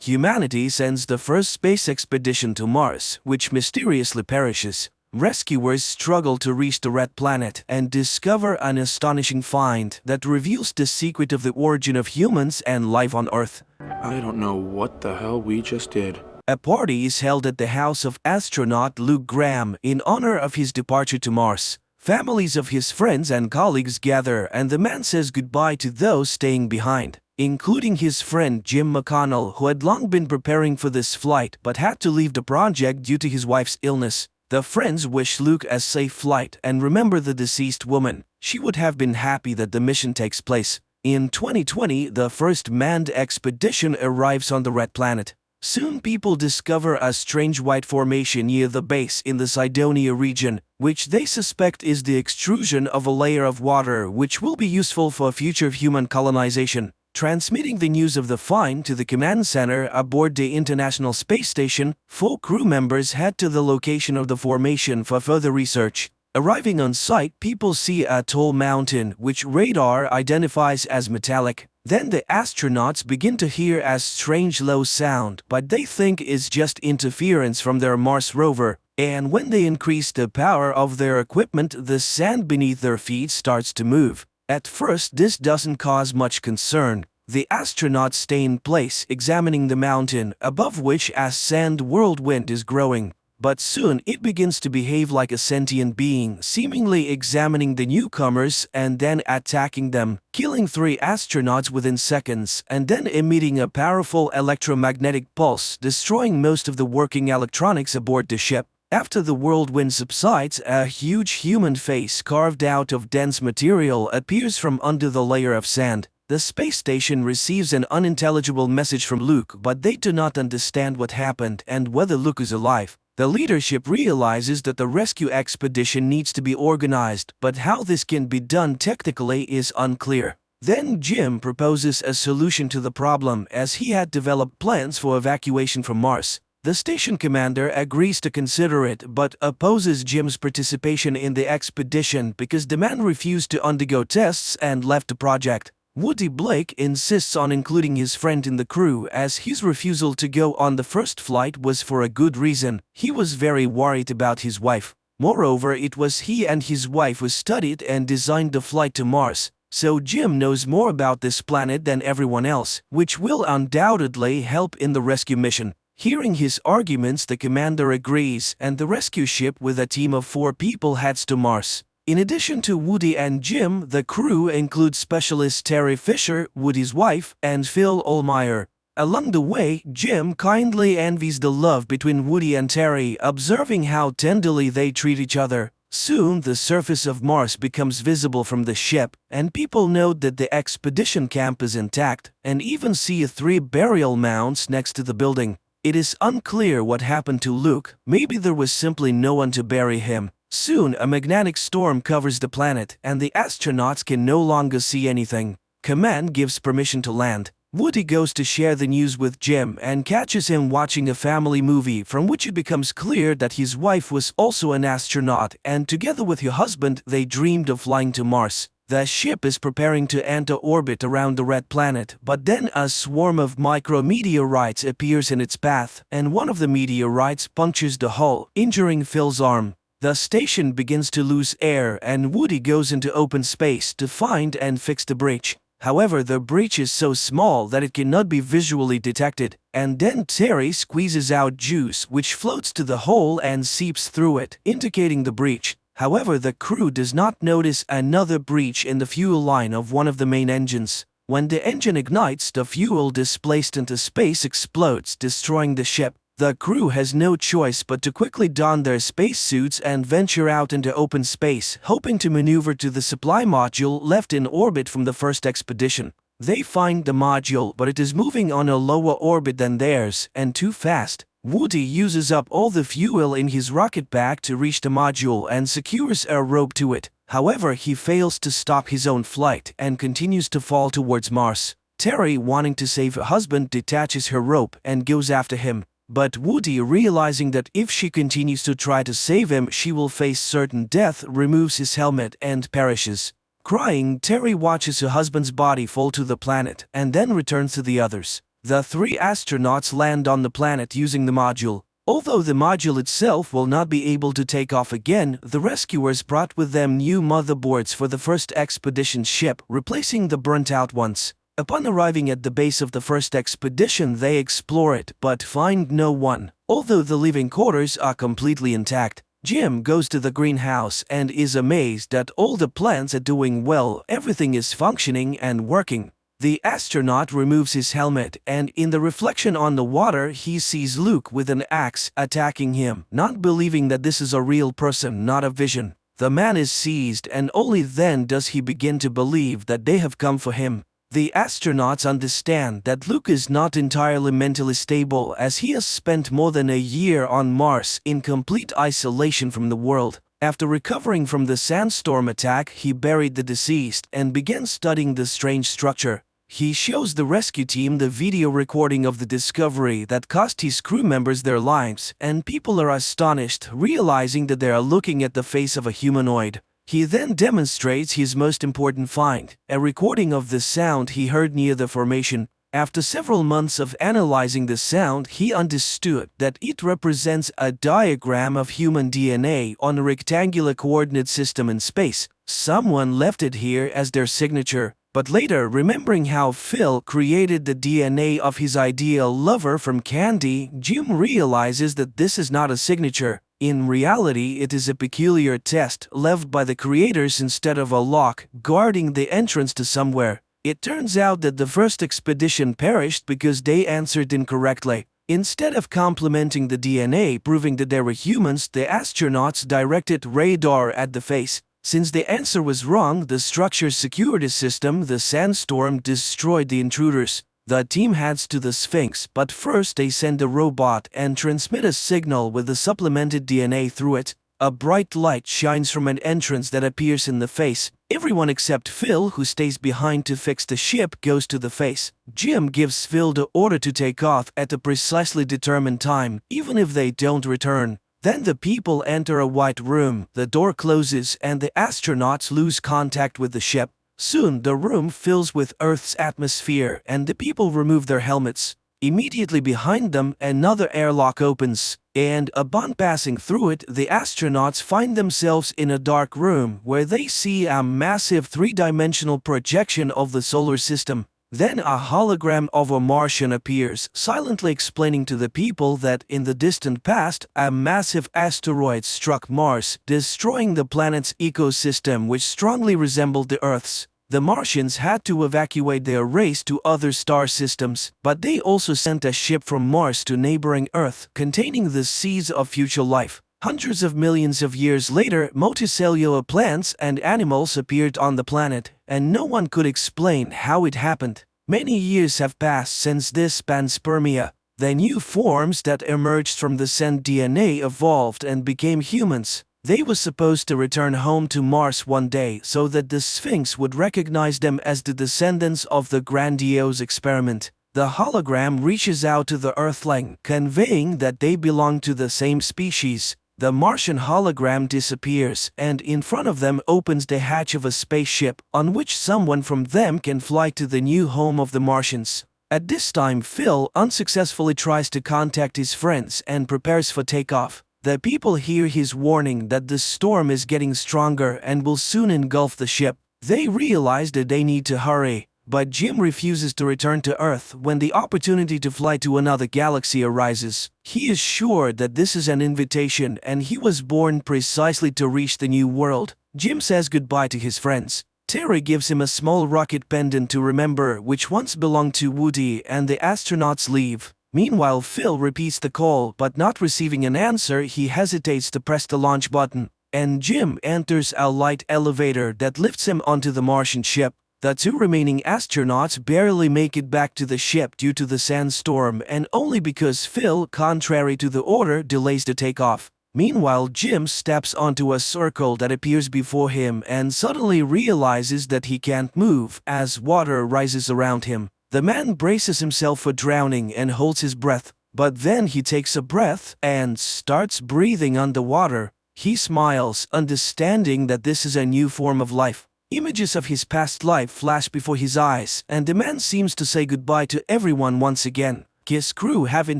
humanity sends the first space expedition to Mars, which mysteriously perishes. Rescuers struggle to reach the Red Planet and discover an astonishing find that reveals the secret of the origin of humans and life on Earth. I don't know what the hell we just did. A party is held at the house of astronaut Luke Graham in honor of his departure to Mars. Families of his friends and colleagues gather, and the man says goodbye to those staying behind, including his friend Jim McConnell, who had long been preparing for this flight but had to leave the project due to his wife's illness. The friends wish Luke a safe flight and remember the deceased woman. She would have been happy that the mission takes place. In 2020, the first manned expedition arrives on the Red Planet. Soon people discover a strange white formation near the base in the Cydonia region, which they suspect is the extrusion of a layer of water which will be useful for future human colonization. Transmitting the news of the find to the command center aboard the International Space Station, 4 crew members head to the location of the formation for further research. Arriving on site, people see a tall mountain which radar identifies as metallic. Then the astronauts begin to hear a strange low sound, but they think is just interference from their Mars rover. And when they increase the power of their equipment, the sand beneath their feet starts to move. At first, this doesn't cause much concern. The astronauts stay in place, examining the mountain, above which a sand whirlwind is growing. But soon it begins to behave like a sentient being, seemingly examining the newcomers and then attacking them, killing 3 astronauts within seconds, and then emitting a powerful electromagnetic pulse, destroying most of the working electronics aboard the ship. After the whirlwind subsides, a huge human face carved out of dense material appears from under the layer of sand. The space station receives an unintelligible message from Luke, but they do not understand what happened and whether Luke is alive. The leadership realizes that the rescue expedition needs to be organized, but how this can be done technically is unclear. Then Jim proposes a solution to the problem, as he had developed plans for evacuation from Mars. The station commander agrees to consider it but opposes Jim's participation in the expedition because the man refused to undergo tests and left the project. Woody Blake insists on including his friend in the crew, as his refusal to go on the first flight was for a good reason. He was very worried about his wife. Moreover, it was he and his wife who studied and designed the flight to Mars. So Jim knows more about this planet than everyone else, which will undoubtedly help in the rescue mission. Hearing his arguments, the commander agrees, and the rescue ship with a team of 4 people heads to Mars. In addition to Woody and Jim, the crew includes specialist Terry Fisher, Woody's wife, and Phil Ohlmeyer. Along the way, Jim kindly envies the love between Woody and Terry, observing how tenderly they treat each other. Soon, the surface of Mars becomes visible from the ship, and people note that the expedition camp is intact, and even see 3 burial mounds next to the building. It is unclear what happened to Luke. Maybe there was simply no one to bury him. Soon, a magnetic storm covers the planet, and the astronauts can no longer see anything. Command gives permission to land. Woody goes to share the news with Jim and catches him watching a family movie from which it becomes clear that his wife was also an astronaut, and together with her husband, they dreamed of flying to Mars. The ship is preparing to enter orbit around the Red Planet, but then a swarm of micrometeorites appears in its path, and one of the meteorites punctures the hull, injuring Phil's arm. The station begins to lose air, and Woody goes into open space to find and fix the breach. However, the breach is so small that it cannot be visually detected, and then Terry squeezes out juice which floats to the hole and seeps through it, indicating the breach. However, the crew does not notice another breach in the fuel line of one of the main engines. When the engine ignites, the fuel displaced into space explodes, destroying the ship. The crew has no choice but to quickly don their spacesuits and venture out into open space, hoping to maneuver to the supply module left in orbit from the first expedition. They find the module, but it is moving on a lower orbit than theirs, and too fast. Woody uses up all the fuel in his rocket pack to reach the module and secures a rope to it. However, he fails to stop his own flight and continues to fall towards Mars. Terry, wanting to save her husband, detaches her rope and goes after him. But Woody, realizing that if she continues to try to save him, she will face certain death, removes his helmet and perishes. Crying, Terry watches her husband's body fall to the planet and then returns to the others. The three astronauts land on the planet using the module. Although the module itself will not be able to take off again, the rescuers brought with them new motherboards for the first expedition ship, replacing the burnt-out ones. Upon arriving at the base of the first expedition, they explore it, but find no one. Although the living quarters are completely intact, Jim goes to the greenhouse and is amazed that all the plants are doing well, everything is functioning and working. The astronaut removes his helmet, and in the reflection on the water he sees Luke with an axe attacking him, not believing that this is a real person, not a vision. The man is seized, and only then does he begin to believe that they have come for him. The astronauts understand that Luke is not entirely mentally stable, as he has spent more than a year on Mars in complete isolation from the world. After recovering from the sandstorm attack, he buried the deceased and began studying the strange structure. He shows the rescue team the video recording of the discovery that cost his crew members their lives, and people are astonished, realizing that they are looking at the face of a humanoid. He then demonstrates his most important find, a recording of the sound he heard near the formation. After several months of analyzing the sound, he understood that it represents a diagram of human DNA on a rectangular coordinate system in space. Someone left it here as their signature. But later, remembering how Phil created the DNA of his ideal lover from candy, Jim realizes that this is not a signature. In reality, it is a peculiar test left by the creators instead of a lock guarding the entrance to somewhere. It turns out that the first expedition perished because they answered incorrectly. Instead of complementing the DNA proving that they were humans, the astronauts directed radar at the face. Since the answer was wrong, the structure's security system, the sandstorm, destroyed the intruders. The team heads to the Sphinx, but first they send a robot and transmit a signal with the supplemented DNA through it. A bright light shines from an entrance that appears in the face. Everyone except Phil, who stays behind to fix the ship, goes to the face. Jim gives Phil the order to take off at a precisely determined time, even if they don't return. Then the people enter a white room, the door closes, and the astronauts lose contact with the ship. Soon the room fills with Earth's atmosphere, and the people remove their helmets. Immediately behind them, another airlock opens, and upon passing through it, the astronauts find themselves in a dark room where they see a massive three-dimensional projection of the solar system. Then a hologram of a Martian appears, silently explaining to the people that in the distant past, a massive asteroid struck Mars, destroying the planet's ecosystem, which strongly resembled the Earth's. The Martians had to evacuate their race to other star systems, but they also sent a ship from Mars to neighboring Earth, containing the seeds of future life. Hundreds of millions of years later, multicellular plants and animals appeared on the planet, and no one could explain how it happened. Many years have passed since this panspermia. The new forms that emerged from the sent DNA evolved and became humans. They were supposed to return home to Mars one day so that the Sphinx would recognize them as the descendants of the grandiose experiment. The hologram reaches out to the Earthling, conveying that they belong to the same species. The Martian hologram disappears, and in front of them opens the hatch of a spaceship, on which someone from them can fly to the new home of the Martians. At this time, Phil unsuccessfully tries to contact his friends and prepares for takeoff. The people hear his warning that the storm is getting stronger and will soon engulf the ship. They realize that they need to hurry. But Jim refuses to return to Earth when the opportunity to fly to another galaxy arises. He is sure that this is an invitation and he was born precisely to reach the new world. Jim says goodbye to his friends. Terry gives him a small rocket pendant to remember, which once belonged to Woody, and the astronauts leave. Meanwhile, Phil repeats the call, but not receiving an answer, he hesitates to press the launch button. And Jim enters a light elevator that lifts him onto the Martian ship. The two remaining astronauts barely make it back to the ship due to the sandstorm, and only because Phil, contrary to the order, delays the takeoff. Meanwhile, Jim steps onto a circle that appears before him and suddenly realizes that he can't move as water rises around him. The man braces himself for drowning and holds his breath, but then he takes a breath and starts breathing underwater. He smiles, understanding that this is a new form of life. Images of his past life flash before his eyes, and the man seems to say goodbye to everyone once again. His crew, having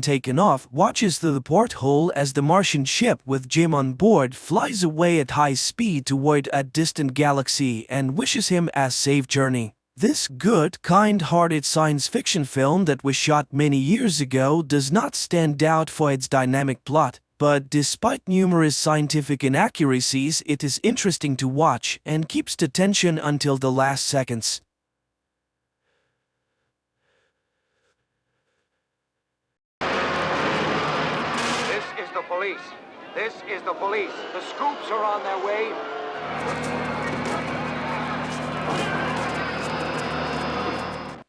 taken off, watches through the porthole as the Martian ship with Jim on board flies away at high speed toward a distant galaxy and wishes him a safe journey. This good, kind-hearted science fiction film that was shot many years ago does not stand out for its dynamic plot, but despite numerous scientific inaccuracies, it is interesting to watch and keeps the tension until the last seconds. This is the police. This is the police. The scoops are on their way.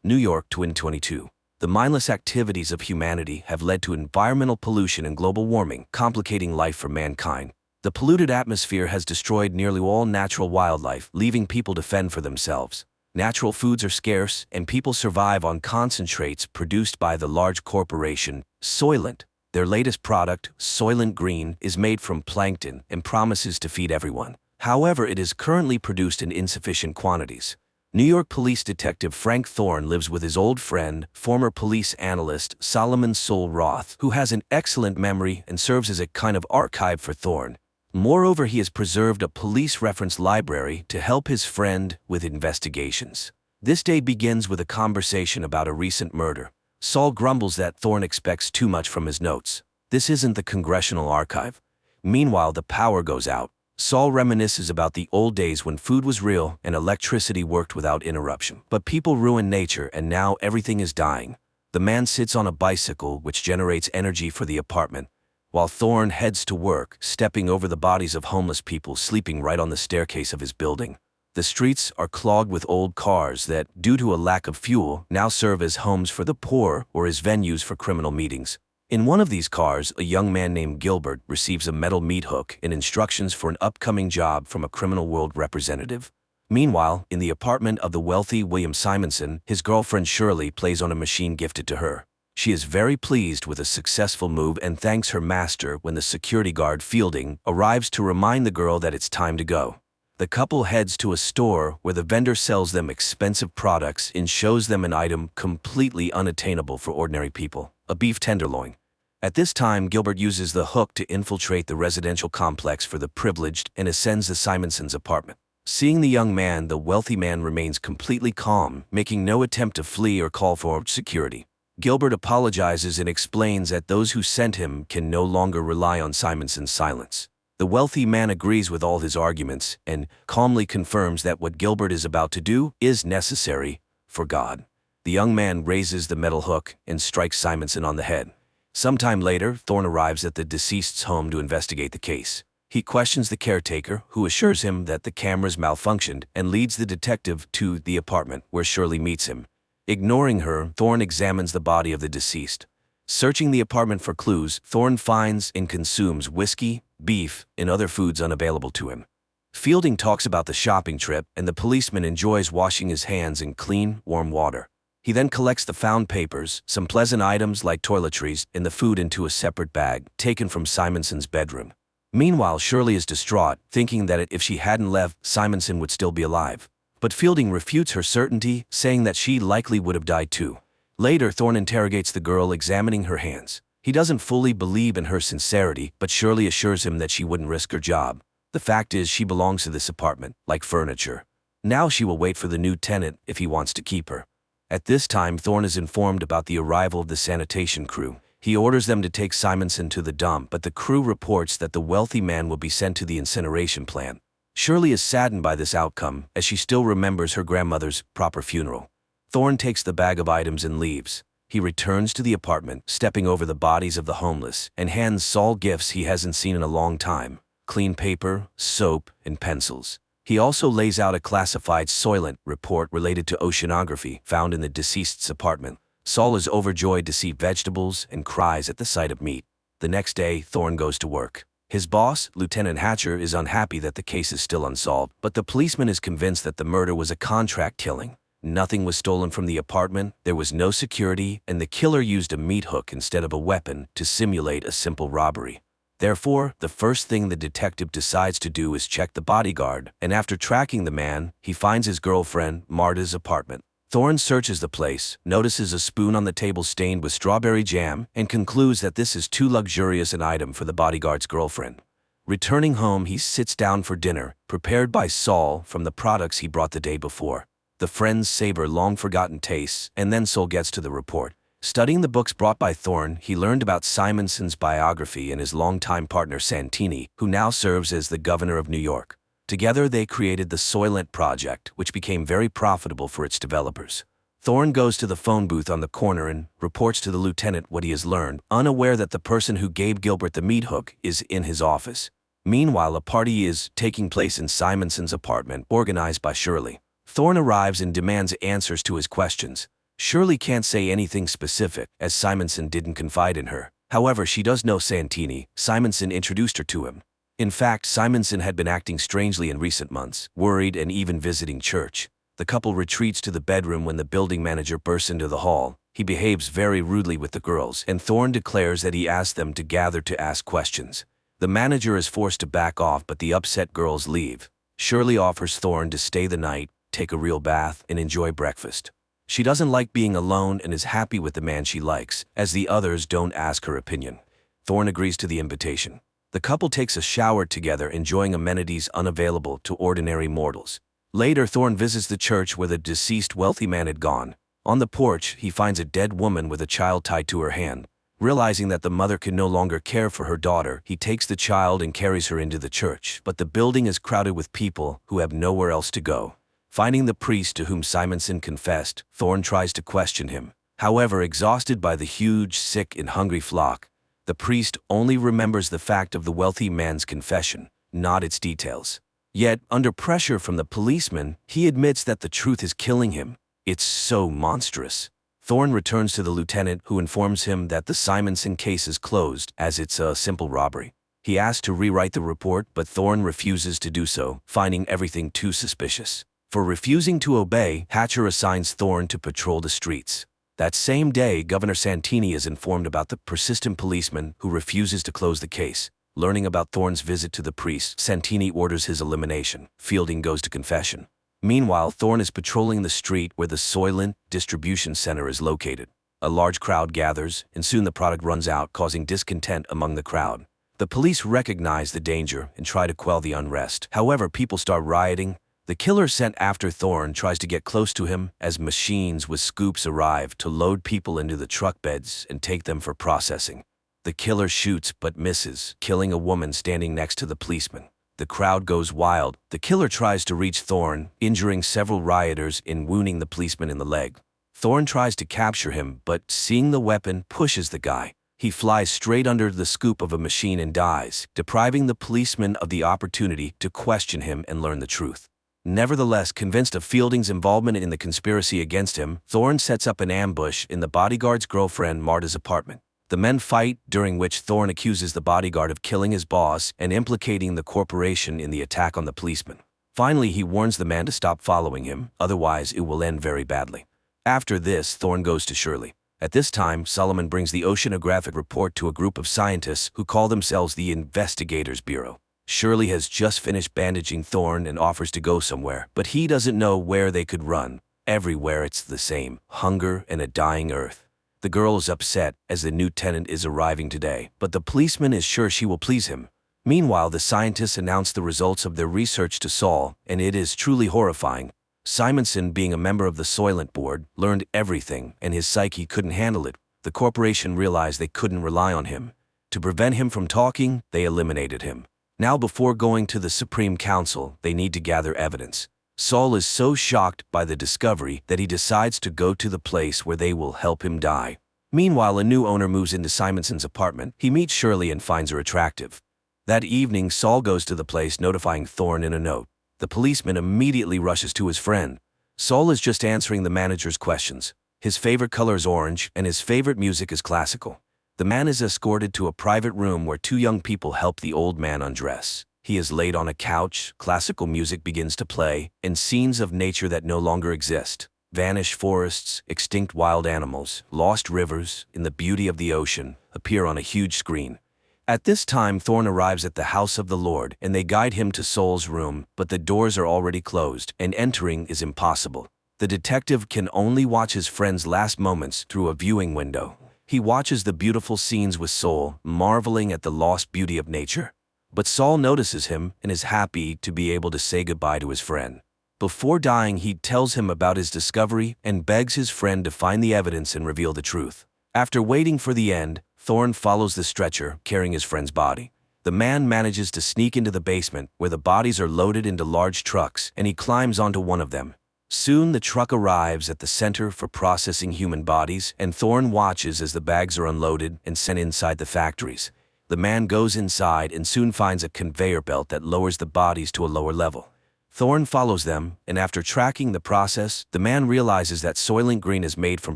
New York 2022. The mindless activities of humanity have led to environmental pollution and global warming, complicating life for mankind. The polluted atmosphere has destroyed nearly all natural wildlife, leaving people to fend for themselves. Natural foods are scarce, and people survive on concentrates produced by the large corporation, Soylent. Their latest product, Soylent Green, is made from plankton and promises to feed everyone. However, it is currently produced in insufficient quantities. New York police detective Frank Thorne lives with his old friend, former police analyst Solomon Sol Roth, who has an excellent memory and serves as a kind of archive for Thorne. Moreover, he has preserved a police reference library to help his friend with investigations. This day begins with a conversation about a recent murder. Sol grumbles that Thorne expects too much from his notes. This isn't the Congressional Archive. Meanwhile, the power goes out. Sol reminisces about the old days when food was real and electricity worked without interruption. But people ruin nature and now everything is dying. The man sits on a bicycle which generates energy for the apartment, while Thorne heads to work, stepping over the bodies of homeless people sleeping right on the staircase of his building. The streets are clogged with old cars that, due to a lack of fuel, now serve as homes for the poor or as venues for criminal meetings. In one of these cars, a young man named Gilbert receives a metal meat hook and instructions for an upcoming job from a criminal world representative. Meanwhile, in the apartment of the wealthy William Simonson, his girlfriend Shirley plays on a machine gifted to her. She is very pleased with a successful move and thanks her master when the security guard Fielding arrives to remind the girl that it's time to go. The couple heads to a store where the vendor sells them expensive products and shows them an item completely unattainable for ordinary people, a beef tenderloin. At this time, Gilbert uses the hook to infiltrate the residential complex for the privileged and ascends the Simonsons' apartment. Seeing the young man, the wealthy man remains completely calm, making no attempt to flee or call for security. Gilbert apologizes and explains that those who sent him can no longer rely on Simonson's silence. The wealthy man agrees with all his arguments and calmly confirms that what Gilbert is about to do is necessary for God. The young man raises the metal hook and strikes Simonson on the head. Sometime later, Thorne arrives at the deceased's home to investigate the case. He questions the caretaker, who assures him that the cameras malfunctioned, and leads the detective to the apartment, where Shirley meets him. Ignoring her, Thorne examines the body of the deceased. Searching the apartment for clues, Thorne finds and consumes whiskey, beef, and other foods unavailable to him. Fielding talks about the shopping trip, and the policeman enjoys washing his hands in clean, warm water. He then collects the found papers, some pleasant items like toiletries, and the food into a separate bag, taken from Simonson's bedroom. Meanwhile, Shirley is distraught, thinking that if she hadn't left, Simonson would still be alive. But Fielding refutes her certainty, saying that she likely would have died too. Later, Thorne interrogates the girl, examining her hands. He doesn't fully believe in her sincerity, but Shirley assures him that she wouldn't risk her job. The fact is, she belongs to this apartment, like furniture. Now she will wait for the new tenant if he wants to keep her. At this time, Thorne is informed about the arrival of the sanitation crew. He orders them to take Simonson to the dump, but the crew reports that the wealthy man will be sent to the incineration plant. Shirley is saddened by this outcome, as she still remembers her grandmother's proper funeral. Thorne takes the bag of items and leaves. He returns to the apartment, stepping over the bodies of the homeless, and hands Sol gifts he hasn't seen in a long time: clean paper, soap, and pencils. He also lays out a classified Soylent report related to oceanography found in the deceased's apartment. Sol is overjoyed to see vegetables and cries at the sight of meat. The next day, Thorne goes to work. His boss, Lieutenant Hatcher, is unhappy that the case is still unsolved, but the policeman is convinced that the murder was a contract killing. Nothing was stolen from the apartment, there was no security, and the killer used a meat hook instead of a weapon to simulate a simple robbery. Therefore, the first thing the detective decides to do is check the bodyguard, and after tracking the man, he finds his girlfriend, Marta's apartment. Thorne searches the place, notices a spoon on the table stained with strawberry jam, and concludes that this is too luxurious an item for the bodyguard's girlfriend. Returning home, he sits down for dinner, prepared by Saul from the products he brought the day before. The friends savor long-forgotten tastes, and then Saul gets to the report. Studying the books brought by Thorne, he learned about Simonson's biography and his longtime partner Santini, who now serves as the governor of New York. Together they created the Soylent Project, which became very profitable for its developers. Thorne goes to the phone booth on the corner and reports to the lieutenant what he has learned, unaware that the person who gave Gilbert the meat hook is in his office. Meanwhile, a party is taking place in Simonson's apartment, organized by Shirley. Thorne arrives and demands answers to his questions. Shirley can't say anything specific, as Simonson didn't confide in her. However, she does know Santini. Simonson introduced her to him. In fact, Simonson had been acting strangely in recent months, worried and even visiting church. The couple retreats to the bedroom when the building manager bursts into the hall. He behaves very rudely with the girls, and Thorne declares that he asked them to gather to ask questions. The manager is forced to back off, but the upset girls leave. Shirley offers Thorne to stay the night, take a real bath, and enjoy breakfast. She doesn't like being alone and is happy with the man she likes, as the others don't ask her opinion. Thorne agrees to the invitation. The couple takes a shower together, enjoying amenities unavailable to ordinary mortals. Later, Thorne visits the church where the deceased wealthy man had gone. On the porch, he finds a dead woman with a child tied to her hand. Realizing that the mother can no longer care for her daughter, he takes the child and carries her into the church, but the building is crowded with people who have nowhere else to go. Finding the priest to whom Simonson confessed, Thorne tries to question him. However, exhausted by the huge, sick, and hungry flock, the priest only remembers the fact of the wealthy man's confession, not its details. Yet, under pressure from the policeman, he admits that the truth is killing him. It's so monstrous. Thorne returns to the lieutenant, who informs him that the Simonson case is closed, as it's a simple robbery. He asks to rewrite the report, but Thorne refuses to do so, finding everything too suspicious. For refusing to obey, Hatcher assigns Thorne to patrol the streets. That same day, Governor Santini is informed about the persistent policeman who refuses to close the case. Learning about Thorne's visit to the priest, Santini orders his elimination. Fielding goes to confession. Meanwhile, Thorne is patrolling the street where the Soylent distribution center is located. A large crowd gathers, and soon the product runs out, causing discontent among the crowd. The police recognize the danger and try to quell the unrest. However, people start rioting. The killer sent after Thorne tries to get close to him as machines with scoops arrive to load people into the truck beds and take them for processing. The killer shoots but misses, killing a woman standing next to the policeman. The crowd goes wild. The killer tries to reach Thorne, injuring several rioters and wounding the policeman in the leg. Thorne tries to capture him, but seeing the weapon, pushes the guy. He flies straight under the scoop of a machine and dies, depriving the policeman of the opportunity to question him and learn the truth. Nevertheless, convinced of Fielding's involvement in the conspiracy against him, Thorne sets up an ambush in the bodyguard's girlfriend Marta's apartment. The men fight, during which Thorne accuses the bodyguard of killing his boss and implicating the corporation in the attack on the policeman. Finally, he warns the man to stop following him, otherwise it will end very badly. After this, Thorne goes to Shirley. At this time, Solomon brings the oceanographic report to a group of scientists who call themselves the Investigators Bureau. Shirley has just finished bandaging Thorne and offers to go somewhere, but he doesn't know where they could run. Everywhere it's the same: hunger and a dying earth. The girl is upset as the new tenant is arriving today, but the policeman is sure she will please him. Meanwhile, the scientists announce the results of their research to Saul, and it is truly horrifying. Simonson, being a member of the Soylent board, learned everything, and his psyche couldn't handle it. The corporation realized they couldn't rely on him. To prevent him from talking, they eliminated him. Now, before going to the Supreme Council, they need to gather evidence. Saul is so shocked by the discovery that he decides to go to the place where they will help him die. Meanwhile, a new owner moves into Simonson's apartment. He meets Shirley and finds her attractive. That evening, Saul goes to the place, notifying Thorne in a note. The policeman immediately rushes to his friend. Saul is just answering the manager's questions. His favorite color is orange, and his favorite music is classical. The man is escorted to a private room where two young people help the old man undress. He is laid on a couch, classical music begins to play, and scenes of nature that no longer exist. Vanished forests, extinct wild animals, lost rivers, and the beauty of the ocean appear on a huge screen. At this time Thorn arrives at the house of the Lord, and they guide him to Saul's room, but the doors are already closed, and entering is impossible. The detective can only watch his friend's last moments through a viewing window. He watches the beautiful scenes with Saul, marveling at the lost beauty of nature. But Saul notices him and is happy to be able to say goodbye to his friend. Before dying, he tells him about his discovery and begs his friend to find the evidence and reveal the truth. After waiting for the end, Thorn follows the stretcher, carrying his friend's body. The man manages to sneak into the basement, where the bodies are loaded into large trucks, and he climbs onto one of them. Soon the truck arrives at the center for processing human bodies, and Thorn watches as the bags are unloaded and sent inside the factories. The man goes inside and soon finds a conveyor belt that lowers the bodies to a lower level. Thorn follows them, and after tracking the process, the man realizes that Soylent Green is made from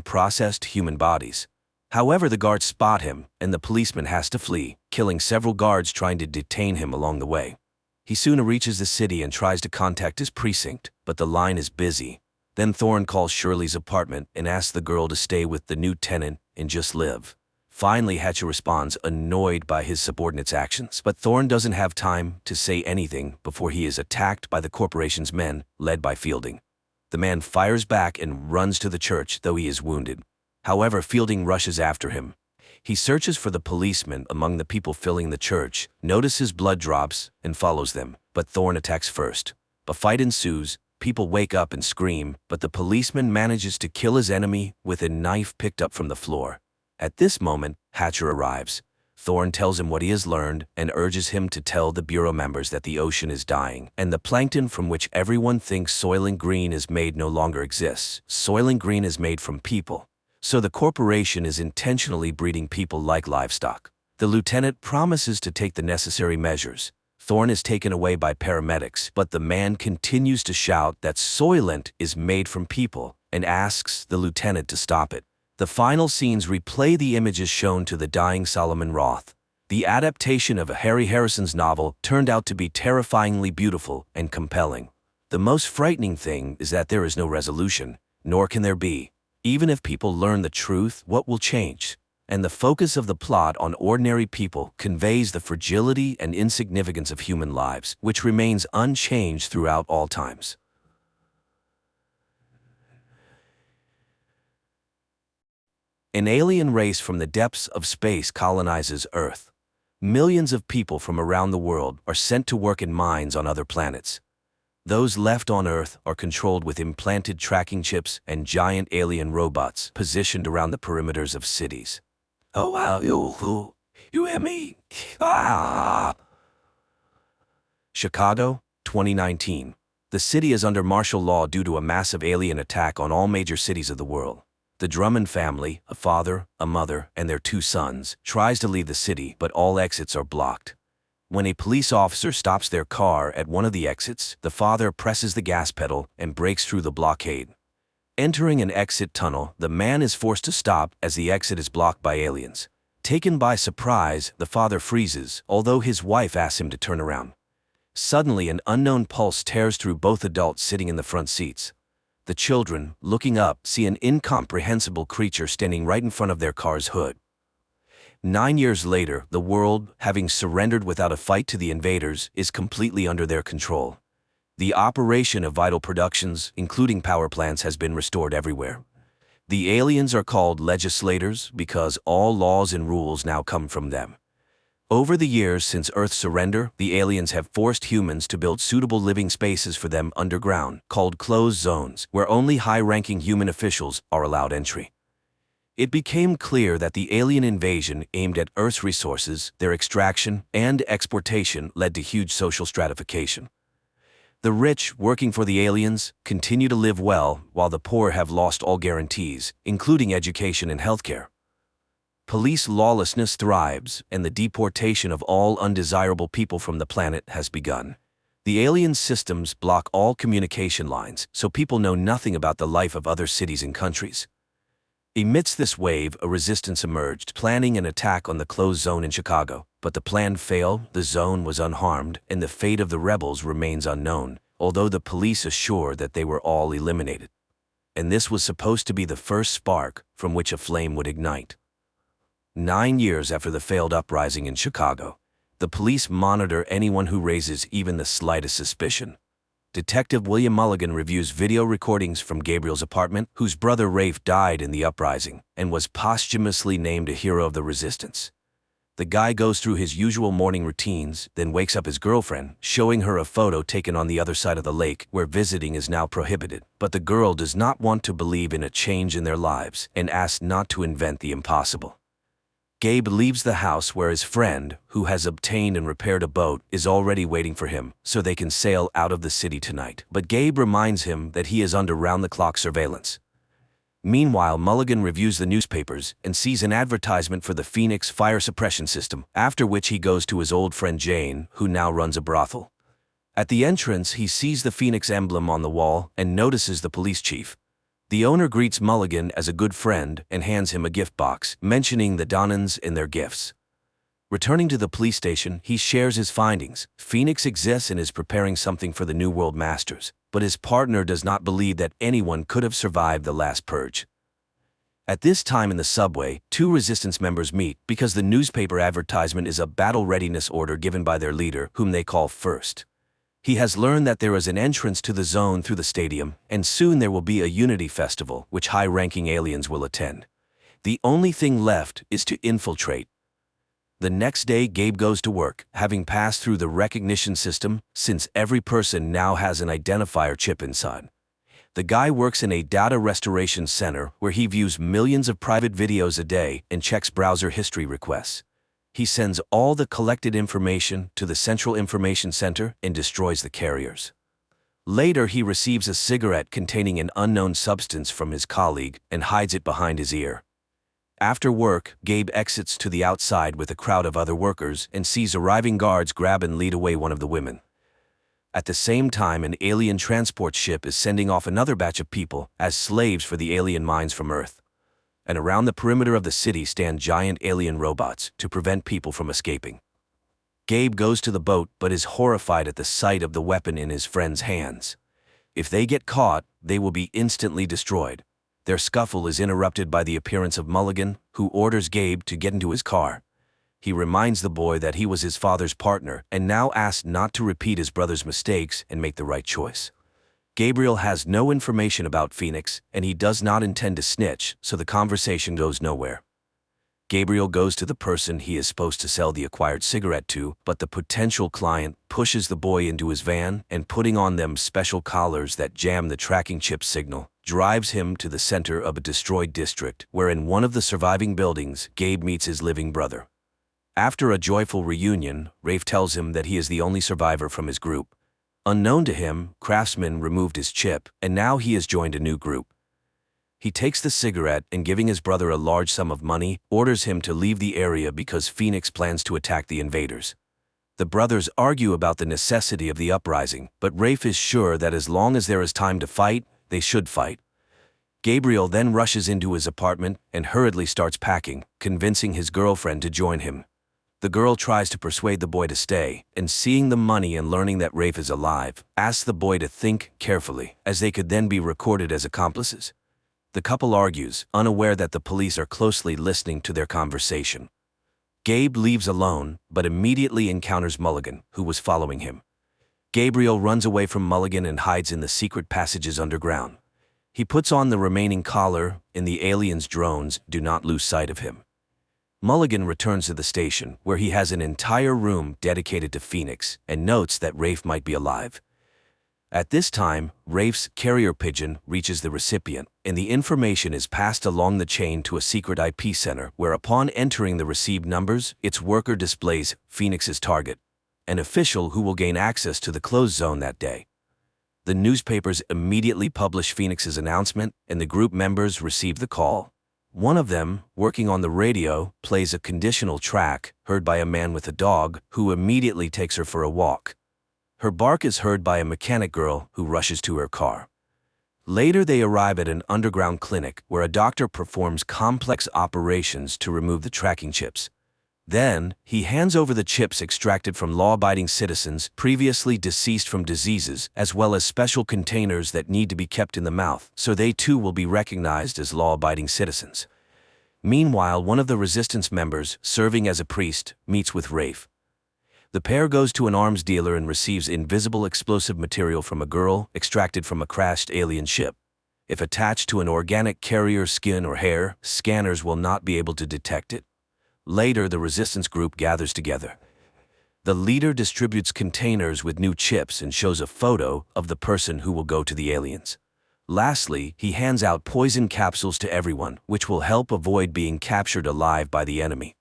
processed human bodies. However, the guards spot him, and the policeman has to flee, killing several guards trying to detain him along the way. He soon reaches the city and tries to contact his precinct, but the line is busy. Then Thorn calls Shirley's apartment and asks the girl to stay with the new tenant and just live. Finally, Hatcher responds, annoyed by his subordinate's actions, but Thorn doesn't have time to say anything before he is attacked by the corporation's men, led by Fielding. The man fires back and runs to the church, though he is wounded. However, Fielding rushes after him. He searches for the policeman among the people filling the church, notices blood drops, and follows them, but Thorn attacks first. A fight ensues, people wake up and scream, but the policeman manages to kill his enemy with a knife picked up from the floor. At this moment, Hatcher arrives. Thorn tells him what he has learned and urges him to tell the Bureau members that the ocean is dying, and the plankton from which everyone thinks Soylent Green is made no longer exists. Soylent Green is made from people. So the corporation is intentionally breeding people like livestock. The lieutenant promises to take the necessary measures. Thorn is taken away by paramedics, but the man continues to shout that Soylent is made from people and asks the lieutenant to stop it. The final scenes replay the images shown to the dying Solomon Roth. The adaptation of Harry Harrison's novel turned out to be terrifyingly beautiful and compelling. The most frightening thing is that there is no resolution, nor can there be. Even if people learn the truth, what will change? And the focus of the plot on ordinary people conveys the fragility and insignificance of human lives, which remains unchanged throughout all times. An alien race from the depths of space colonizes Earth. Millions of people from around the world are sent to work in mines on other planets. Those left on Earth are controlled with implanted tracking chips and giant alien robots positioned around the perimeters of cities. Oh wow, you hear me? Ah! Chicago, 2019. The city is under martial law due to a massive alien attack on all major cities of the world. The Drummond family, a father, a mother, and their 2 sons, tries to leave the city, but all exits are blocked. When a police officer stops their car at one of the exits, the father presses the gas pedal and breaks through the blockade. Entering an exit tunnel, the man is forced to stop as the exit is blocked by aliens. Taken by surprise, the father freezes, although his wife asks him to turn around. Suddenly, an unknown pulse tears through both adults sitting in the front seats. The children, looking up, see an incomprehensible creature standing right in front of their car's hood. 9 years later, the world, having surrendered without a fight to the invaders, is completely under their control. The operation of vital productions, including power plants, has been restored everywhere. The aliens are called legislators because all laws and rules now come from them. Over the years since Earth's surrender, the aliens have forced humans to build suitable living spaces for them underground, called closed zones, where only high-ranking human officials are allowed entry. It became clear that the alien invasion aimed at Earth's resources, their extraction, and exportation led to huge social stratification. The rich, working for the aliens, continue to live well, while the poor have lost all guarantees, including education and healthcare. Police lawlessness thrives, and the deportation of all undesirable people from the planet has begun. The alien systems block all communication lines, so people know nothing about the life of other cities and countries. Amidst this wave, a resistance emerged, planning an attack on the closed zone in Chicago. But the plan failed, the zone was unharmed, and the fate of the rebels remains unknown, although the police assure that they were all eliminated. And this was supposed to be the first spark from which a flame would ignite. 9 years after the failed uprising in Chicago, the police monitor anyone who raises even the slightest suspicion. Detective William Mulligan reviews video recordings from Gabriel's apartment, whose brother Rafe died in the uprising and was posthumously named a hero of the resistance. The guy goes through his usual morning routines, then wakes up his girlfriend, showing her a photo taken on the other side of the lake, where visiting is now prohibited. But the girl does not want to believe in a change in their lives and asks not to invent the impossible. Gabe leaves the house where his friend, who has obtained and repaired a boat, is already waiting for him so they can sail out of the city tonight. But Gabe reminds him that he is under round-the-clock surveillance. Meanwhile, Mulligan reviews the newspapers and sees an advertisement for the Phoenix fire suppression system, after which he goes to his old friend Jane, who now runs a brothel. At the entrance, he sees the Phoenix emblem on the wall and notices the police chief. The owner greets Mulligan as a good friend and hands him a gift box, mentioning the Donnans and their gifts. Returning to the police station, he shares his findings. Phoenix exists and is preparing something for the New World Masters, but his partner does not believe that anyone could have survived the last purge. At this time in the subway, two resistance members meet because the newspaper advertisement is a battle readiness order given by their leader, whom they call First. He has learned that there is an entrance to the zone through the stadium, and soon there will be a Unity Festival, which high-ranking aliens will attend. The only thing left is to infiltrate. The next day, Gabe goes to work, having passed through the recognition system, since every person now has an identifier chip inside. The guy works in a data restoration center where he views millions of private videos a day and checks browser history requests. He sends all the collected information to the Central Information Center and destroys the carriers. Later, he receives a cigarette containing an unknown substance from his colleague and hides it behind his ear. After work, Gabe exits to the outside with a crowd of other workers and sees arriving guards grab and lead away one of the women. At the same time, an alien transport ship is sending off another batch of people as slaves for the alien mines from Earth. And around the perimeter of the city stand giant alien robots to prevent people from escaping. Gabe goes to the boat but is horrified at the sight of the weapon in his friend's hands. If they get caught, they will be instantly destroyed. Their scuffle is interrupted by the appearance of Mulligan, who orders Gabe to get into his car. He reminds the boy that he was his father's partner and now asks not to repeat his brother's mistakes and make the right choice. Gabriel has no information about Phoenix, and he does not intend to snitch, so the conversation goes nowhere. Gabriel goes to the person he is supposed to sell the acquired cigarette to, but the potential client pushes the boy into his van and, putting on them special collars that jam the tracking chip signal, drives him to the center of a destroyed district, where in one of the surviving buildings, Gabe meets his living brother. After a joyful reunion, Rafe tells him that he is the only survivor from his group. Unknown to him, Craftsman removed his chip, and now he has joined a new group. He takes the cigarette and, giving his brother a large sum of money, orders him to leave the area because Phoenix plans to attack the invaders. The brothers argue about the necessity of the uprising, but Rafe is sure that as long as there is time to fight, they should fight. Gabriel then rushes into his apartment and hurriedly starts packing, convincing his girlfriend to join him. The girl tries to persuade the boy to stay, and seeing the money and learning that Rafe is alive, asks the boy to think carefully, as they could then be recorded as accomplices. The couple argues, unaware that the police are closely listening to their conversation. Gabe leaves alone, but immediately encounters Mulligan, who was following him. Gabriel runs away from Mulligan and hides in the secret passages underground. He puts on the remaining collar, and the aliens' drones do not lose sight of him. Mulligan returns to the station, where he has an entire room dedicated to Phoenix, and notes that Rafe might be alive. At this time, Rafe's carrier pigeon reaches the recipient, and the information is passed along the chain to a secret IP center, where upon entering the received numbers, its worker displays Phoenix's target, an official who will gain access to the closed zone that day. The newspapers immediately publish Phoenix's announcement, and the group members receive the call. One of them, working on the radio, plays a conditional track heard by a man with a dog, who immediately takes her for a walk. Her bark is heard by a mechanic girl who rushes to her car. Later, they arrive at an underground clinic where a doctor performs complex operations to remove the tracking chips. Then, he hands over the chips extracted from law-abiding citizens previously deceased from diseases, as well as special containers that need to be kept in the mouth, so they too will be recognized as law-abiding citizens. Meanwhile, one of the resistance members, serving as a priest, meets with Rafe. The pair goes to an arms dealer and receives invisible explosive material from a girl extracted from a crashed alien ship. If attached to an organic carrier's skin or hair, scanners will not be able to detect it. Later, the resistance group gathers together. The leader distributes containers with new chips and shows a photo of the person who will go to the aliens. Lastly, he hands out poison capsules to everyone, which will help avoid being captured alive by the enemy.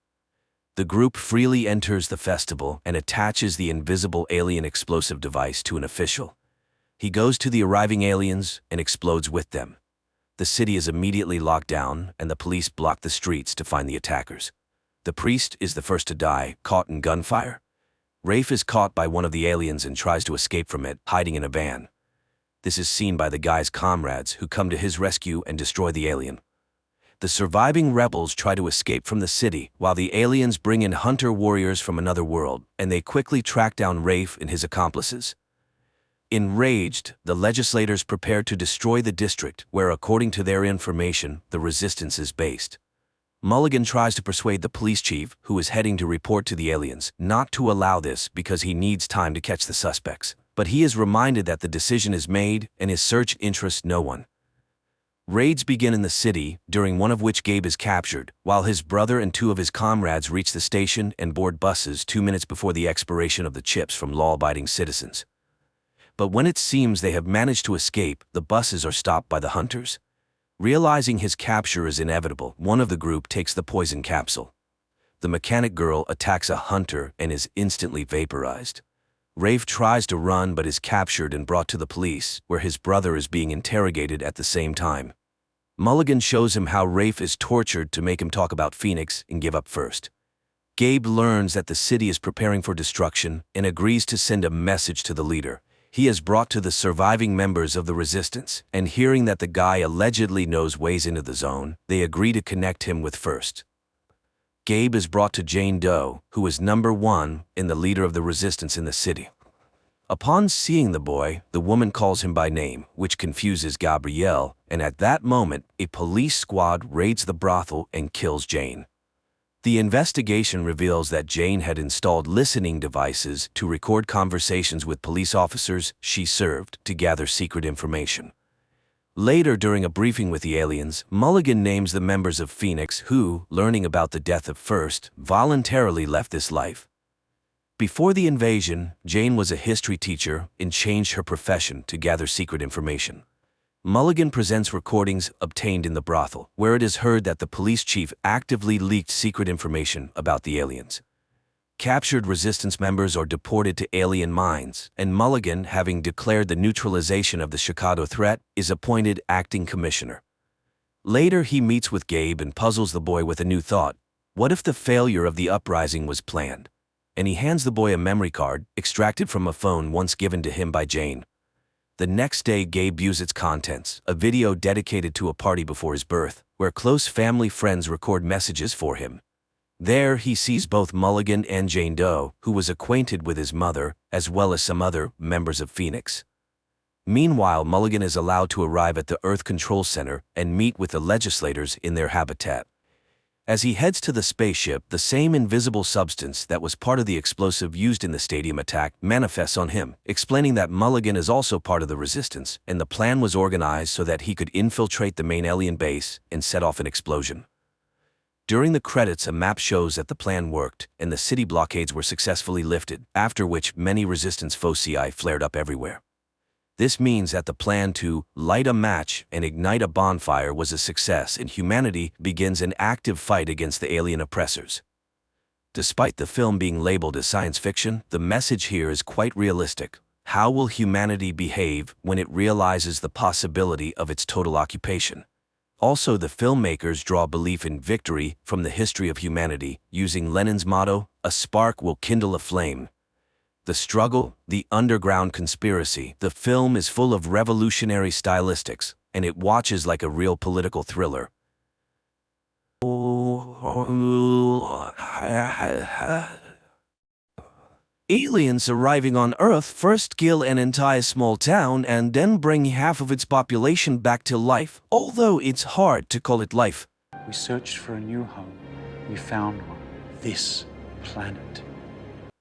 The group freely enters the festival and attaches the invisible alien explosive device to an official. He goes to the arriving aliens and explodes with them. The city is immediately locked down, and the police block the streets to find the attackers. The priest is the first to die, caught in gunfire. Rafe is caught by one of the aliens and tries to escape from it, hiding in a van. This is seen by the guy's comrades, who come to his rescue and destroy the alien. The surviving rebels try to escape from the city, while the aliens bring in hunter warriors from another world, and they quickly track down Rafe and his accomplices. Enraged, the legislators prepare to destroy the district where, according to their information, the resistance is based. Mulligan tries to persuade the police chief, who is heading to report to the aliens, not to allow this because he needs time to catch the suspects. But he is reminded that the decision is made and his search interests no one. Raids begin in the city, during one of which Gabe is captured, while his brother and two of his comrades reach the station and board buses 2 minutes before the expiration of the chips from law-abiding citizens. But when it seems they have managed to escape, the buses are stopped by the hunters. Realizing his capture is inevitable, one of the group takes the poison capsule. The mechanic girl attacks a hunter and is instantly vaporized. Rafe tries to run but is captured and brought to the police, where his brother is being interrogated at the same time. Mulligan shows him how Rafe is tortured to make him talk about Phoenix and give up first. Gabe learns that the city is preparing for destruction and agrees to send a message to the leader. He is brought to the surviving members of the resistance, and hearing that the guy allegedly knows ways into the zone, they agree to connect him with First. Gabe is brought to Jane Doe, who is number 1 and the leader of the resistance in the city. Upon seeing the boy, the woman calls him by name, which confuses Gabrielle, and at that moment, a police squad raids the brothel and kills Jane. The investigation reveals that Jane had installed listening devices to record conversations with police officers she served to gather secret information. Later, during a briefing with the aliens, Mulligan names the members of Phoenix who, learning about the death of First, voluntarily left this life. Before the invasion, Jane was a history teacher and changed her profession to gather secret information. Mulligan presents recordings obtained in the brothel, where it is heard that the police chief actively leaked secret information about the aliens. Captured resistance members are deported to alien mines, and Mulligan, having declared the neutralization of the Chicago threat, is appointed acting commissioner. Later, he meets with Gabe and puzzles the boy with a new thought. What if the failure of the uprising was planned? And he hands the boy a memory card, extracted from a phone once given to him by Jane. The next day, Gabe views its contents, a video dedicated to a party before his birth, where close family friends record messages for him. There, he sees both Mulligan and Jane Doe, who was acquainted with his mother, as well as some other members of Phoenix. Meanwhile, Mulligan is allowed to arrive at the Earth Control Center and meet with the legislators in their habitat. As he heads to the spaceship, the same invisible substance that was part of the explosive used in the stadium attack manifests on him, explaining that Mulligan is also part of the resistance, and the plan was organized so that he could infiltrate the main alien base and set off an explosion. During the credits, a map shows that the plan worked, and the city blockades were successfully lifted, after which many resistance foci flared up everywhere. This means that the plan to light a match and ignite a bonfire was a success, and humanity begins an active fight against the alien oppressors. Despite the film being labeled as science fiction, the message here is quite realistic. How will humanity behave when it realizes the possibility of its total occupation? Also, the filmmakers draw belief in victory from the history of humanity, using Lenin's motto, "A spark will kindle a flame." The struggle, the underground conspiracy. The film is full of revolutionary stylistics, and it watches like a real political thriller. Aliens arriving on Earth first kill an entire small town and then bring half of its population back to life, although it's hard to call it life. We searched for a new home. We found one. This planet.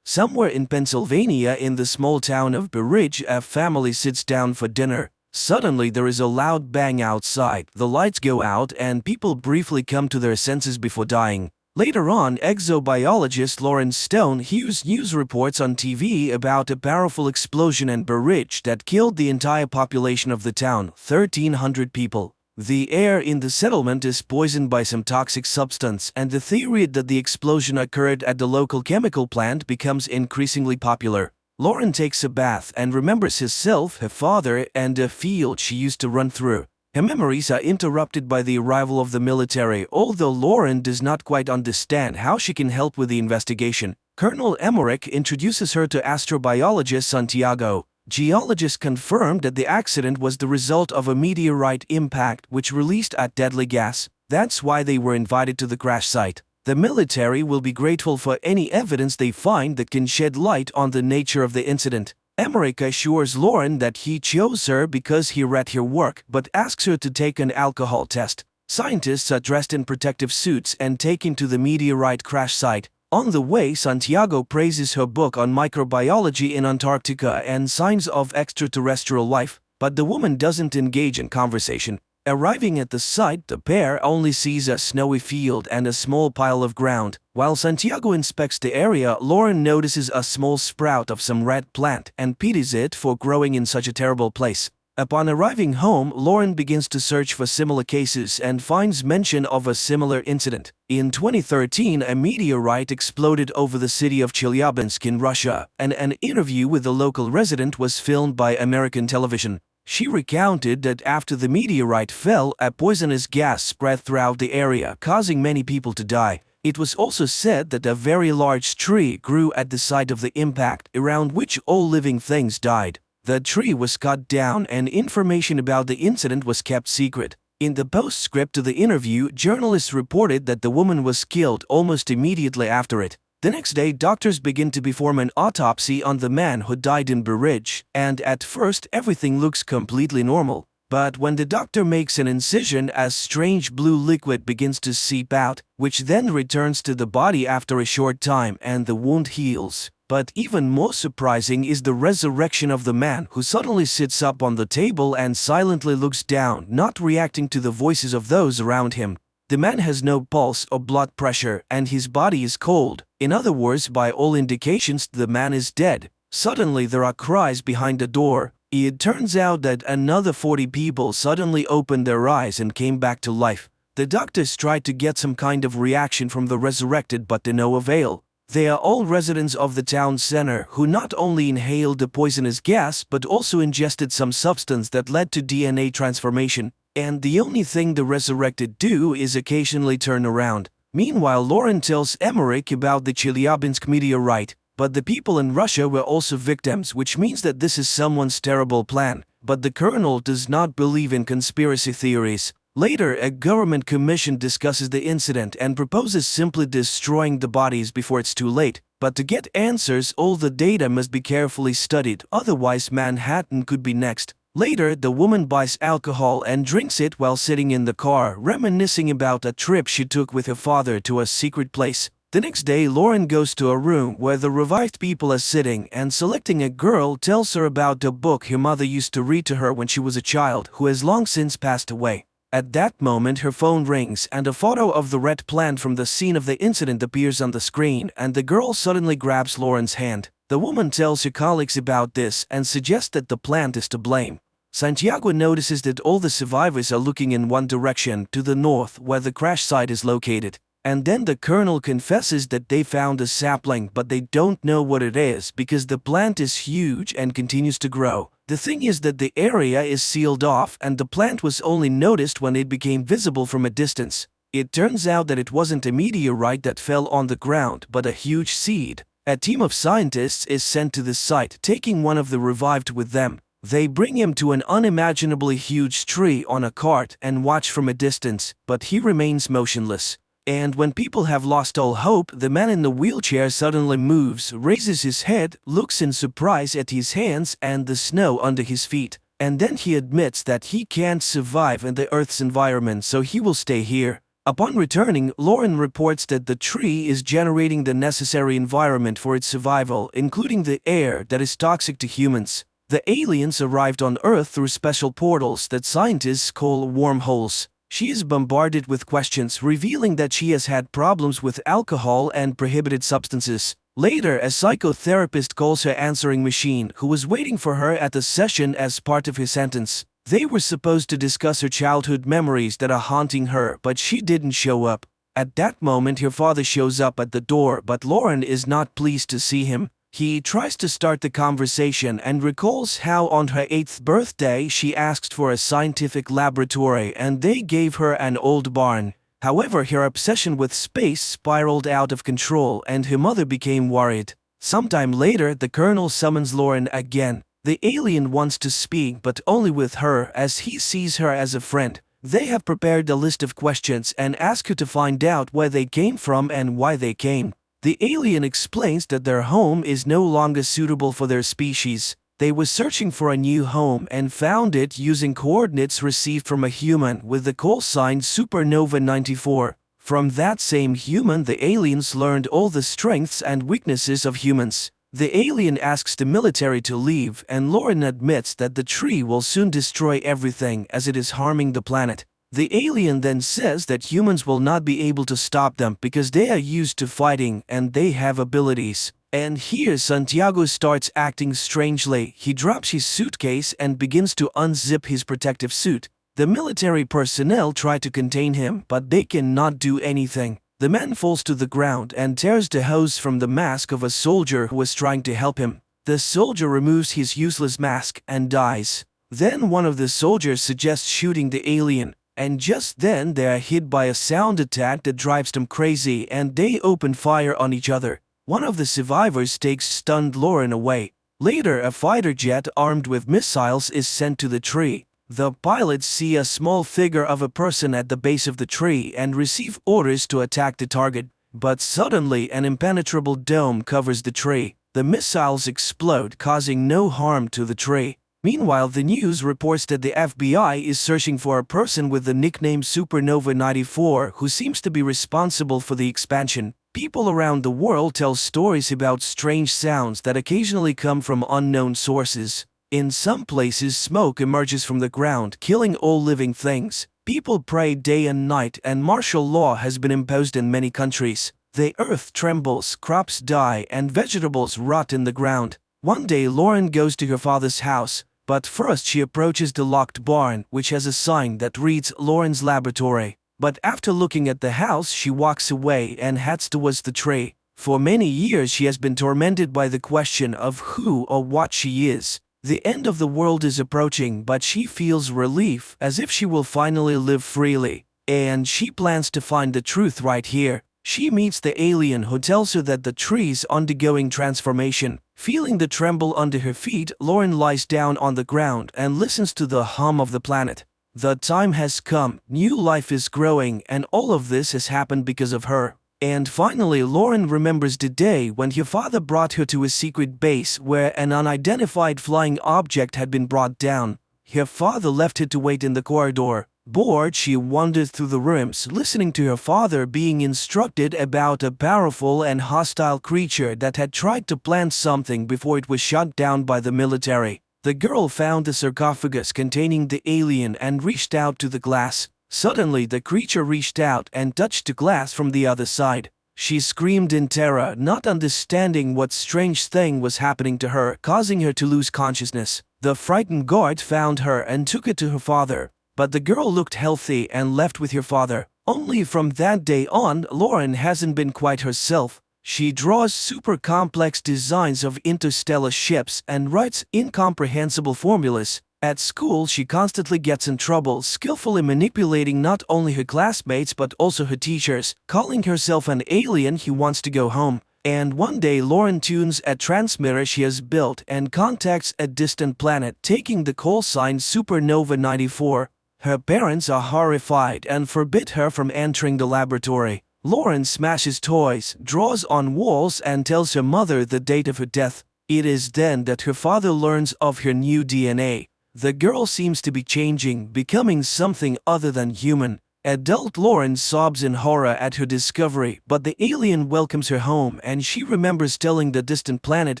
Somewhere in Pennsylvania, in the small town of Berridge, a family sits down for dinner. Suddenly there is a loud bang outside, the lights go out and people briefly come to their senses before dying. Later on, exobiologist Lawrence Stone hears news reports on TV about a powerful explosion in Berridge that killed the entire population of the town, 1,300 people. The air in the settlement is poisoned by some toxic substance, and the theory that the explosion occurred at the local chemical plant becomes increasingly popular. Lauren takes a bath and remembers herself, her father, and a field she used to run through. Her memories are interrupted by the arrival of the military, although Lauren does not quite understand how she can help with the investigation. Colonel Emmerich introduces her to astrobiologist Santiago. Geologists confirmed that the accident was the result of a meteorite impact which released a deadly gas. That's why they were invited to the crash site. The military will be grateful for any evidence they find that can shed light on the nature of the incident. Emmerich assures Lauren that he chose her because he read her work, but asks her to take an alcohol test. Scientists are dressed in protective suits and taken to the meteorite crash site. On the way, Santiago praises her book on microbiology in Antarctica and signs of extraterrestrial life, but the woman doesn't engage in conversation. Arriving at the site, the pair only sees a snowy field and a small pile of ground. While Santiago inspects the area, Lauren notices a small sprout of some red plant and pities it for growing in such a terrible place. Upon arriving home, Lauren begins to search for similar cases and finds mention of a similar incident. In 2013, a meteorite exploded over the city of Chelyabinsk in Russia, and an interview with the local resident was filmed by American television. She recounted that after the meteorite fell, a poisonous gas spread throughout the area, causing many people to die. It was also said that a very large tree grew at the site of the impact, around which all living things died. The tree was cut down and information about the incident was kept secret. In the postscript to the interview, journalists reported that the woman was killed almost immediately after it. The next day, doctors begin to perform an autopsy on the man who died in Berridge, and at first everything looks completely normal. But when the doctor makes an incision, a strange blue liquid begins to seep out, which then returns to the body after a short time and the wound heals. But even more surprising is the resurrection of the man who suddenly sits up on the table and silently looks down, not reacting to the voices of those around him. The man has no pulse or blood pressure and his body is cold. In other words, by all indications, the man is dead. Suddenly there are cries behind the door. It turns out that another 40 people suddenly opened their eyes and came back to life. The doctors tried to get some kind of reaction from the resurrected, but to no avail. They are all residents of the town center who not only inhaled the poisonous gas but also ingested some substance that led to DNA transformation. And the only thing the resurrected do is occasionally turn around. Meanwhile, Lauren tells Emmerich about the Chelyabinsk meteorite, but the people in Russia were also victims, which means that this is someone's terrible plan. But the colonel does not believe in conspiracy theories. Later, a government commission discusses the incident and proposes simply destroying the bodies before it's too late. But to get answers, all the data must be carefully studied, otherwise Manhattan could be next. Later, the woman buys alcohol and drinks it while sitting in the car, reminiscing about a trip she took with her father to a secret place. The next day, Lauren goes to a room where the revived people are sitting and, selecting a girl, tells her about a book her mother used to read to her when she was a child, who has long since passed away. At that moment, her phone rings and a photo of the red plant from the scene of the incident appears on the screen, and the girl suddenly grabs Lauren's hand. The woman tells her colleagues about this and suggests that the plant is to blame. Santiago notices that all the survivors are looking in one direction, to the north, where the crash site is located. And then the colonel confesses that they found a sapling, but they don't know what it is because the plant is huge and continues to grow. The thing is that the area is sealed off and the plant was only noticed when it became visible from a distance. It turns out that it wasn't a meteorite that fell on the ground, but a huge seed. A team of scientists is sent to the site, taking one of the revived with them. They bring him to an unimaginably huge tree on a cart and watch from a distance, but he remains motionless. And when people have lost all hope, the man in the wheelchair suddenly moves, raises his head, looks in surprise at his hands and the snow under his feet, and then he admits that he can't survive in the Earth's environment, so he will stay here. Upon returning, Lauren reports that the tree is generating the necessary environment for its survival, including the air that is toxic to humans. The aliens arrived on Earth through special portals that scientists call wormholes. She is bombarded with questions, revealing that she has had problems with alcohol and prohibited substances. Later, a psychotherapist calls her answering machine, who was waiting for her at the session as part of his sentence. They were supposed to discuss her childhood memories that are haunting her, but she didn't show up. At that moment, her father shows up at the door, but Lauren is not pleased to see him. He tries to start the conversation and recalls how on her 8th birthday she asked for a scientific laboratory and they gave her an old barn. However, her obsession with space spiraled out of control and her mother became worried. Sometime later, the colonel summons Lauren again. The alien wants to speak, but only with her, as he sees her as a friend. They have prepared a list of questions and ask her to find out where they came from and why they came. The alien explains that their home is no longer suitable for their species. They were searching for a new home and found it using coordinates received from a human with the call sign Supernova 94. From that same human, the aliens learned all the strengths and weaknesses of humans. The alien asks the military to leave, and Lauren admits that the tree will soon destroy everything as it is harming the planet. The alien then says that humans will not be able to stop them because they are used to fighting and they have abilities. And here Santiago starts acting strangely. He drops his suitcase and begins to unzip his protective suit. The military personnel try to contain him, but they cannot do anything. The man falls to the ground and tears the hose from the mask of a soldier who was trying to help him. The soldier removes his useless mask and dies. Then one of the soldiers suggests shooting the alien, and just then they are hit by a sound attack that drives them crazy and they open fire on each other. One of the survivors takes stunned Lauren away. Later, a fighter jet armed with missiles is sent to the tree. The pilots see a small figure of a person at the base of the tree and receive orders to attack the target. But suddenly an impenetrable dome covers the tree. The missiles explode, causing no harm to the tree. Meanwhile, the news reports that the FBI is searching for a person with the nickname Supernova 94 who seems to be responsible for the expansion. People around the world tell stories about strange sounds that occasionally come from unknown sources. In some places, smoke emerges from the ground, killing all living things. People pray day and night, and martial law has been imposed in many countries. The earth trembles, crops die, and vegetables rot in the ground. One day, Lauren goes to her father's house, but first she approaches the locked barn, which has a sign that reads Lauren's Laboratory. But after looking at the house, she walks away and heads towards the tree. For many years, she has been tormented by the question of who or what she is. The end of the world is approaching, but she feels relief, as if she will finally live freely. And she plans to find the truth right here. She meets the alien who tells her that the tree is undergoing transformation. Feeling the tremble under her feet, Lauren lies down on the ground and listens to the hum of the planet. The time has come, new life is growing, and all of this has happened because of her. And finally, Lauren remembers the day when her father brought her to a secret base where an unidentified flying object had been brought down. Her father left her to wait in the corridor. Bored, she wandered through the rooms, listening to her father being instructed about a powerful and hostile creature that had tried to plant something before it was shot down by the military. The girl found the sarcophagus containing the alien and reached out to the glass. Suddenly, the creature reached out and touched the glass from the other side. She screamed in terror, not understanding what strange thing was happening to her, causing her to lose consciousness. The frightened guard found her and took her to her father. But the girl looked healthy and left with her father. Only from that day on, Lauren hasn't been quite herself. She draws super complex designs of interstellar ships and writes incomprehensible formulas. At school, she constantly gets in trouble, skillfully manipulating not only her classmates but also her teachers, calling herself an alien who wants to go home. And one day, Lauren tunes a transmitter she has built and contacts a distant planet, taking the call sign Supernova 94. Her parents are horrified and forbid her from entering the laboratory. Lauren smashes toys, draws on walls, and tells her mother the date of her death. It is then that her father learns of her new DNA. The girl seems to be changing, becoming something other than human. Adult Lauren sobs in horror at her discovery, but the alien welcomes her home and she remembers telling the distant planet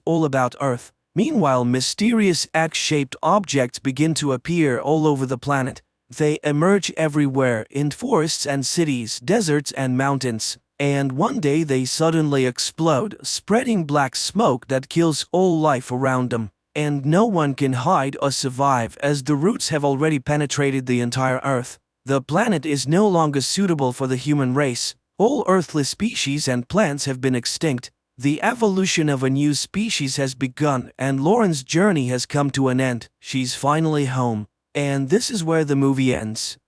all about Earth. Meanwhile, mysterious egg-shaped objects begin to appear all over the planet. They emerge everywhere, in forests and cities, deserts and mountains. And one day they suddenly explode, spreading black smoke that kills all life around them. And no one can hide or survive as the roots have already penetrated the entire Earth. The planet is no longer suitable for the human race. All earthly species and plants have been extinct. The evolution of a new species has begun and Lauren's journey has come to an end. She's finally home. And this is where the movie ends.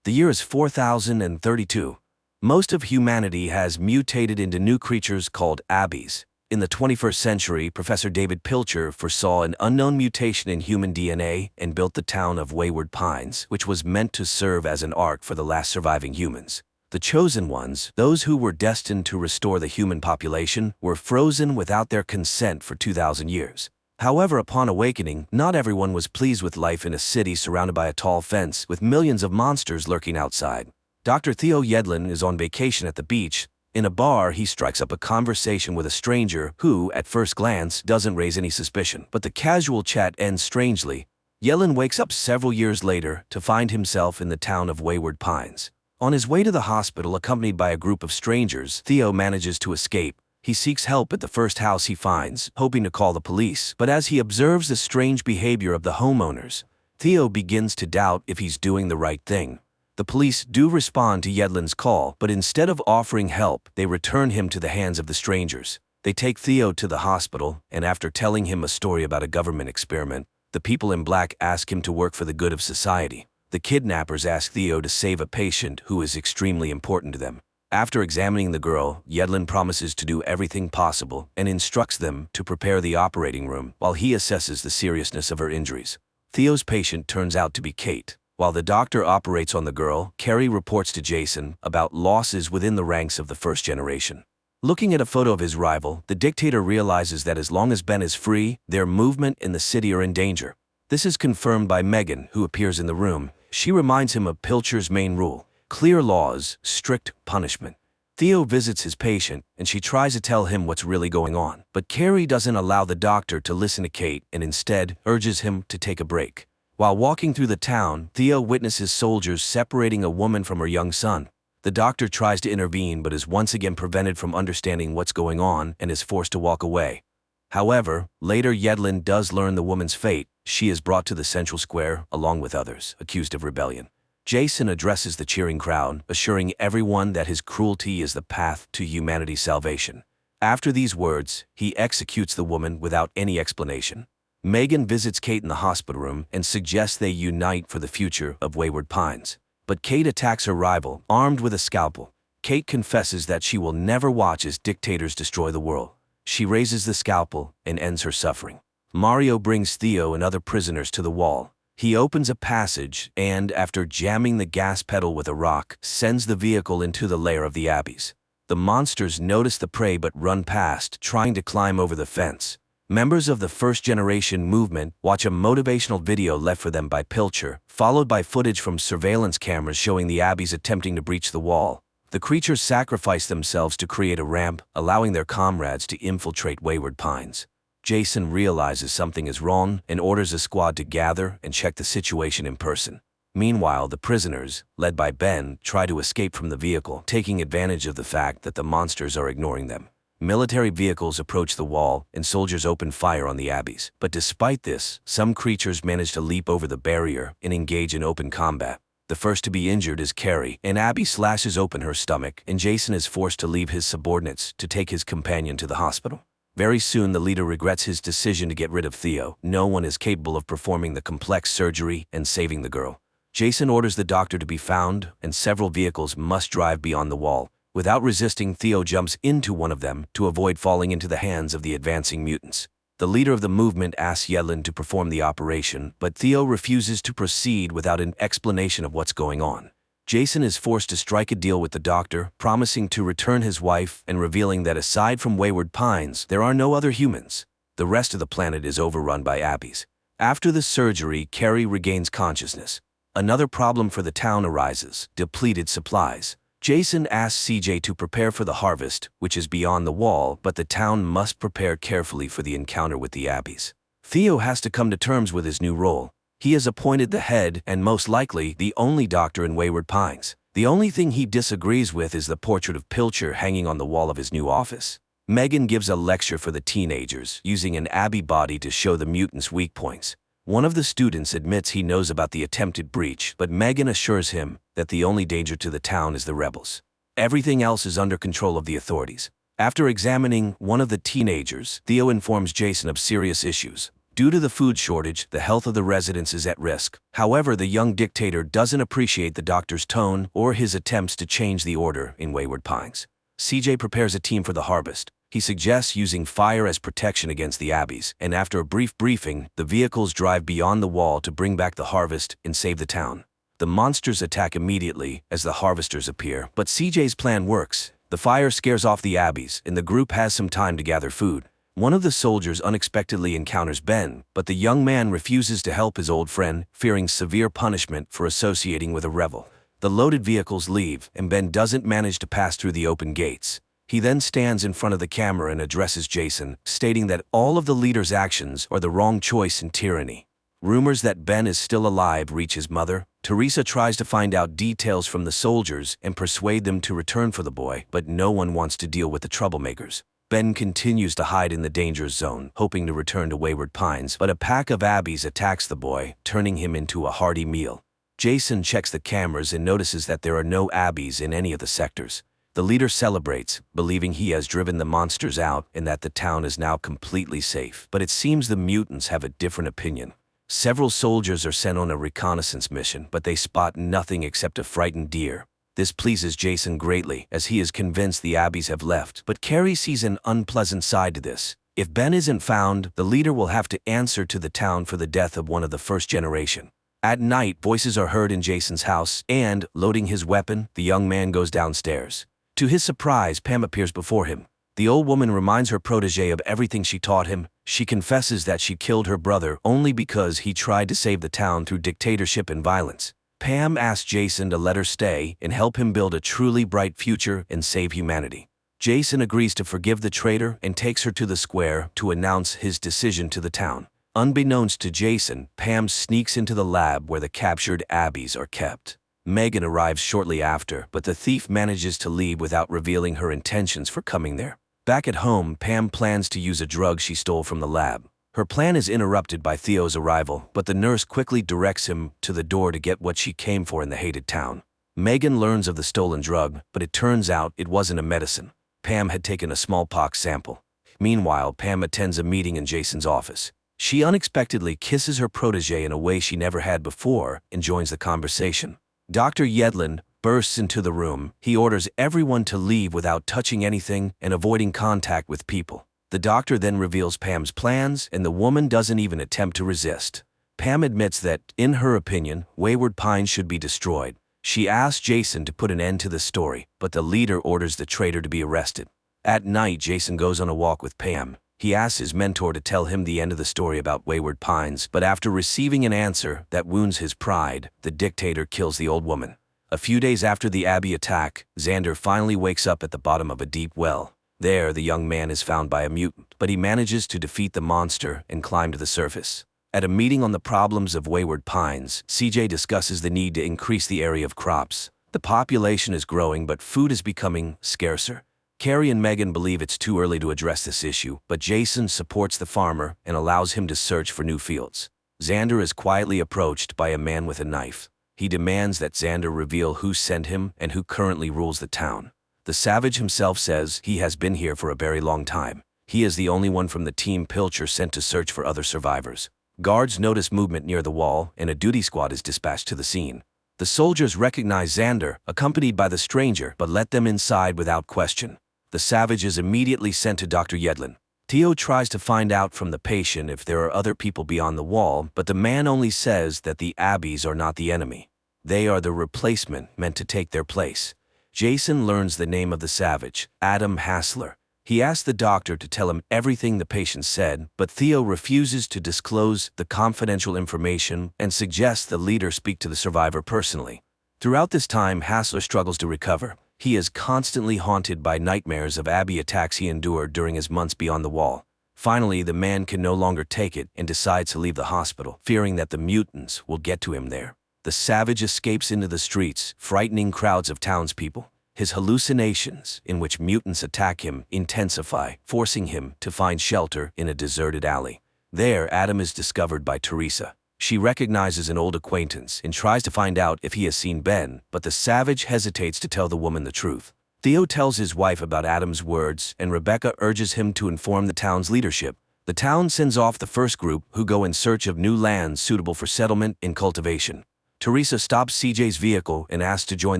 The year is 4032. Most of humanity has mutated into new creatures called Abbeys. In the 21st century, Professor David Pilcher foresaw an unknown mutation in human DNA and built the town of Wayward Pines, which was meant to serve as an ark for the last surviving humans. The chosen ones, those who were destined to restore the human population, were frozen without their consent for 2,000 years. However, upon awakening, not everyone was pleased with life in a city surrounded by a tall fence with millions of monsters lurking outside. Dr. Theo Yedlin is on vacation at the beach. In a bar, he strikes up a conversation with a stranger who, at first glance, doesn't raise any suspicion. But the casual chat ends strangely. Yedlin wakes up several years later to find himself in the town of Wayward Pines. On his way to the hospital, accompanied by a group of strangers, Theo manages to escape. He seeks help at the first house he finds, hoping to call the police. But as he observes the strange behavior of the homeowners, Theo begins to doubt if he's doing the right thing. The police do respond to Yedlin's call, but instead of offering help, they return him to the hands of the strangers. They take Theo to the hospital, and after telling him a story about a government experiment, the people in black ask him to work for the good of society. The kidnappers ask Theo to save a patient who is extremely important to them. After examining the girl, Yedlin promises to do everything possible and instructs them to prepare the operating room while he assesses the seriousness of her injuries. Theo's patient turns out to be Kate. While the doctor operates on the girl, Carrie reports to Jason about losses within the ranks of the first generation. Looking at a photo of his rival, the dictator realizes that as long as Ben is free, their movement in the city are in danger. This is confirmed by Megan, who appears in the room. She reminds him of Pilcher's main rule: clear laws, strict punishment. Theo visits his patient, and she tries to tell him what's really going on. But Carrie doesn't allow the doctor to listen to Kate and instead urges him to take a break. While walking through the town, Theo witnesses soldiers separating a woman from her young son. The doctor tries to intervene but is once again prevented from understanding what's going on and is forced to walk away. However, later Yedlin does learn the woman's fate. She is brought to the central square along with others, accused of rebellion. Jason addresses the cheering crowd, assuring everyone that his cruelty is the path to humanity's salvation. After these words, he executes the woman without any explanation. Megan visits Kate in the hospital room and suggests they unite for the future of Wayward Pines. But Kate attacks her rival, armed with a scalpel. Kate confesses that she will never watch as dictators destroy the world. She raises the scalpel and ends her suffering. Mario brings Theo and other prisoners to the wall. He opens a passage and, after jamming the gas pedal with a rock, sends the vehicle into the lair of the Abbeys. The monsters notice the prey but run past, trying to climb over the fence. Members of the First Generation movement watch a motivational video left for them by Pilcher, followed by footage from surveillance cameras showing the Abbeys attempting to breach the wall. The creatures sacrifice themselves to create a ramp, allowing their comrades to infiltrate Wayward Pines. Jason realizes something is wrong and orders a squad to gather and check the situation in person. Meanwhile, the prisoners, led by Ben, try to escape from the vehicle, taking advantage of the fact that the monsters are ignoring them. Military vehicles approach the wall and soldiers open fire on the Abbeys. But despite this, some creatures manage to leap over the barrier and engage in open combat. The first to be injured is Carrie. An Abbey slashes open her stomach and Jason is forced to leave his subordinates to take his companion to the hospital. Very soon, the leader regrets his decision to get rid of Theo. No one is capable of performing the complex surgery and saving the girl. Jason orders the doctor to be found, and several vehicles must drive beyond the wall. Without resisting, Theo jumps into one of them to avoid falling into the hands of the advancing mutants. The leader of the movement asks Yedlin to perform the operation, but Theo refuses to proceed without an explanation of what's going on. Jason is forced to strike a deal with the doctor, promising to return his wife and revealing that aside from Wayward Pines, there are no other humans. The rest of the planet is overrun by Abbeys. After the surgery, Carrie regains consciousness. Another problem for the town arises: depleted supplies. Jason asks CJ to prepare for the harvest, which is beyond the wall, but the town must prepare carefully for the encounter with the Abbeys. Theo has to come to terms with his new role. He is appointed the head and most likely the only doctor in Wayward Pines. The only thing he disagrees with is the portrait of Pilcher hanging on the wall of his new office. Megan gives a lecture for the teenagers, using an Abbey body to show the mutants' weak points. One of the students admits he knows about the attempted breach, but Megan assures him that the only danger to the town is the rebels. Everything else is under control of the authorities. After examining one of the teenagers, Theo informs Jason of serious issues. Due to the food shortage, the health of the residents is at risk. However, the young dictator doesn't appreciate the doctor's tone or his attempts to change the order in Wayward Pines. CJ prepares a team for the harvest. He suggests using fire as protection against the Abbeys, and after a brief briefing, the vehicles drive beyond the wall to bring back the harvest and save the town. The monsters attack immediately as the harvesters appear, but CJ's plan works. The fire scares off the Abbeys, and the group has some time to gather food. One of the soldiers unexpectedly encounters Ben, but the young man refuses to help his old friend, fearing severe punishment for associating with a rebel. The loaded vehicles leave, and Ben doesn't manage to pass through the open gates. He then stands in front of the camera and addresses Jason, stating that all of the leader's actions are the wrong choice in tyranny. Rumors that Ben is still alive reach his mother. Teresa tries to find out details from the soldiers and persuade them to return for the boy, but no one wants to deal with the troublemakers. Ben continues to hide in the danger zone, hoping to return to Wayward Pines, but a pack of Abbeys attacks the boy, turning him into a hearty meal. Jason checks the cameras and notices that there are no Abbeys in any of the sectors. The leader celebrates, believing he has driven the monsters out and that the town is now completely safe. But it seems the mutants have a different opinion. Several soldiers are sent on a reconnaissance mission, but they spot nothing except a frightened deer. This pleases Jason greatly, as he is convinced the Abbeys have left, but Carrie sees an unpleasant side to this. If Ben isn't found, the leader will have to answer to the town for the death of one of the first generation. At night, voices are heard in Jason's house, and, loading his weapon, the young man goes downstairs. To his surprise, Pam appears before him. The old woman reminds her protege of everything she taught him. She confesses that she killed her brother only because he tried to save the town through dictatorship and violence. Pam asks Jason to let her stay and help him build a truly bright future and save humanity. Jason agrees to forgive the traitor and takes her to the square to announce his decision to the town. Unbeknownst to Jason, Pam sneaks into the lab where the captured Abbeys are kept. Megan arrives shortly after, but the thief manages to leave without revealing her intentions for coming there. Back at home, Pam plans to use a drug she stole from the lab. Her plan is interrupted by Theo's arrival, but the nurse quickly directs him to the door to get what she came for in the hated town. Megan learns of the stolen drug, but it turns out it wasn't a medicine. Pam had taken a smallpox sample. Meanwhile, Pam attends a meeting in Jason's office. She unexpectedly kisses her protege in a way she never had before and joins the conversation. Dr. Yedlin bursts into the room. He orders everyone to leave without touching anything and avoiding contact with people. The doctor then reveals Pam's plans, and the woman doesn't even attempt to resist. Pam admits that, in her opinion, Wayward Pines should be destroyed. She asks Jason to put an end to the story, but the leader orders the traitor to be arrested. At night, Jason goes on a walk with Pam. He asks his mentor to tell him the end of the story about Wayward Pines, but after receiving an answer that wounds his pride, the dictator kills the old woman. A few days after the Abbey attack, Xander finally wakes up at the bottom of a deep well. There, the young man is found by a mutant, but he manages to defeat the monster and climb to the surface. At a meeting on the problems of Wayward Pines, CJ discusses the need to increase the area of crops. The population is growing, but food is becoming scarcer. Carrie and Megan believe it's too early to address this issue, but Jason supports the farmer and allows him to search for new fields. Xander is quietly approached by a man with a knife. He demands that Xander reveal who sent him and who currently rules the town. The savage himself says he has been here for a very long time. He is the only one from the team Pilcher sent to search for other survivors. Guards notice movement near the wall, and a duty squad is dispatched to the scene. The soldiers recognize Xander, accompanied by the stranger, but let them inside without question. The savage is immediately sent to Dr. Yedlin. Theo tries to find out from the patient if there are other people beyond the wall, but the man only says that the Abbeys are not the enemy. They are the replacement meant to take their place. Jason learns the name of the savage, Adam Hassler. He asks the doctor to tell him everything the patient said, but Theo refuses to disclose the confidential information and suggests the leader speak to the survivor personally. Throughout this time, Hassler struggles to recover. He is constantly haunted by nightmares of Abby attacks he endured during his months beyond the wall. Finally, the man can no longer take it and decides to leave the hospital, fearing that the mutants will get to him there. The savage escapes into the streets, frightening crowds of townspeople. His hallucinations, in which mutants attack him, intensify, forcing him to find shelter in a deserted alley. There, Adam is discovered by Teresa. She recognizes an old acquaintance and tries to find out if he has seen Ben, but the savage hesitates to tell the woman the truth. Theo tells his wife about Adam's words, and Rebecca urges him to inform the town's leadership. The town sends off the first group, who go in search of new lands suitable for settlement and cultivation. Teresa stops CJ's vehicle and asks to join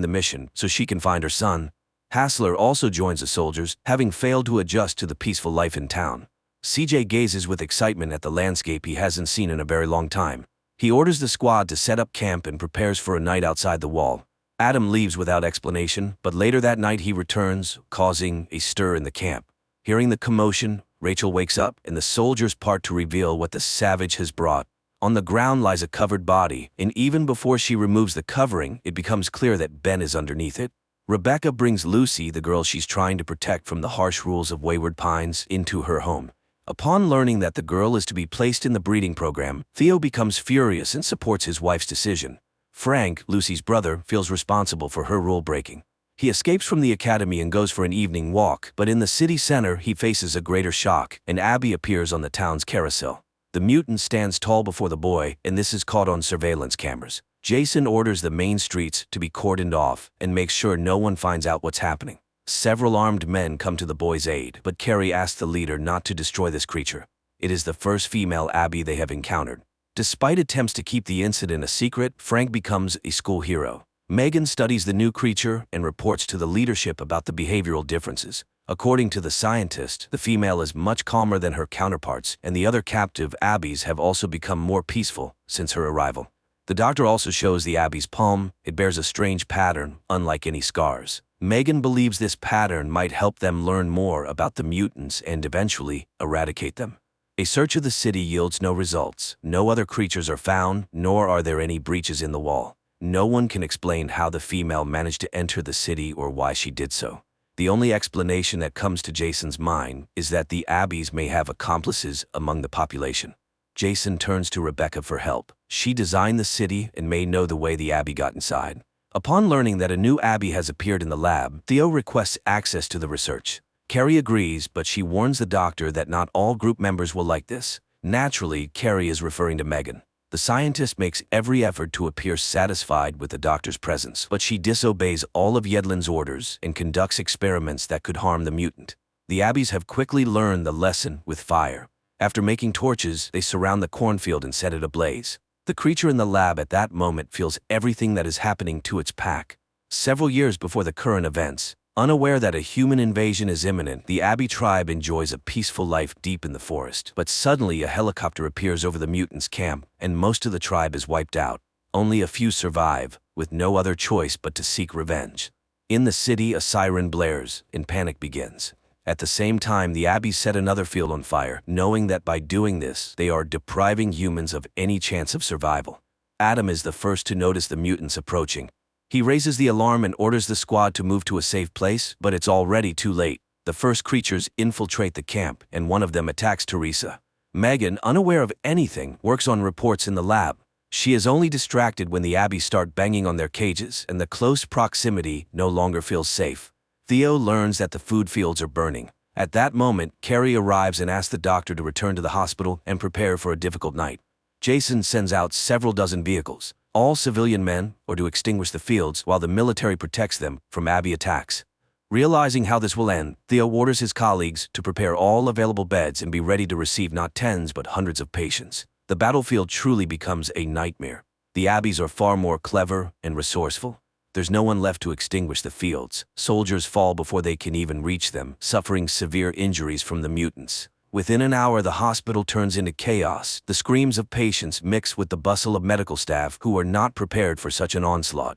the mission so she can find her son. Hassler also joins the soldiers, having failed to adjust to the peaceful life in town. CJ gazes with excitement at the landscape he hasn't seen in a very long time. He orders the squad to set up camp and prepares for a night outside the wall. Adam leaves without explanation, but later that night he returns, causing a stir in the camp. Hearing the commotion, Rachel wakes up and the soldiers part to reveal what the savage has brought. On the ground lies a covered body, and even before she removes the covering, it becomes clear that Ben is underneath it. Rebecca brings Lucy, the girl she's trying to protect from the harsh rules of Wayward Pines, into her home. Upon learning that the girl is to be placed in the breeding program, Theo becomes furious and supports his wife's decision. Frank, Lucy's brother, feels responsible for her rule-breaking. He escapes from the academy and goes for an evening walk, but in the city center he faces a greater shock, and Abby appears on the town's carousel. The mutant stands tall before the boy, and this is caught on surveillance cameras. Jason orders the main streets to be cordoned off and makes sure no one finds out what's happening. Several armed men come to the boy's aid, but Carrie asks the leader not to destroy this creature. It is the first female Abby they have encountered. Despite attempts to keep the incident a secret, Frank becomes a school hero. Megan studies the new creature and reports to the leadership about the behavioral differences. According to the scientist, the female is much calmer than her counterparts, and the other captive Abbies have also become more peaceful since her arrival. The doctor also shows the Abby's palm. It bears a strange pattern, unlike any scars. Megan believes this pattern might help them learn more about the mutants and eventually eradicate them. A search of the city yields no results. No other creatures are found, nor are there any breaches in the wall. No one can explain how the female managed to enter the city or why she did so. The only explanation that comes to Jason's mind is that the Abbies may have accomplices among the population. Jason turns to Rebecca for help. She designed the city and may know the way the Abby got inside. Upon learning that a new Abby has appeared in the lab, Theo requests access to the research. Carrie agrees, but she warns the doctor that not all group members will like this. Naturally, Carrie is referring to Megan. The scientist makes every effort to appear satisfied with the doctor's presence, but she disobeys all of Yedlin's orders and conducts experiments that could harm the mutant. The Abbies have quickly learned the lesson with fire. After making torches, they surround the cornfield and set it ablaze. The creature in the lab at that moment feels everything that is happening to its pack. Several years before the current events, unaware that a human invasion is imminent, the Abby tribe enjoys a peaceful life deep in the forest. But suddenly a helicopter appears over the mutants' camp, and most of the tribe is wiped out. Only a few survive, with no other choice but to seek revenge. In the city, a siren blares, and panic begins. At the same time, the Abbies set another field on fire, knowing that by doing this, they are depriving humans of any chance of survival. Adam is the first to notice the mutants approaching. He raises the alarm and orders the squad to move to a safe place, but it's already too late. The first creatures infiltrate the camp, and one of them attacks Teresa. Megan, unaware of anything, works on reports in the lab. She is only distracted when the Abbies start banging on their cages, and the close proximity no longer feels safe. Theo learns that the food fields are burning. At that moment, Carrie arrives and asks the doctor to return to the hospital and prepare for a difficult night. Jason sends out several dozen vehicles, all civilian men, or to extinguish the fields, while the military protects them from Abby attacks. Realizing how this will end, Theo orders his colleagues to prepare all available beds and be ready to receive not tens but hundreds of patients. The battlefield truly becomes a nightmare. The Abbies are far more clever and resourceful. There's no one left to extinguish the fields. Soldiers fall before they can even reach them, suffering severe injuries from the mutants. Within an hour, the hospital turns into chaos. The screams of patients mix with the bustle of medical staff who are not prepared for such an onslaught.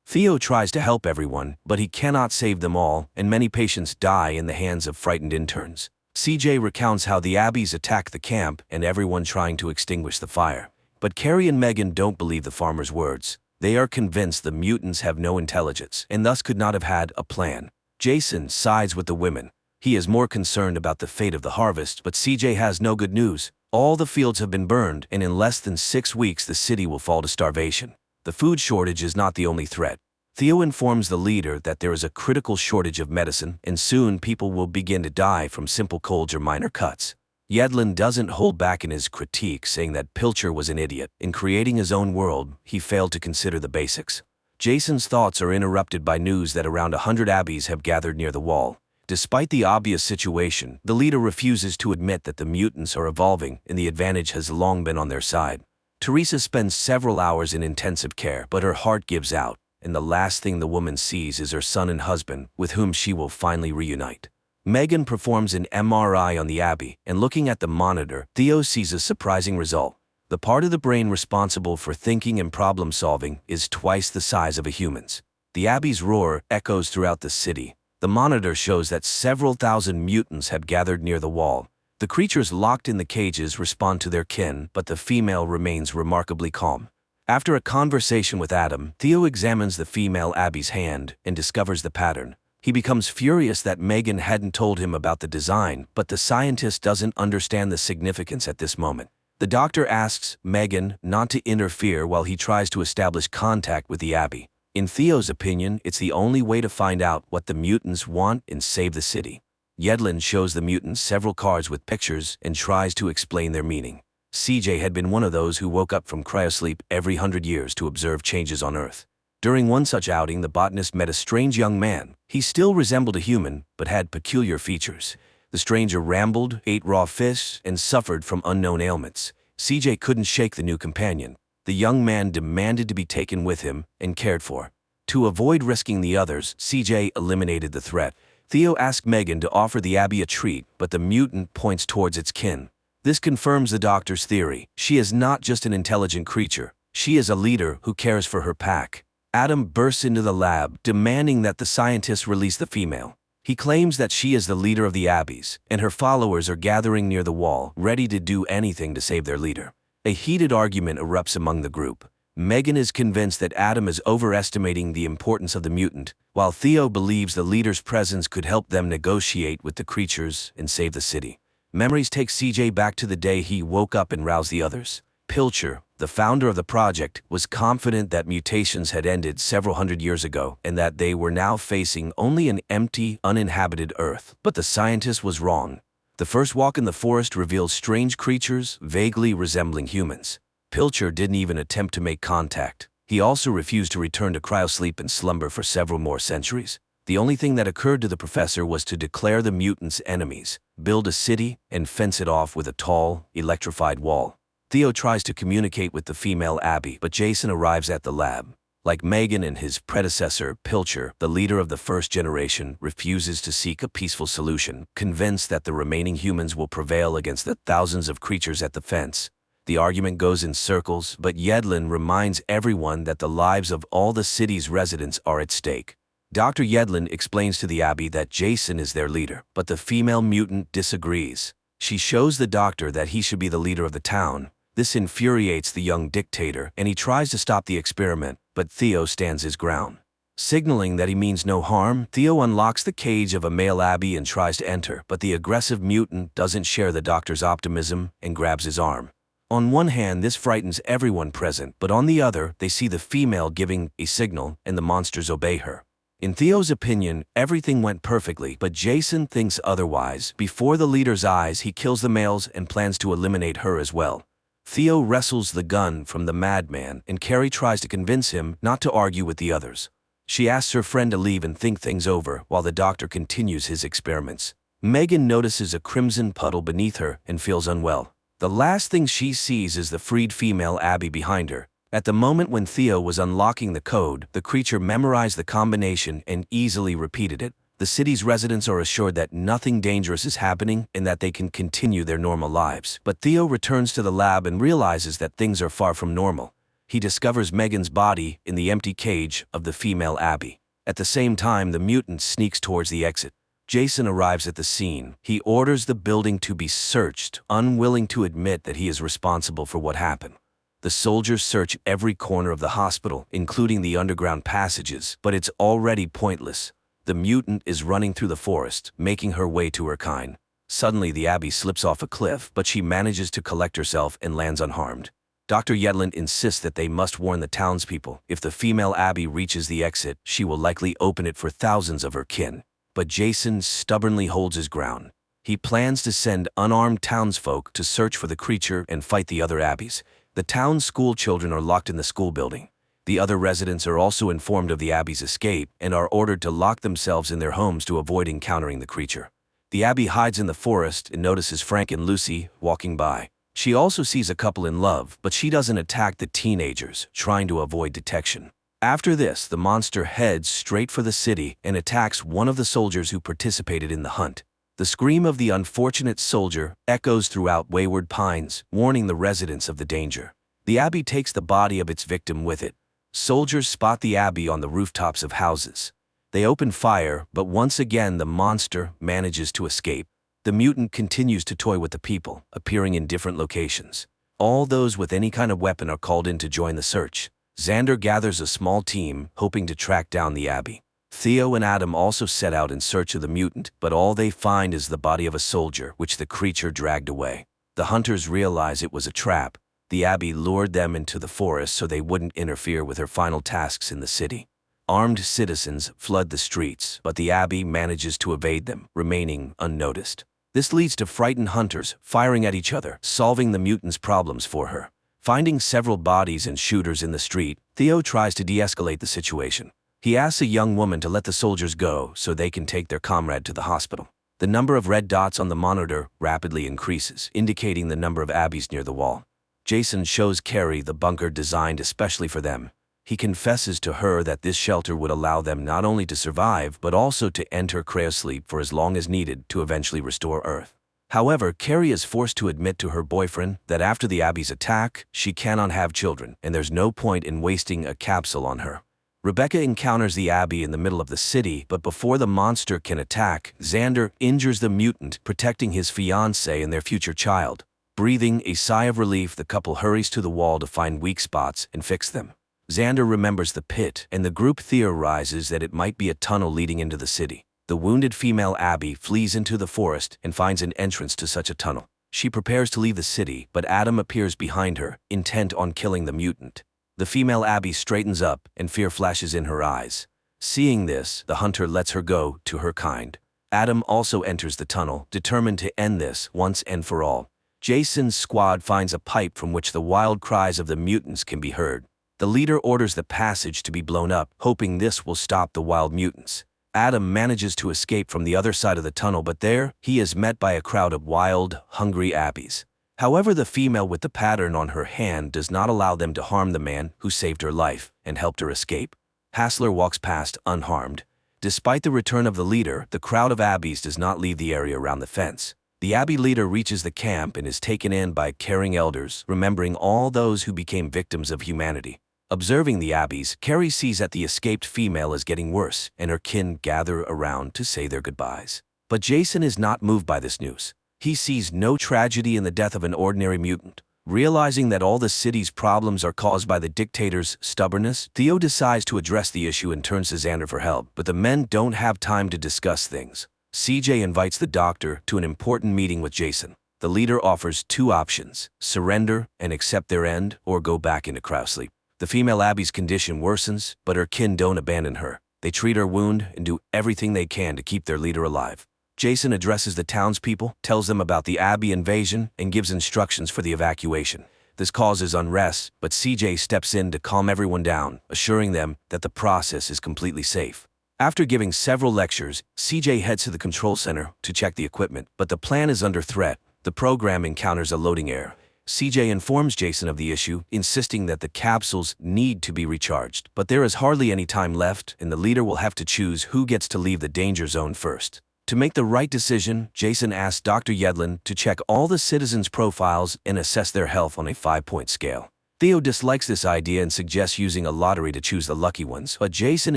Theo tries to help everyone, but he cannot save them all, and many patients die in the hands of frightened interns. CJ recounts how the Abbeys attack the camp and everyone trying to extinguish the fire. But Carrie and Megan don't believe the farmer's words. They are convinced the mutants have no intelligence and thus could not have had a plan. Jason sides with the women. He is more concerned about the fate of the harvest, but CJ has no good news. All the fields have been burned, and in less than 6 weeks the city will fall to starvation. The food shortage is not the only threat. Theo informs the leader that there is a critical shortage of medicine, and soon people will begin to die from simple colds or minor cuts. Yedlin doesn't hold back in his critique, saying that Pilcher was an idiot. In creating his own world, he failed to consider the basics. Jason's thoughts are interrupted by news that around 100 Abbeys have gathered near the wall. Despite the obvious situation, the leader refuses to admit that the mutants are evolving and the advantage has long been on their side. Teresa spends several hours in intensive care, but her heart gives out, and the last thing the woman sees is her son and husband, with whom she will finally reunite. Megan performs an MRI on the Abbey, and looking at the monitor, Theo sees a surprising result. The part of the brain responsible for thinking and problem-solving is twice the size of a human's. The Abbey's roar echoes throughout the city. The monitor shows that several thousand mutants had gathered near the wall. The creatures locked in the cages respond to their kin, but the female remains remarkably calm. After a conversation with Adam, Theo examines the female Abby's hand and discovers the pattern. He becomes furious that Megan hadn't told him about the design, but the scientist doesn't understand the significance at this moment. The doctor asks Megan not to interfere while he tries to establish contact with the Abbey. In Theo's opinion, it's the only way to find out what the mutants want and save the city. Yedlin shows the mutants several cards with pictures and tries to explain their meaning. CJ had been one of those who woke up from cryosleep every 100 years to observe changes on Earth. During one such outing, the botanist met a strange young man. He still resembled a human, but had peculiar features. The stranger rambled, ate raw fish, and suffered from unknown ailments. CJ couldn't shake the new companion. The young man demanded to be taken with him and cared for. To avoid risking the others, CJ eliminated the threat. Theo asked Megan to offer the Abbey a treat, but the mutant points towards its kin. This confirms the doctor's theory. She is not just an intelligent creature. She is a leader who cares for her pack. Adam bursts into the lab, demanding that the scientists release the female. He claims that she is the leader of the Abbeys, and her followers are gathering near the wall, ready to do anything to save their leader. A heated argument erupts among the group. Megan is convinced that Adam is overestimating the importance of the mutant, while Theo believes the leader's presence could help them negotiate with the creatures and save the city. Memories take CJ back to the day he woke up and roused the others. Pilcher, the founder of the project, was confident that mutations had ended several hundred years ago and that they were now facing only an empty, uninhabited Earth. But the scientist was wrong. The first walk in the forest reveals strange creatures vaguely resembling humans. Pilcher didn't even attempt to make contact. He also refused to return to cryosleep and slumber for several more centuries. The only thing that occurred to the professor was to declare the mutants enemies, build a city, and fence it off with a tall, electrified wall. Theo tries to communicate with the female Abbey, but Jason arrives at the lab. Like Megan and his predecessor, Pilcher, the leader of the first generation, refuses to seek a peaceful solution, convinced that the remaining humans will prevail against the thousands of creatures at the fence. The argument goes in circles, but Yedlin reminds everyone that the lives of all the city's residents are at stake. Dr. Yedlin explains to the Abbey that Jason is their leader, but the female mutant disagrees. She shows the doctor that he should be the leader of the town. This infuriates the young dictator, and he tries to stop the experiment, but Theo stands his ground. Signaling that he means no harm, Theo unlocks the cage of a male Abbey and tries to enter, but the aggressive mutant doesn't share the doctor's optimism and grabs his arm. On one hand, this frightens everyone present, but on the other, they see the female giving a signal, and the monsters obey her. In Theo's opinion, everything went perfectly, but Jason thinks otherwise. Before the leader's eyes, he kills the males and plans to eliminate her as well. Theo wrestles the gun from the madman, and Carrie tries to convince him not to argue with the others. She asks her friend to leave and think things over while the doctor continues his experiments. Megan notices a crimson puddle beneath her and feels unwell. The last thing she sees is the freed female Abbey behind her. At the moment when Theo was unlocking the code, the creature memorized the combination and easily repeated it. The city's residents are assured that nothing dangerous is happening and that they can continue their normal lives. But Theo returns to the lab and realizes that things are far from normal. He discovers Megan's body in the empty cage of the female Abby. At the same time, the mutant sneaks towards the exit. Jason arrives at the scene. He orders the building to be searched, unwilling to admit that he is responsible for what happened. The soldiers search every corner of the hospital, including the underground passages, but it's already pointless. The mutant is running through the forest, making her way to her kind. Suddenly, the Abby slips off a cliff, but she manages to collect herself and lands unharmed. Dr. Yedlin insists that they must warn the townspeople. If the female Abby reaches the exit, she will likely open it for thousands of her kin. But Jason stubbornly holds his ground. He plans to send unarmed townsfolk to search for the creature and fight the other Abbies. The town's school children are locked in the school building. The other residents are also informed of the Abby's escape and are ordered to lock themselves in their homes to avoid encountering the creature. The Abby hides in the forest and notices Frank and Lucy walking by. She also sees a couple in love, but she doesn't attack the teenagers, trying to avoid detection. After this, the monster heads straight for the city and attacks one of the soldiers who participated in the hunt. The scream of the unfortunate soldier echoes throughout Wayward Pines, warning the residents of the danger. The Abby takes the body of its victim with it. Soldiers spot the Abby on the rooftops of houses. They open fire, but once again the monster manages to escape. The mutant continues to toy with the people, appearing in different locations. All those with any kind of weapon are called in to join the search. Xander gathers a small team, hoping to track down the Abby. Theo and Adam also set out in search of the mutant, but all they find is the body of a soldier, which the creature dragged away. The hunters realize it was a trap. The Abby lured them into the forest so they wouldn't interfere with her final tasks in the city. Armed citizens flood the streets, but the Abby manages to evade them, remaining unnoticed. This leads to frightened hunters firing at each other, solving the mutant's problems for her. Finding several bodies and shooters in the street, Theo tries to de-escalate the situation. He asks a young woman to let the soldiers go so they can take their comrade to the hospital. The number of red dots on the monitor rapidly increases, indicating the number of Abbies near the wall. Jason shows Carrie the bunker designed especially for them. He confesses to her that this shelter would allow them not only to survive, but also to enter cryosleep for as long as needed to eventually restore Earth. However, Carrie is forced to admit to her boyfriend that after the Abby's attack, she cannot have children, and there's no point in wasting a capsule on her. Rebecca encounters the Abby in the middle of the city, but before the monster can attack, Xander injures the mutant, protecting his fiancée and their future child. Breathing a sigh of relief, the couple hurries to the wall to find weak spots and fix them. Xander remembers the pit, and the group theorizes that it might be a tunnel leading into the city. The wounded female Abby flees into the forest and finds an entrance to such a tunnel. She prepares to leave the city, but Adam appears behind her, intent on killing the mutant. The female Abby straightens up, and fear flashes in her eyes. Seeing this, the hunter lets her go to her kind. Adam also enters the tunnel, determined to end this once and for all. Jason's squad finds a pipe from which the wild cries of the mutants can be heard. The leader orders the passage to be blown up, hoping this will stop the wild mutants. Adam manages to escape from the other side of the tunnel, but there, he is met by a crowd of wild, hungry Abbies. However, the female with the pattern on her hand does not allow them to harm the man who saved her life and helped her escape. Hassler walks past unharmed. Despite the return of the leader, the crowd of Abbies does not leave the area around the fence. The Abby leader reaches the camp and is taken in by caring elders, remembering all those who became victims of humanity. Observing the Abbies, Carrie sees that the escaped female is getting worse, and her kin gather around to say their goodbyes. But Jason is not moved by this news. He sees no tragedy in the death of an ordinary mutant. Realizing that all the city's problems are caused by the dictator's stubbornness, Theo decides to address the issue and turns to Xander for help, but the men don't have time to discuss things. CJ invites the doctor to an important meeting with Jason. The leader offers two options: surrender and accept their end, or go back into cryosleep. The female Abby's condition worsens, but her kin don't abandon her. They treat her wound and do everything they can to keep their leader alive. Jason addresses the townspeople, tells them about the Abby invasion, and gives instructions for the evacuation. This causes unrest, but CJ steps in to calm everyone down, assuring them that the process is completely safe. After giving several lectures, CJ heads to the control center to check the equipment, but the plan is under threat. The program encounters a loading error. CJ informs Jason of the issue, insisting that the capsules need to be recharged. But there is hardly any time left, and the leader will have to choose who gets to leave the danger zone first. To make the right decision, Jason asks Dr. Yedlin to check all the citizens' profiles and assess their health on a 5-point scale. Theo dislikes this idea and suggests using a lottery to choose the lucky ones, but Jason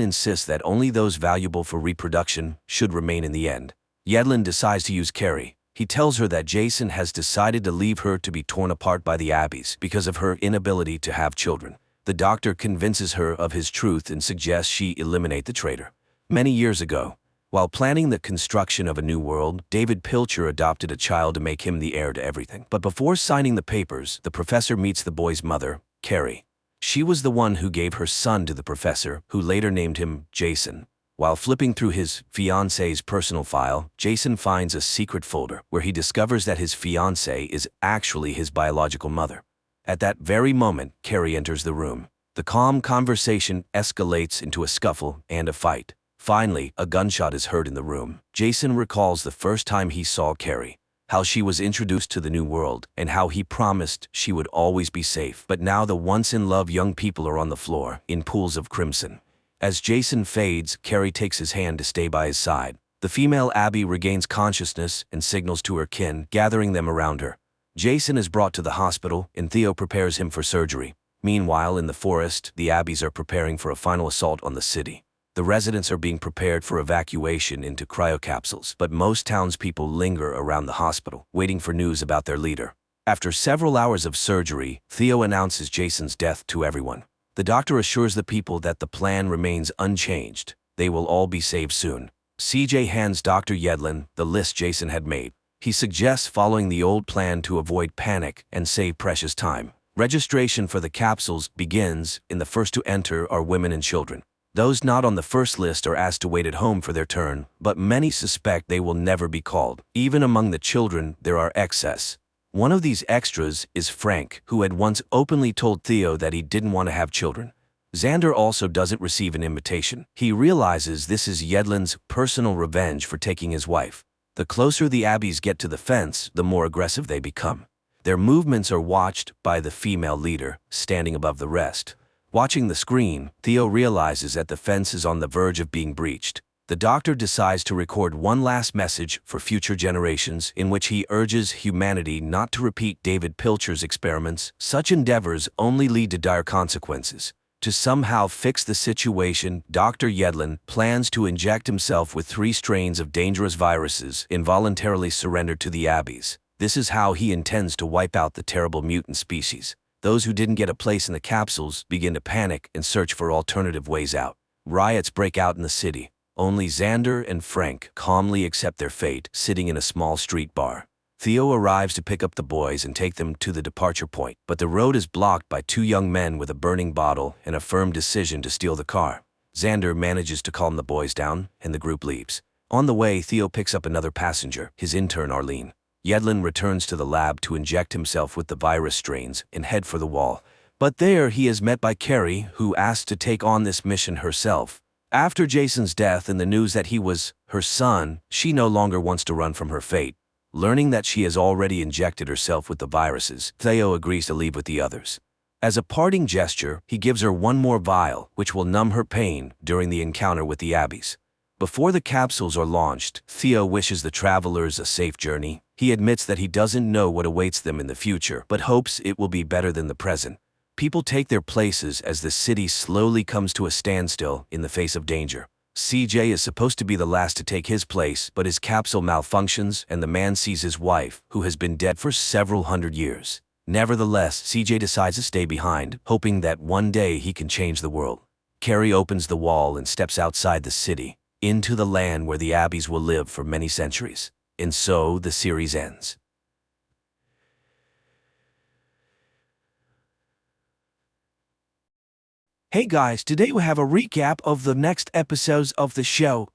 insists that only those valuable for reproduction should remain in the end. Yedlin decides to use Carrie. He tells her that Jason has decided to leave her to be torn apart by the Abbeys because of her inability to have children. The doctor convinces her of his truth and suggests she eliminate the traitor. Many years ago, while planning the construction of a new world, David Pilcher adopted a child to make him the heir to everything. But before signing the papers, the professor meets the boy's mother, Carrie. She was the one who gave her son to the professor, who later named him Jason. While flipping through his fiancée's personal file, Jason finds a secret folder where he discovers that his fiancée is actually his biological mother. At that very moment, Carrie enters the room. The calm conversation escalates into a scuffle and a fight. Finally, a gunshot is heard in the room. Jason recalls the first time he saw Carrie, how she was introduced to the new world, and how he promised she would always be safe. But now the once-in-love young people are on the floor, in pools of crimson. As Jason fades, Carrie takes his hand to stay by his side. The female Abby regains consciousness and signals to her kin, gathering them around her. Jason is brought to the hospital, and Theo prepares him for surgery. Meanwhile, in the forest, the Abbeys are preparing for a final assault on the city. The residents are being prepared for evacuation into cryocapsules, but most townspeople linger around the hospital, waiting for news about their leader. After several hours of surgery, Theo announces Jason's death to everyone. The doctor assures the people that the plan remains unchanged. They will all be saved soon. CJ hands Dr. Yedlin the list Jason had made. He suggests following the old plan to avoid panic and save precious time. Registration for the capsules begins, and the first to enter are women and children. Those not on the first list are asked to wait at home for their turn, but many suspect they will never be called. Even among the children, there are excess. One of these extras is Frank, who had once openly told Theo that he didn't want to have children. Xander also doesn't receive an invitation. He realizes this is Yedlin's personal revenge for taking his wife. The closer the Abbeys get to the fence, the more aggressive they become. Their movements are watched by the female leader, standing above the rest. Watching the screen, Theo realizes that the fence is on the verge of being breached. The doctor decides to record one last message for future generations in which he urges humanity not to repeat David Pilcher's experiments. Such endeavors only lead to dire consequences. To somehow fix the situation, Dr. Yedlin plans to inject himself with 3 strains of dangerous viruses involuntarily surrendered to the Abbeys. This is how he intends to wipe out the terrible mutant species. Those who didn't get a place in the capsules begin to panic and search for alternative ways out. Riots break out in the city. Only Xander and Frank calmly accept their fate, sitting in a small street bar. Theo arrives to pick up the boys and take them to the departure point, but the road is blocked by 2 young men with a burning bottle and a firm decision to steal the car. Xander manages to calm the boys down, and the group leaves. On the way, Theo picks up another passenger, his intern Arlene. Yedlin returns to the lab to inject himself with the virus strains and head for the wall. But there he is met by Carrie, who asks to take on this mission herself. After Jason's death and the news that he was her son, she no longer wants to run from her fate. Learning that she has already injected herself with the viruses, Theo agrees to leave with the others. As a parting gesture, he gives her one more vial, which will numb her pain during the encounter with the Abbeys. Before the capsules are launched, Theo wishes the travelers a safe journey. He admits that he doesn't know what awaits them in the future, but hopes it will be better than the present. People take their places as the city slowly comes to a standstill in the face of danger. CJ is supposed to be the last to take his place, but his capsule malfunctions and the man sees his wife, who has been dead for several hundred years. Nevertheless, CJ decides to stay behind, hoping that one day he can change the world. Carrie opens the wall and steps outside the city, into the land where the Abbeys will live for many centuries. And so the series ends. Hey guys, today we have a recap of the next episodes of the show.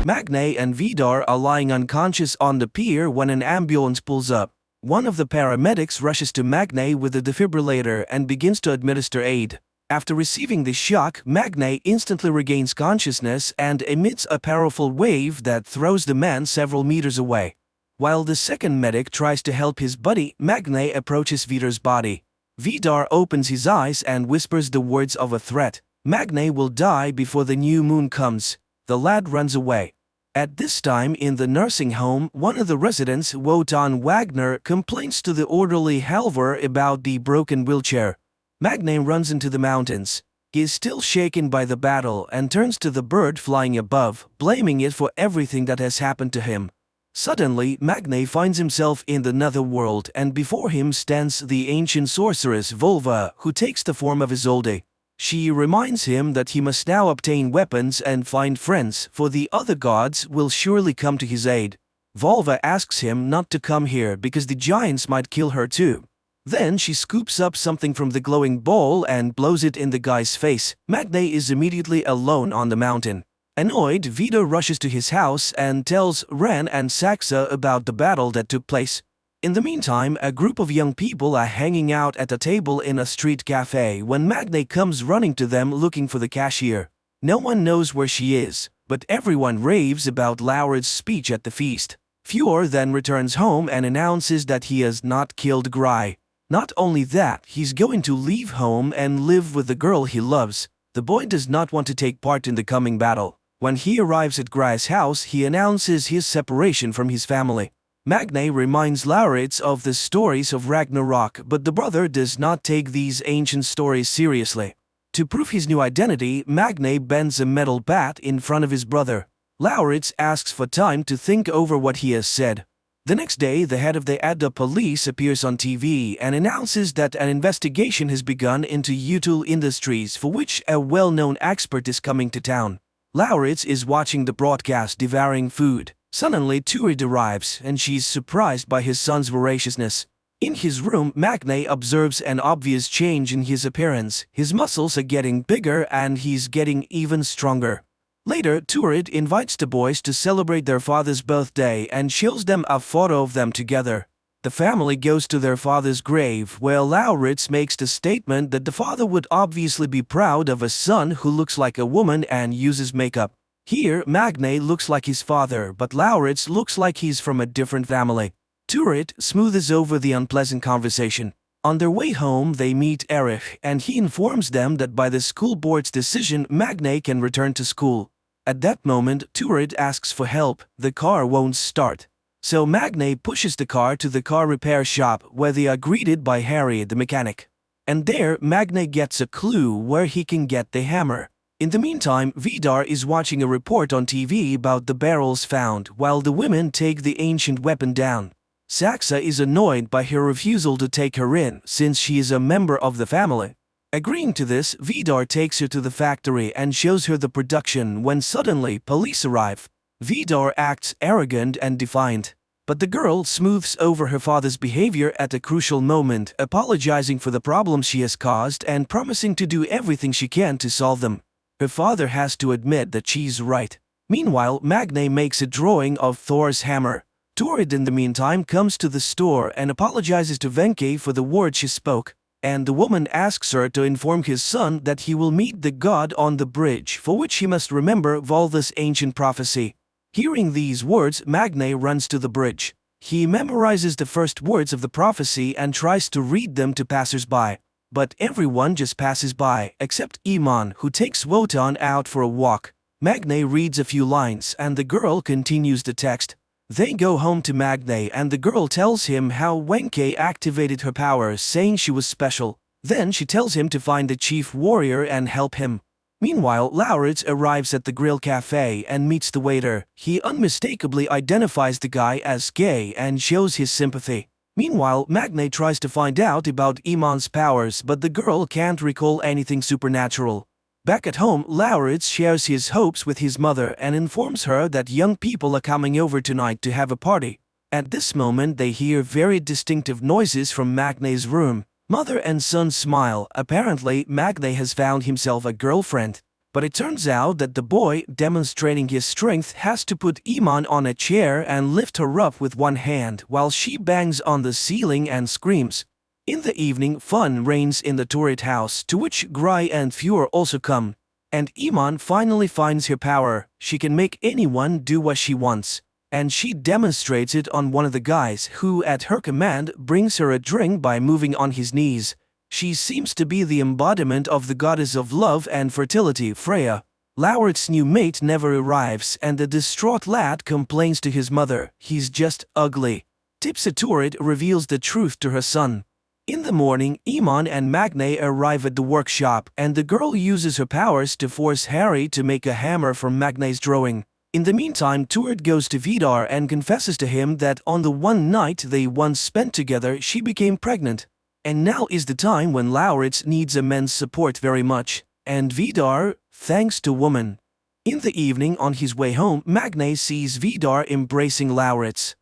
Magne and Vidar are lying unconscious on the pier when an ambulance pulls up. One of the paramedics rushes to Magne with a defibrillator and begins to administer aid. After receiving the shock, Magne instantly regains consciousness and emits a powerful wave that throws the man several meters away. While the second medic tries to help his buddy, Magne approaches Vidar's body. Vidar opens his eyes and whispers the words of a threat. Magne will die before the new moon comes. The lad runs away. At this time in the nursing home, one of the residents, Wotan Wagner, complains to the orderly Halvor about the broken wheelchair. Magne runs into the mountains. He is still shaken by the battle and turns to the bird flying above, blaming it for everything that has happened to him. Suddenly, Magne finds himself in the netherworld, and before him stands the ancient sorceress Volva, who takes the form of Isolde. She reminds him that he must now obtain weapons and find friends, for the other gods will surely come to his aid. Volva asks him not to come here because the giants might kill her too. Then she scoops up something from the glowing bowl and blows it in the guy's face. Magne is immediately alone on the mountain. Annoyed, Vidar rushes to his house and tells Ran and Saxa about the battle that took place. In the meantime, a group of young people are hanging out at a table in a street cafe when Magne comes running to them looking for the cashier. No one knows where she is, but everyone raves about Laurit's speech at the feast. Fjord then returns home and announces that he has not killed Gry. Not only that, he's going to leave home and live with the girl he loves. The boy does not want to take part in the coming battle. When he arrives at Gry's house, he announces his separation from his family. Magne reminds Lauritz of the stories of Ragnarok, but the brother does not take these ancient stories seriously. To prove his new identity, Magne bends a metal bat in front of his brother. Lauritz asks for time to think over what he has said. The next day, the head of the Adda police appears on TV and announces that an investigation has begun into Utul Industries, for which a well-known expert is coming to town. Lauritz is watching the broadcast, devouring food. Suddenly, Turid arrives, and she's surprised by his son's voraciousness. In his room, Magne observes an obvious change in his appearance. His muscles are getting bigger and he's getting even stronger. Later, Turid invites the boys to celebrate their father's birthday and shows them a photo of them together. The family goes to their father's grave, where Lauritz makes the statement that the father would obviously be proud of a son who looks like a woman and uses makeup. Here, Magne looks like his father, but Lauritz looks like he's from a different family. Turid smoothes over the unpleasant conversation. On their way home, they meet Erich, and he informs them that by the school board's decision, Magne can return to school. At that moment, Turid asks for help. The car won't start. So Magne pushes the car to the car repair shop, where they are greeted by Harry, the mechanic. And there, Magne gets a clue where he can get the hammer. In the meantime, Vidar is watching a report on TV about the barrels found, while the women take the ancient weapon down. Saxa is annoyed by her refusal to take her in, since she is a member of the family. Agreeing to this, Vidar takes her to the factory and shows her the production when suddenly police arrive. Vidar acts arrogant and defiant. But the girl smooths over her father's behavior at a crucial moment, apologizing for the problems she has caused and promising to do everything she can to solve them. Her father has to admit that she's right. Meanwhile, Magne makes a drawing of Thor's hammer. Turid in the meantime comes to the store and apologizes to Venke for the words she spoke. And the woman asks her to inform his son that he will meet the god on the bridge, for which he must remember Volva's ancient prophecy. Hearing these words, Magne runs to the bridge. He memorizes the first words of the prophecy and tries to read them to passers-by. But everyone just passes by, except Iman, who takes Wotan out for a walk. Magne reads a few lines and the girl continues the text. They go home to Magne and the girl tells him how Wenke activated her powers, saying she was special. Then she tells him to find the chief warrior and help him. Meanwhile, Lauritz arrives at the grill cafe and meets the waiter. He unmistakably identifies the guy as gay and shows his sympathy. Meanwhile, Magne tries to find out about Iman's powers, but the girl can't recall anything supernatural. Back at home, Lauritz shares his hopes with his mother and informs her that young people are coming over tonight to have a party. At this moment, they hear very distinctive noises from Magne's room. Mother and son smile. Apparently, Magne has found himself a girlfriend. But it turns out that the boy, demonstrating his strength, has to put Iman on a chair and lift her up with one hand while she bangs on the ceiling and screams. In the evening, fun reigns in the turret house, to which Gry and Fjord also come. And Iman finally finds her power. She can make anyone do what she wants. And she demonstrates it on one of the guys who, at her command, brings her a drink by moving on his knees. She seems to be the embodiment of the goddess of love and fertility, Freya. Laurit's new mate never arrives, and the distraught lad complains to his mother, he's just ugly. Tipsa Turret reveals the truth to her son. In the morning, Iman and Magne arrive at the workshop, and the girl uses her powers to force Harry to make a hammer from Magne's drawing. In the meantime, Turret goes to Vidar and confesses to him that on the one night they once spent together, she became pregnant. And now is the time when Lauritz needs a man's support very much. And Vidar, thanks to woman. In the evening, on his way home, Magne sees Vidar embracing Lauritz.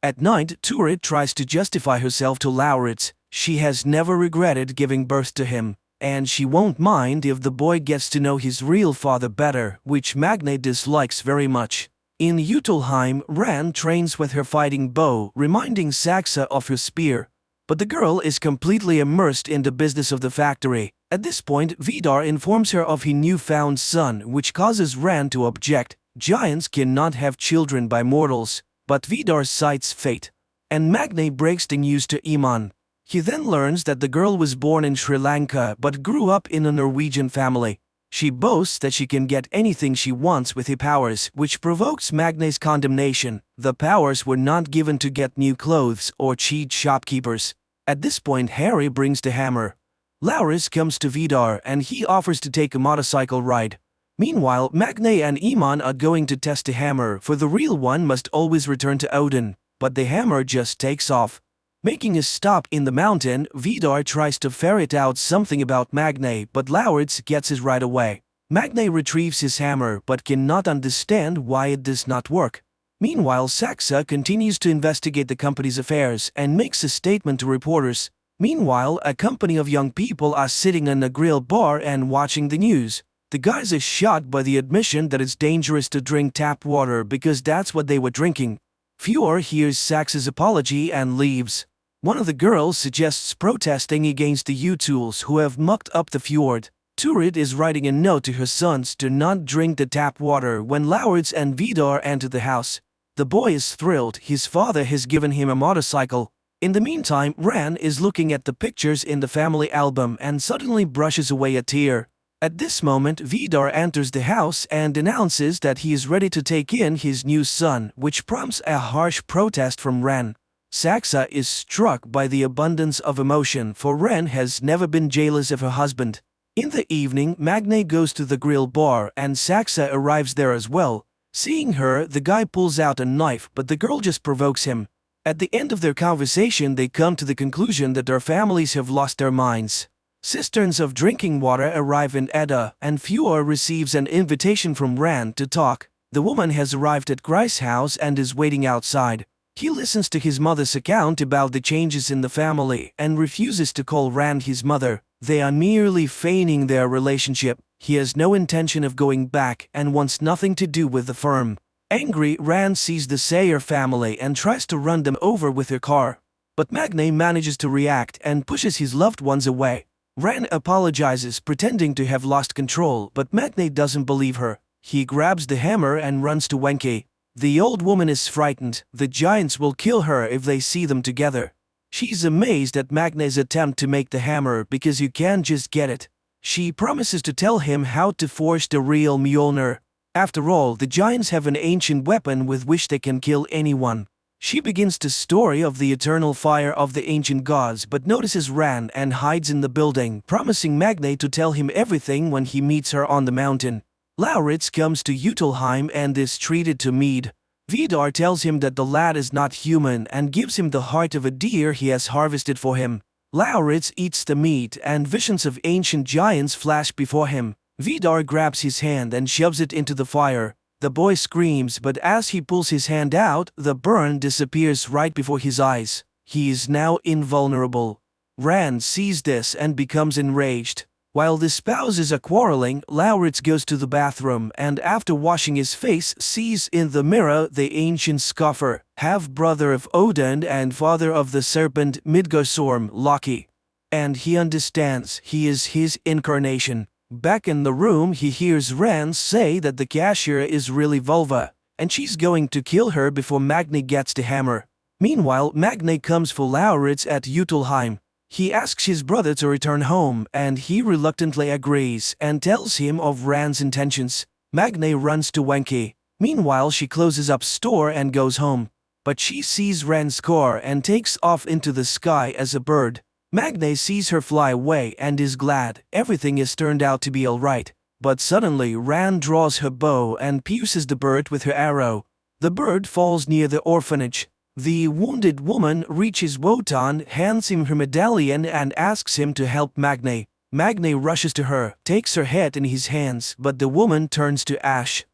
At night, Turret tries to justify herself to Lauritz. She has never regretted giving birth to him, and she won't mind if the boy gets to know his real father better, which Magne dislikes very much. In Jotunheim, Ran trains with her fighting bow, reminding Saxa of her spear. But the girl is completely immersed in the business of the factory. At this point, Vidar informs her of his newfound son, which causes Ran to object. Giants cannot have children by mortals, but Vidar cites fate. And Magne breaks the news to Iman. He then learns that the girl was born in Sri Lanka but grew up in a Norwegian family. She boasts that she can get anything she wants with her powers, which provokes Magne's condemnation. The powers were not given to get new clothes or cheat shopkeepers. At this point, Harry brings the hammer. Lauritz comes to Vidar and he offers to take a motorcycle ride. Meanwhile, Magne and Iman are going to test the hammer, for the real one must always return to Odin. But the hammer just takes off. Making a stop in the mountain, Vidar tries to ferret out something about Magne, but Lauritz gets it right away. Magne retrieves his hammer but cannot understand why it does not work. Meanwhile, Saxa continues to investigate the company's affairs and makes a statement to reporters. Meanwhile, a company of young people are sitting in a grill bar and watching the news. The guys are shocked by the admission that it's dangerous to drink tap water because that's what they were drinking. Fjord hears Saxa's apology and leaves. One of the girls suggests protesting against the U-Tools who have mucked up the fjord. Turret is writing a note to her sons to not drink the tap water when Lauritz and Vidar enter the house. The boy is thrilled, his father has given him a motorcycle. In the meantime, Ran is looking at the pictures in the family album and suddenly brushes away a tear. At this moment, Vidar enters the house and announces that he is ready to take in his new son, which prompts a harsh protest from Ran. Saxa is struck by the abundance of emotion, for Ren has never been jealous of her husband. In the evening, Magne goes to the grill bar and Saxa arrives there as well. Seeing her, the guy pulls out a knife, but the girl just provokes him. At the end of their conversation, they come to the conclusion that their families have lost their minds. Cisterns of drinking water arrive in Edda, and Fjord receives an invitation from Ran to talk. The woman has arrived at Gry's house and is waiting outside. He listens to his mother's account about the changes in the family and refuses to call Ran his mother. They are merely feigning their relationship. He has no intention of going back and wants nothing to do with the firm. Angry, Ran sees the Sayer family and tries to run them over with her car. But Magne manages to react and pushes his loved ones away. Ran apologizes, pretending to have lost control, but Magne doesn't believe her. He grabs the hammer and runs to Wenke. The old woman is frightened. The giants will kill her if they see them together. She's amazed at Magne's attempt to make the hammer because you can't just get it. She promises to tell him how to forge the real Mjolnir. After all, the giants have an ancient weapon with which they can kill anyone. She begins the story of the eternal fire of the ancient gods but notices Ran and hides in the building, promising Magne to tell him everything when he meets her on the mountain. Lauritz comes to Jotunheim and is treated to mead. Vidar tells him that the lad is not human and gives him the heart of a deer he has harvested for him. Lauritz eats the meat and visions of ancient giants flash before him. Vidar grabs his hand and shoves it into the fire. The boy screams, but as he pulls his hand out, the burn disappears right before his eyes. He is now invulnerable. Ran sees this and becomes enraged. While the spouses are quarreling, Lauritz goes to the bathroom and after washing his face sees in the mirror the ancient scoffer, half-brother of Odin and father of the serpent Midgardsorm, Loki. and he understands he is his incarnation. Back in the room, he hears Rand say that the cashier is really Vulva, and she's going to kill her before Magni gets the hammer. Meanwhile, Magni comes for Lauritz at Utelheim. He asks his brother to return home, and he reluctantly agrees and tells him of Rand's intentions. Magni runs to Wenke. Meanwhile, she closes up store and goes home. But she sees Rand's car and takes off into the sky as a bird. Magni sees her fly away and is glad everything has turned out to be alright. But suddenly Rand draws her bow and pierces the bird with her arrow. The bird falls near the orphanage. The wounded woman reaches Wotan, hands him her medallion and asks him to help Magni. Magni rushes to her, takes her head in his hands, but the woman turns to ash.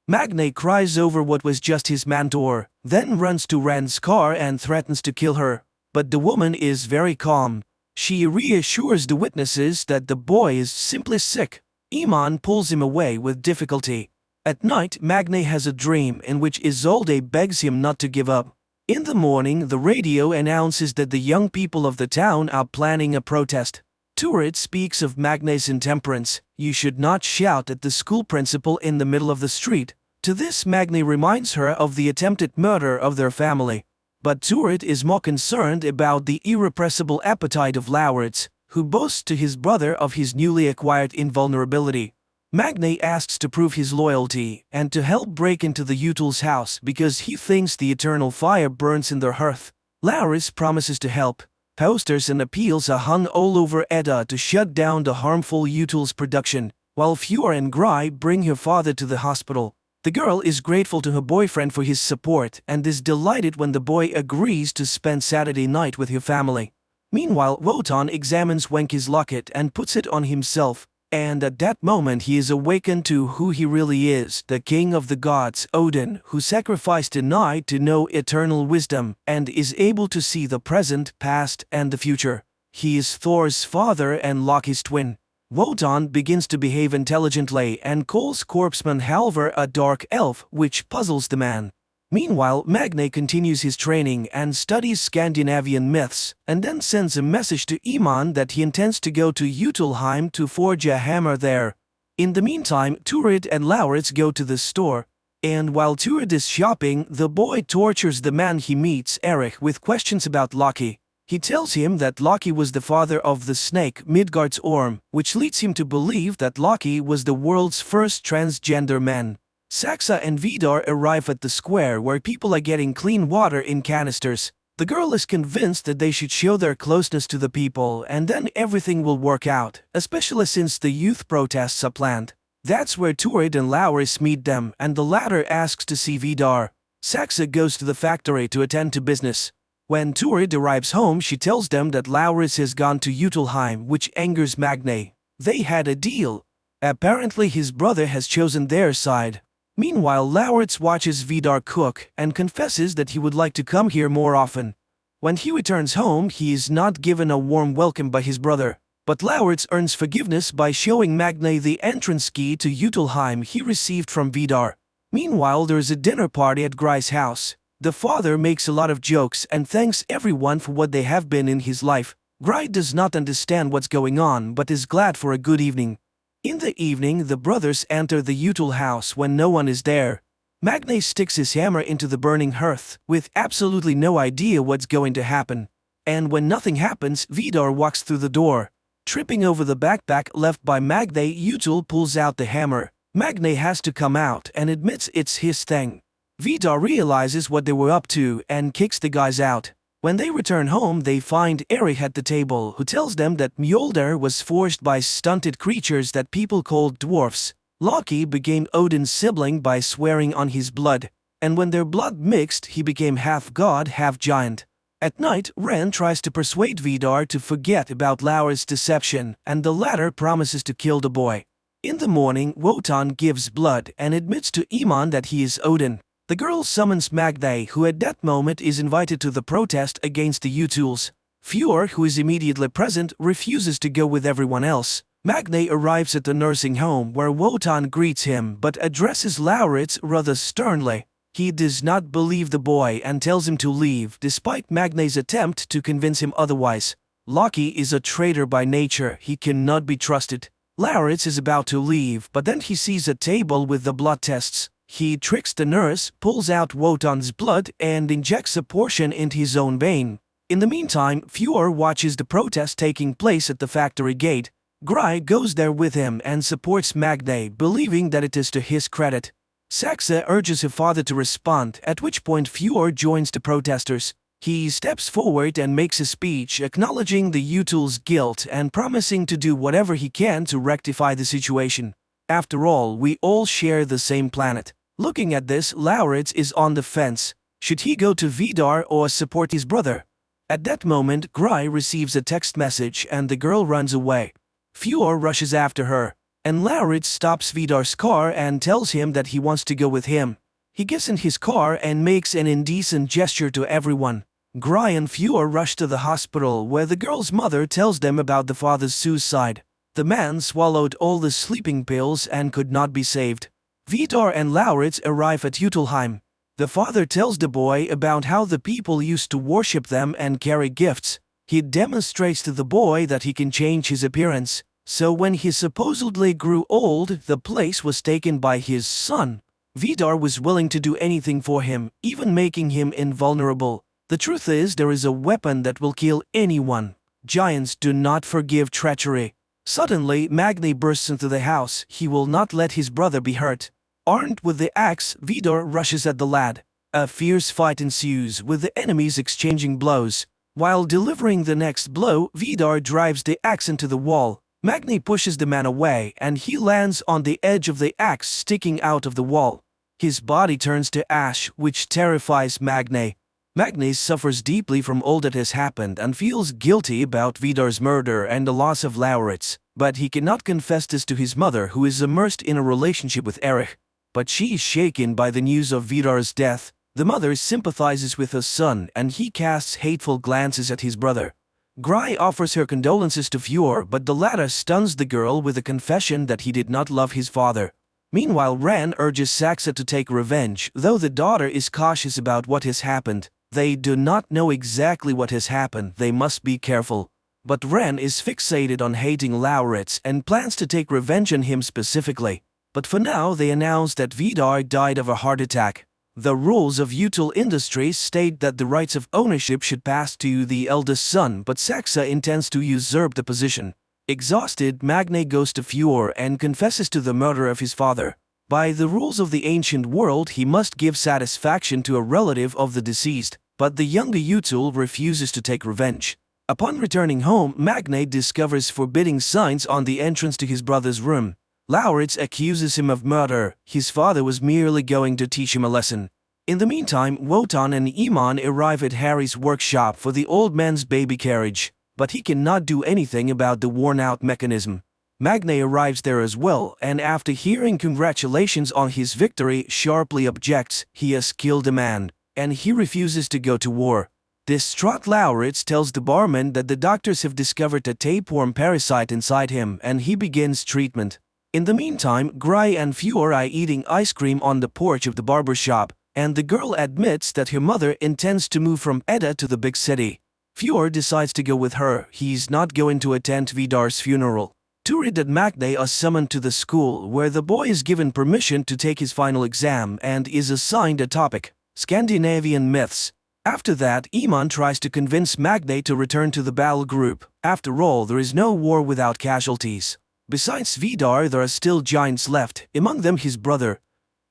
Magni cries over what was just his mentor, then runs to Rand's car and threatens to kill her. But the woman is very calm. She reassures the witnesses that the boy is simply sick. Iman pulls him away with difficulty. At night, Magni has a dream in which Isolde begs him not to give up. In the morning, the radio announces that the young people of the town are planning a protest. Turid speaks of Magni's intemperance. You should not shout at the school principal in the middle of the street. To this, Magni reminds her of the attempted murder of their family. But Turid is more concerned about the irrepressible appetite of Lauritz, who boasts to his brother of his newly acquired invulnerability. Magni asks to prove his loyalty and to help break into the Utils' house because he thinks the eternal fire burns in their hearth. Lauritz promises to help. Posters and appeals are hung all over Edda to shut down the harmful Utils production, while Fjord and Gry bring her father to the hospital. The girl is grateful to her boyfriend for his support and is delighted when the boy agrees to spend Saturday night with her family. Meanwhile, Wotan examines Wenke's locket and puts it on himself, and at that moment he is awakened to who he really is, the king of the gods, Odin, who sacrificed a night to know eternal wisdom and is able to see the present, past, and the future. He is Thor's father and Loki's twin. Wotan begins to behave intelligently and calls Corpseman Halvar a dark elf, which puzzles the man. Meanwhile, Magni continues his training and studies Scandinavian myths, and then sends a message to Iman that he intends to go to Utelheim to forge a hammer there. In the meantime, Turid and Lauritz go to the store, and while Turid is shopping, the boy tortures the man he meets, Erich, with questions about Loki. He tells him that Loki was the father of the snake Midgard's Orm, which leads him to believe that Loki was the world's first transgender man. Saxa and Vidar arrive at the square where people are getting clean water in canisters. The girl is convinced that they should show their closeness to the people and then everything will work out, especially since the youth protests are planned. That's where Turid and Lauritz meet them and the latter asks to see Vidar. Saxa goes to the factory to attend to business. When Turid arrives home, she tells them that Lauritz has gone to Utelheim, which angers Magni. They had a deal. Apparently his brother has chosen their side. Meanwhile, Lauritz watches Vidar cook and confesses that he would like to come here more often. When he returns home, he is not given a warm welcome by his brother. But Lauritz earns forgiveness by showing Magni the entrance key to Utelheim he received from Vidar. Meanwhile, there is a dinner party at Gry's house. The father makes a lot of jokes and thanks everyone for what they have been in his life. Gry does not understand what's going on but is glad for a good evening. In the evening, the brothers enter the Util house when no one is there. Magni sticks his hammer into the burning hearth, with absolutely no idea what's going to happen. And when nothing happens, Vidar walks through the door. Tripping over the backpack left by Magni, Util pulls out the hammer. Magni has to come out and admits it's his thing. Vidar realizes what they were up to and kicks the guys out. When they return home, they find Erich at the table, who tells them that Mjolnir was forged by stunted creatures that people called dwarfs. Loki became Odin's sibling by swearing on his blood, and when their blood mixed, he became half god, half giant. At night, Ren tries to persuade Vidar to forget about Laura's deception, and the latter promises to kill the boy. In the morning, Wotan gives blood and admits to Iman that he is Odin. The girl summons Magni, who at that moment is invited to the protest against the Utils. Fjord, who is immediately present, refuses to go with everyone else. Magni arrives at the nursing home where Wotan greets him but addresses Lauritz rather sternly. He does not believe the boy and tells him to leave despite Magni's attempt to convince him otherwise. Loki is a traitor by nature, he cannot be trusted. Lauritz is about to leave, but then he sees a table with the blood tests. He tricks the nurse, pulls out Wotan's blood, and injects a portion into his own vein. In the meantime, Fjord watches the protest taking place at the factory gate. Gry goes there with him and supports Magne, believing that it is to his credit. Saxa urges her father to respond, at which point Fjord joins the protesters. He steps forward and makes a speech acknowledging the Utul's guilt and promising to do whatever he can to rectify the situation. After all, we all share the same planet. Looking at this, Lauritz is on the fence. Should he go to Vidar or support his brother? At that moment, Gry receives a text message and the girl runs away. Fjord rushes after her, and Lauritz stops Vidar's car and tells him that he wants to go with him. He gets in his car and makes an indecent gesture to everyone. Gry and Fjord rush to the hospital where the girl's mother tells them about the father's suicide. The man swallowed all the sleeping pills and could not be saved. Vidar and Lauritz arrive at Utelheim. The father tells the boy about how the people used to worship them and carry gifts. He demonstrates to the boy that he can change his appearance. So when he supposedly grew old, the place was taken by his son. Vidar was willing to do anything for him, even making him invulnerable. The truth is, there is a weapon that will kill anyone. Giants do not forgive treachery. Suddenly, Magne bursts into the house. He will not let his brother be hurt. Armed with the axe, Vidar rushes at the lad. A fierce fight ensues, with the enemies exchanging blows. While delivering the next blow, Vidar drives the axe into the wall. Magne pushes the man away, and he lands on the edge of the axe sticking out of the wall. His body turns to ash, which terrifies Magne. Magne suffers deeply from all that has happened and feels guilty about Vidar's murder and the loss of Lauritz, but he cannot confess this to his mother, who is immersed in a relationship with Erich. But she is shaken by the news of Vidar's death. The mother sympathizes with her son and he casts hateful glances at his brother. Gry offers her condolences to Fjord, but the latter stuns the girl with a confession that he did not love his father. Meanwhile, Ran urges Saxa to take revenge, though the daughter is cautious about what has happened. They do not know exactly what has happened, they must be careful. But Ran is fixated on hating Lauritz and plans to take revenge on him specifically. But for now, they announce that Vidar died of a heart attack. The rules of Utul Industries state that the rights of ownership should pass to the eldest son, but Saxa intends to usurp the position. Exhausted, Magne goes to Fjord and confesses to the murder of his father. By the rules of the ancient world, he must give satisfaction to a relative of the deceased, but the younger Utul refuses to take revenge. Upon returning home, Magne discovers forbidding signs on the entrance to his brother's room. Lauritz accuses him of murder. His father was merely going to teach him a lesson. In the meantime, Wotan and Iman arrive at Harry's workshop for the old man's baby carriage, but he cannot do anything about the worn-out mechanism. Magne arrives there as well, and after hearing congratulations on his victory, sharply objects. He has killed a man, and he refuses to go to war. Distraught Lauritz tells the barman that the doctors have discovered a tapeworm parasite inside him, and he begins treatment. In the meantime, Gry and Fjord are eating ice cream on the porch of the barber shop, and the girl admits that her mother intends to move from Edda to the big city. Fjord decides to go with her. He's not going to attend Vidar's funeral. Turid and Magne are summoned to the school, where the boy is given permission to take his final exam and is assigned a topic: Scandinavian myths. After that, Iman tries to convince Magne to return to the battle group. After all, there is no war without casualties. Besides Vidar, there are still giants left, among them his brother.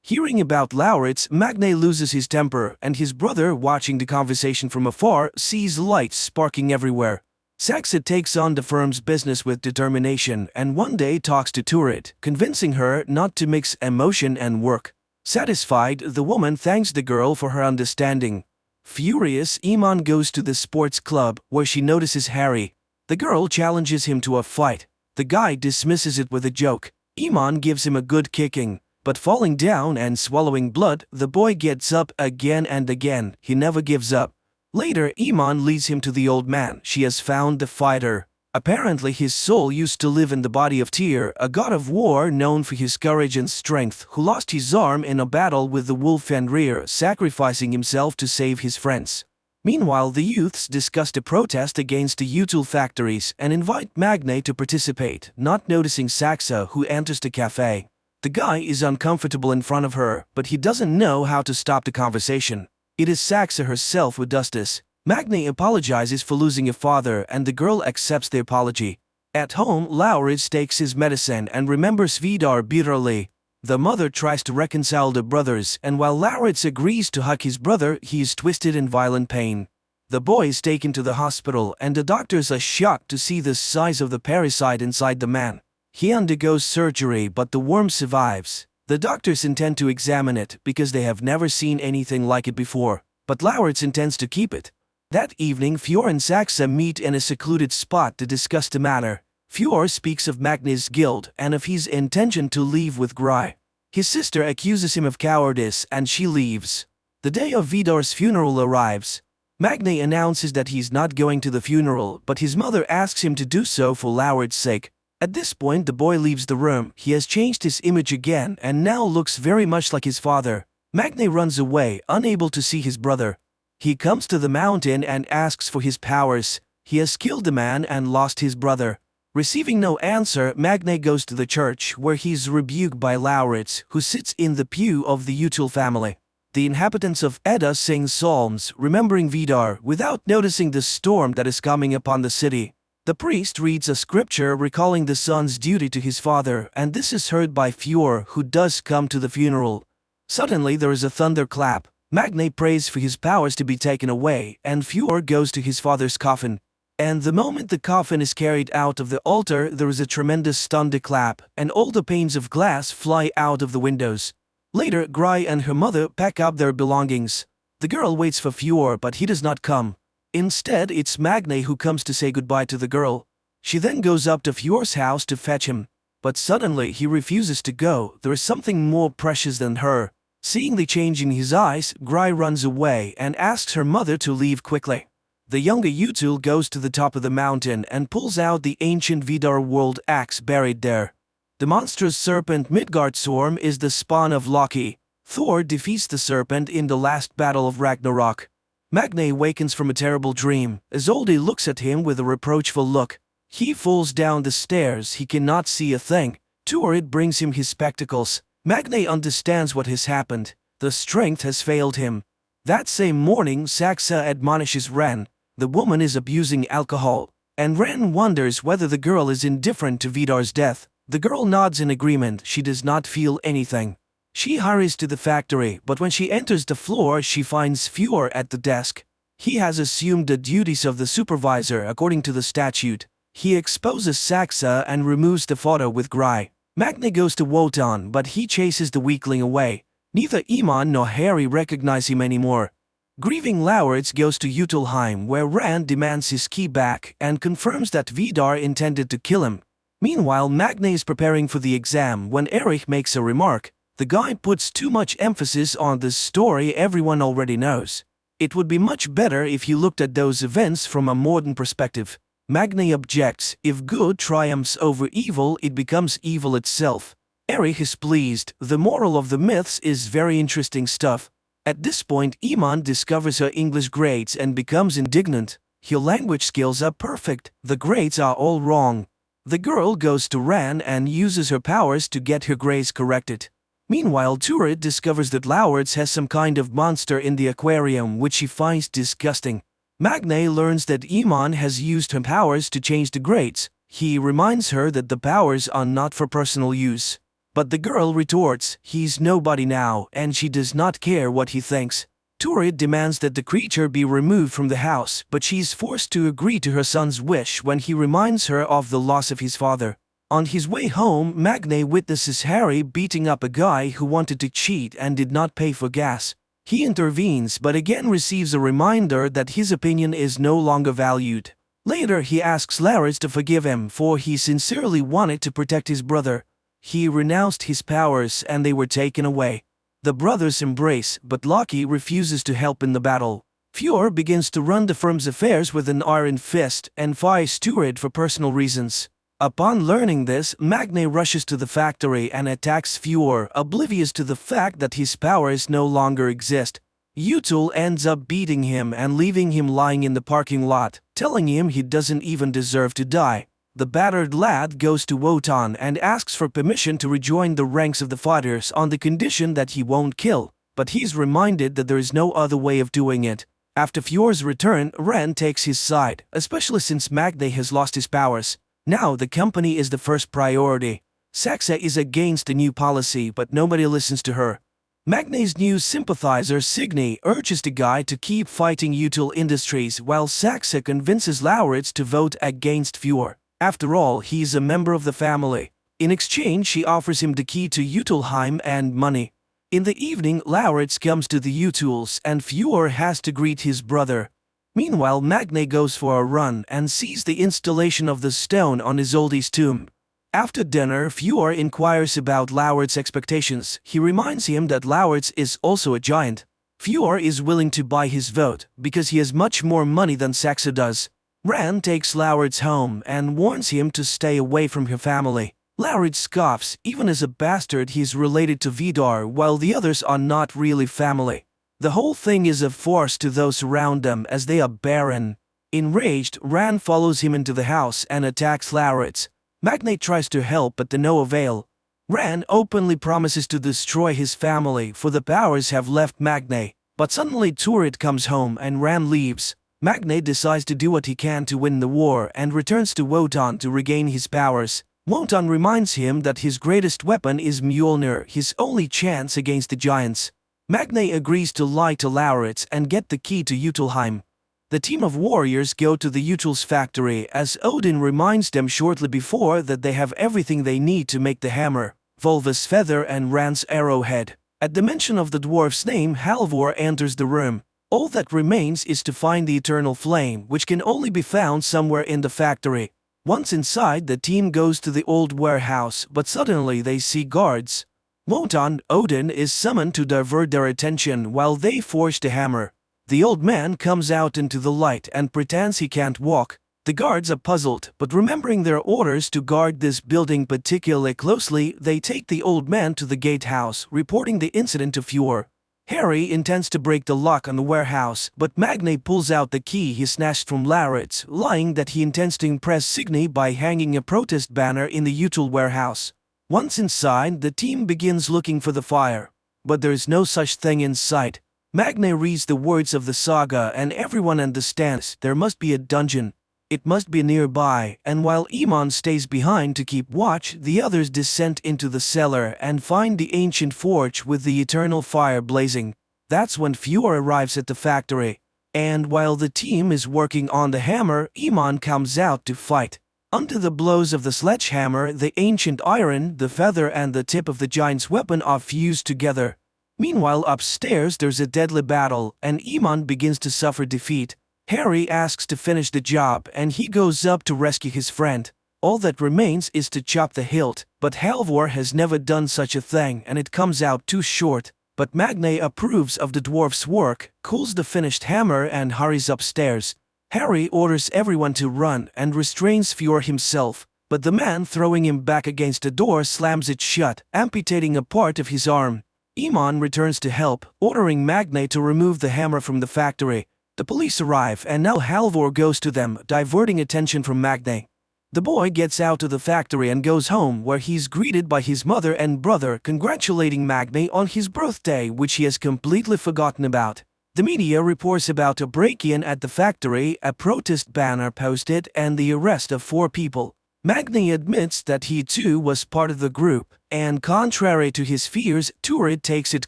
Hearing about Lauritz, Magne loses his temper, and his brother, watching the conversation from afar, sees lights sparking everywhere. Saxa takes on the firm's business with determination and one day talks to Turid, convincing her not to mix emotion and work. Satisfied, the woman thanks the girl for her understanding. Furious, Iman goes to the sports club, where she notices Harry. The girl challenges him to a fight. The guy dismisses it with a joke. Iman gives him a good kicking, but falling down and swallowing blood, the boy gets up again and again. He never gives up. Later, Iman leads him to the old man. She has found the fighter. Apparently, his soul used to live in the body of Tyr, a god of war known for his courage and strength, who lost his arm in a battle with the wolf Fenrir, sacrificing himself to save his friends. Meanwhile, the youths discussed a protest against the util factories and invite Magne to participate, not noticing Saxa, who enters the cafe. The guy is uncomfortable in front of her, but he doesn't know how to stop the conversation. It is Saxa herself who does this. Magne apologizes for losing a father and the girl accepts the apology. At home, Laurits takes his medicine and remembers Vidar bitterly. The mother tries to reconcile the brothers, and while Laurits agrees to hug his brother, he is twisted in violent pain. The boy is taken to the hospital and the doctors are shocked to see the size of the parasite inside the man. He undergoes surgery but the worm survives. The doctors intend to examine it because they have never seen anything like it before, but Laurits intends to keep it. That evening, Fjord and Saxa meet in a secluded spot to discuss the matter. Fjord speaks of Magne's guilt and of his intention to leave with Gry. His sister accuses him of cowardice and she leaves. The day of Vidar's funeral arrives. Magne announces that he's not going to the funeral, but his mother asks him to do so for Laurits' sake. At this point, the boy leaves the room. He has changed his image again and now looks very much like his father. Magne runs away, unable to see his brother. He comes to the mountain and asks for his powers. He has killed the man and lost his brother. Receiving no answer, Magne goes to the church where he's rebuked by Laurits, who sits in the pew of the Util family. The inhabitants of Edda sing psalms, remembering Vidar, without noticing the storm that is coming upon the city. The priest reads a scripture recalling the son's duty to his father, and this is heard by Fjord, who does come to the funeral. Suddenly there is a thunderclap. Magne prays for his powers to be taken away, and Fjord goes to his father's coffin. And the moment the coffin is carried out of the altar, there is a tremendous thunderclap, and all the panes of glass fly out of the windows. Later, Gry and her mother pack up their belongings. The girl waits for Fjord, but he does not come. Instead, it's Magne who comes to say goodbye to the girl. She then goes up to Fjord's house to fetch him. But suddenly, he refuses to go. There is something more precious than her. Seeing the change in his eyes, Gry runs away and asks her mother to leave quickly. The younger Util goes to the top of the mountain and pulls out the ancient Vidar world axe buried there. The monstrous serpent Midgardsorm is the spawn of Loki. Thor defeats the serpent in the last battle of Ragnarok. Magne wakens from a terrible dream. Isolde looks at him with a reproachful look. He falls down the stairs. He cannot see a thing. Turid brings him his spectacles. Magne understands what has happened. The strength has failed him. That same morning, Saxa admonishes Ren. The woman is abusing alcohol, and Ren wonders whether the girl is indifferent to Vidar's death. The girl nods in agreement. She does not feel anything. She hurries to the factory, but when she enters the floor, she finds Fjord at the desk. He has assumed the duties of the supervisor according to the statute. He exposes Saxa and removes the photo with Gry. Magne goes to Wotan, but he chases the weakling away. Neither Iman nor Harry recognize him anymore. Grieving Laurits goes to Utilheim, where Rand demands his key back and confirms that Vidar intended to kill him. Meanwhile, Magne is preparing for the exam when Erich makes a remark. The guy puts too much emphasis on this story everyone already knows. It would be much better if you looked at those events from a modern perspective. Magne objects. If good triumphs over evil, it becomes evil itself. Erich is pleased. The moral of the myths is very interesting stuff. At this point, Iman discovers her English grades and becomes indignant. Her language skills are perfect. The grades are all wrong. The girl goes to Ran and uses her powers to get her grades corrected. Meanwhile, Turid discovers that Laurits has some kind of monster in the aquarium which she finds disgusting. Magne learns that Iman has used her powers to change the grades. He reminds her that the powers are not for personal use. But the girl retorts, he's nobody now, and she does not care what he thinks. Turid demands that the creature be removed from the house, but she is forced to agree to her son's wish when he reminds her of the loss of his father. On his way home, Magne witnesses Harry beating up a guy who wanted to cheat and did not pay for gas. He intervenes but again receives a reminder that his opinion is no longer valued. Later he asks Laurits to forgive him for he sincerely wanted to protect his brother. He renounced his powers and they were taken away. The brothers embrace, but Loki refuses to help in the battle. Fjord begins to run the firm's affairs with an iron fist and fires Turid for personal reasons. Upon learning this, Magne rushes to the factory and attacks Fjord, oblivious to the fact that his powers no longer exist. Utul ends up beating him and leaving him lying in the parking lot, telling him he doesn't even deserve to die. The battered lad goes to Wotan and asks for permission to rejoin the ranks of the fighters on the condition that he won't kill, but he's reminded that there is no other way of doing it. After Fjord's return, Ran takes his side, especially since Magne has lost his powers. Now the company is the first priority. Saxa is against the new policy, but nobody listens to her. Magne's new sympathizer Signy urges the guy to keep fighting Util Industries while Saxa convinces Lauritz to vote against Fjord. After all, he's a member of the family. In exchange, she offers him the key to Utilheim and money. In the evening, Lauritz comes to the Utils and Fjord has to greet his brother. Meanwhile, Magne goes for a run and sees the installation of the stone on Isolde's tomb. After dinner, Fjord inquires about Lauritz's expectations. He reminds him that Lauritz is also a giant. Fjord is willing to buy his vote because he has much more money than Saxa does. Ran takes Lauritz home and warns him to stay away from her family. Lauritz scoffs. Even as a bastard, he is related to Vidar, while the others are not really family. The whole thing is a farce to those around them as they are barren. Enraged, Ran follows him into the house and attacks Lauritz. Magne tries to help but to no avail. Ran openly promises to destroy his family for the powers have left Magne, but suddenly Turid comes home and Ran leaves. Magne decides to do what he can to win the war and returns to Wotan to regain his powers. Wotan reminds him that his greatest weapon is Mjolnir, his only chance against the giants. Magne agrees to lie to Lauritz and get the key to Utilheim. The team of warriors go to the Util's factory as Odin reminds them shortly before that they have everything they need to make the hammer, Volva's feather and Ran's arrowhead. At the mention of the dwarf's name, Halvor enters the room. All that remains is to find the eternal flame, which can only be found somewhere in the factory. Once inside, the team goes to the old warehouse, but suddenly they see guards. Wotan, Odin, is summoned to divert their attention while they forge the hammer. The old man comes out into the light and pretends he can't walk. The guards are puzzled, but remembering their orders to guard this building particularly closely, they take the old man to the gatehouse, reporting the incident to Fjord. Harry intends to break the lock on the warehouse, but Magne pulls out the key he snatched from Lauritz, lying that he intends to impress Signy by hanging a protest banner in the Util warehouse. Once inside, the team begins looking for the fire, but there is no such thing in sight. Magne reads the words of the saga and everyone understands there must be a dungeon. It must be nearby, and while Iman stays behind to keep watch, the others descend into the cellar and find the ancient forge with the eternal fire blazing. That's when Fjord arrives at the factory. And while the team is working on the hammer, Iman comes out to fight. Under the blows of the sledgehammer, the ancient iron, the feather and the tip of the giant's weapon are fused together. Meanwhile, upstairs there's a deadly battle, and Iman begins to suffer defeat. Harry asks to finish the job, and he goes up to rescue his friend. All that remains is to chop the hilt, but Halvor has never done such a thing and it comes out too short. But Magne approves of the dwarf's work, cools the finished hammer and hurries upstairs. Harry orders everyone to run and restrains Fjord himself, but the man throwing him back against a door slams it shut, amputating a part of his arm. Iman returns to help, ordering Magne to remove the hammer from the factory. The police arrive and now Halvor goes to them, diverting attention from Magne. The boy gets out of the factory and goes home where he's greeted by his mother and brother congratulating Magne on his birthday, which he has completely forgotten about. The media reports about a break-in at the factory, a protest banner posted, and the arrest of 4 people. Magne admits that he too was part of the group, and contrary to his fears, Turid takes it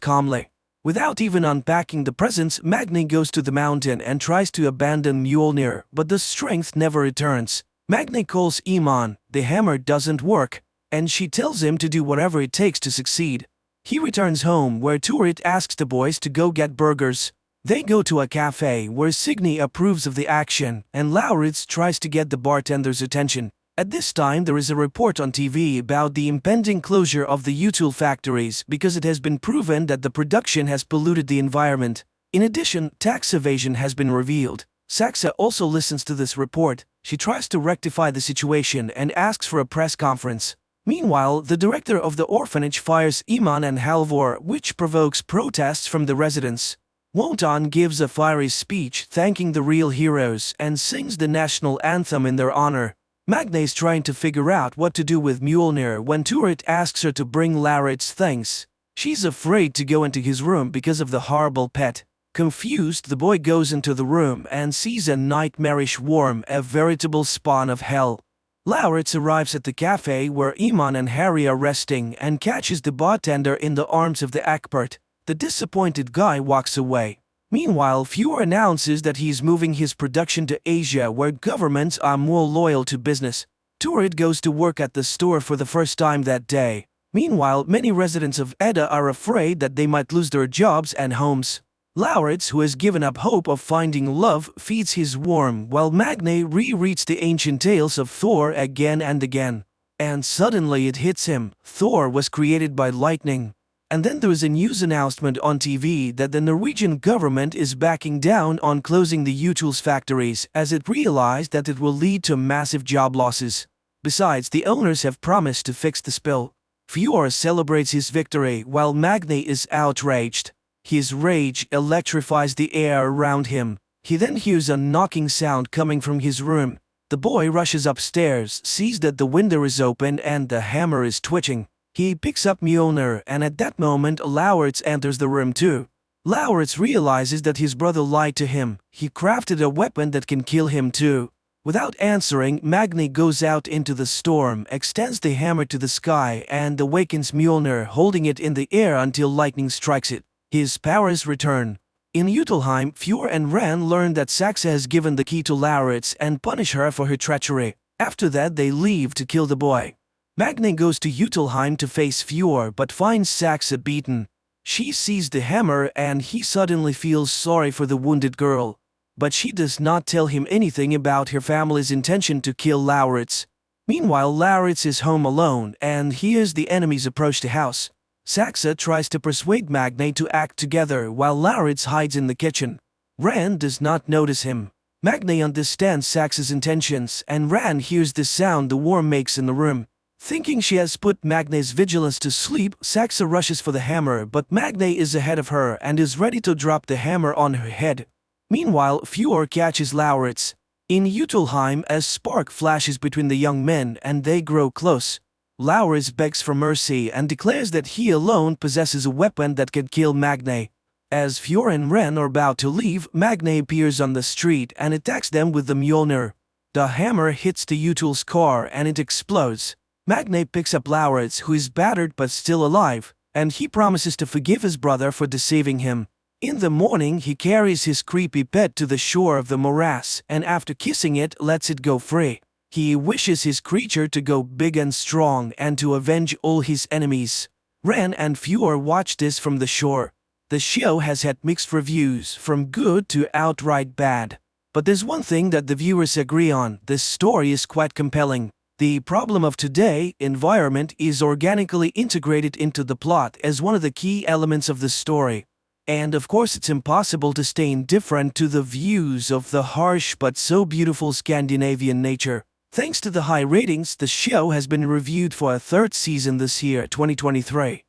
calmly. Without even unpacking the presents, Magne goes to the mountain and tries to abandon Mjolnir, but the strength never returns. Magne calls Iman, the hammer doesn't work, and she tells him to do whatever it takes to succeed. He returns home where Turid asks the boys to go get burgers. They go to a cafe where Signy approves of the action, and Lauritz tries to get the bartender's attention. At this time there is a report on TV about the impending closure of the Util factories because it has been proven that the production has polluted the environment. In addition, tax evasion has been revealed. Saxa also listens to this report. She tries to rectify the situation and asks for a press conference. Meanwhile, the director of the orphanage fires Iman and Halvor, which provokes protests from the residents. Wonton gives a fiery speech thanking the real heroes and sings the national anthem in their honor. Magna's trying to figure out what to do with Mjolnir when Turit asks her to bring Lauritz things. She's afraid to go into his room because of the horrible pet. Confused, the boy goes into the room and sees a nightmarish worm, a veritable spawn of hell. Lauritz arrives at the cafe where Iman and Harry are resting and catches the bartender in the arms of the expert. The disappointed guy walks away. Meanwhile, Fjord announces that he's moving his production to Asia where governments are more loyal to business. Turid goes to work at the store for the first time that day. Meanwhile, many residents of Edda are afraid that they might lose their jobs and homes. Lauritz, who has given up hope of finding love, feeds his worm while Magna rereads the ancient tales of Thor again and again. And suddenly it hits him. Thor was created by lightning. And then there is a news announcement on TV that the Norwegian government is backing down on closing the U-Tools factories as it realized that it will lead to massive job losses. Besides, the owners have promised to fix the spill. Fjord celebrates his victory while Magna is outraged. His rage electrifies the air around him. He then hears a knocking sound coming from his room. The boy rushes upstairs, sees that the window is open and the hammer is twitching. He picks up Mjolnir, and at that moment Lauritz enters the room too. Lauritz realizes that his brother lied to him. He crafted a weapon that can kill him too. Without answering, Magna goes out into the storm, extends the hammer to the sky, and awakens Mjolnir, holding it in the air until lightning strikes it. His powers return. In Jotunheim, Fjord and Ran learn that Saxa has given the key to Lauritz and punish her for her treachery. After that, they leave to kill the boy. Magna goes to Jotunheim to face Fjord but finds Saxa beaten. She sees the hammer and he suddenly feels sorry for the wounded girl. But she does not tell him anything about her family's intention to kill Lauritz. Meanwhile, Lauritz is home alone and hears the enemies approach the house. Saxa tries to persuade Magna to act together while Lauritz hides in the kitchen. Ran does not notice him. Magna understands Saxa's intentions and Ran hears the sound the worm makes in the room. Thinking she has put Magna's vigilance to sleep, Saxa rushes for the hammer, but Magna is ahead of her and is ready to drop the hammer on her head. Meanwhile, Fjord catches Lauritz. In Jotunheim, a spark flashes between the young men and they grow close. Lauritz begs for mercy and declares that he alone possesses a weapon that can kill Magna. As Fjord and Ren are about to leave, Magna appears on the street and attacks them with the Mjolnir. The hammer hits the U-Tools car and it explodes. Magna picks up Lauritz, who is battered but still alive, and he promises to forgive his brother for deceiving him. In the morning, he carries his creepy pet to the shore of the morass and after kissing it, lets it go free. He wishes his creature to go big and strong and to avenge all his enemies. Ren and Fjord watch this from the shore. The show has had mixed reviews, from good to outright bad. But there's one thing that the viewers agree on: this story is quite compelling. The problem of today, environment, is organically integrated into the plot as one of the key elements of the story. And of course it's impossible to stay indifferent to the views of the harsh but so beautiful Scandinavian nature. Thanks to the high ratings, the show has been reviewed for a third season this year, 2023.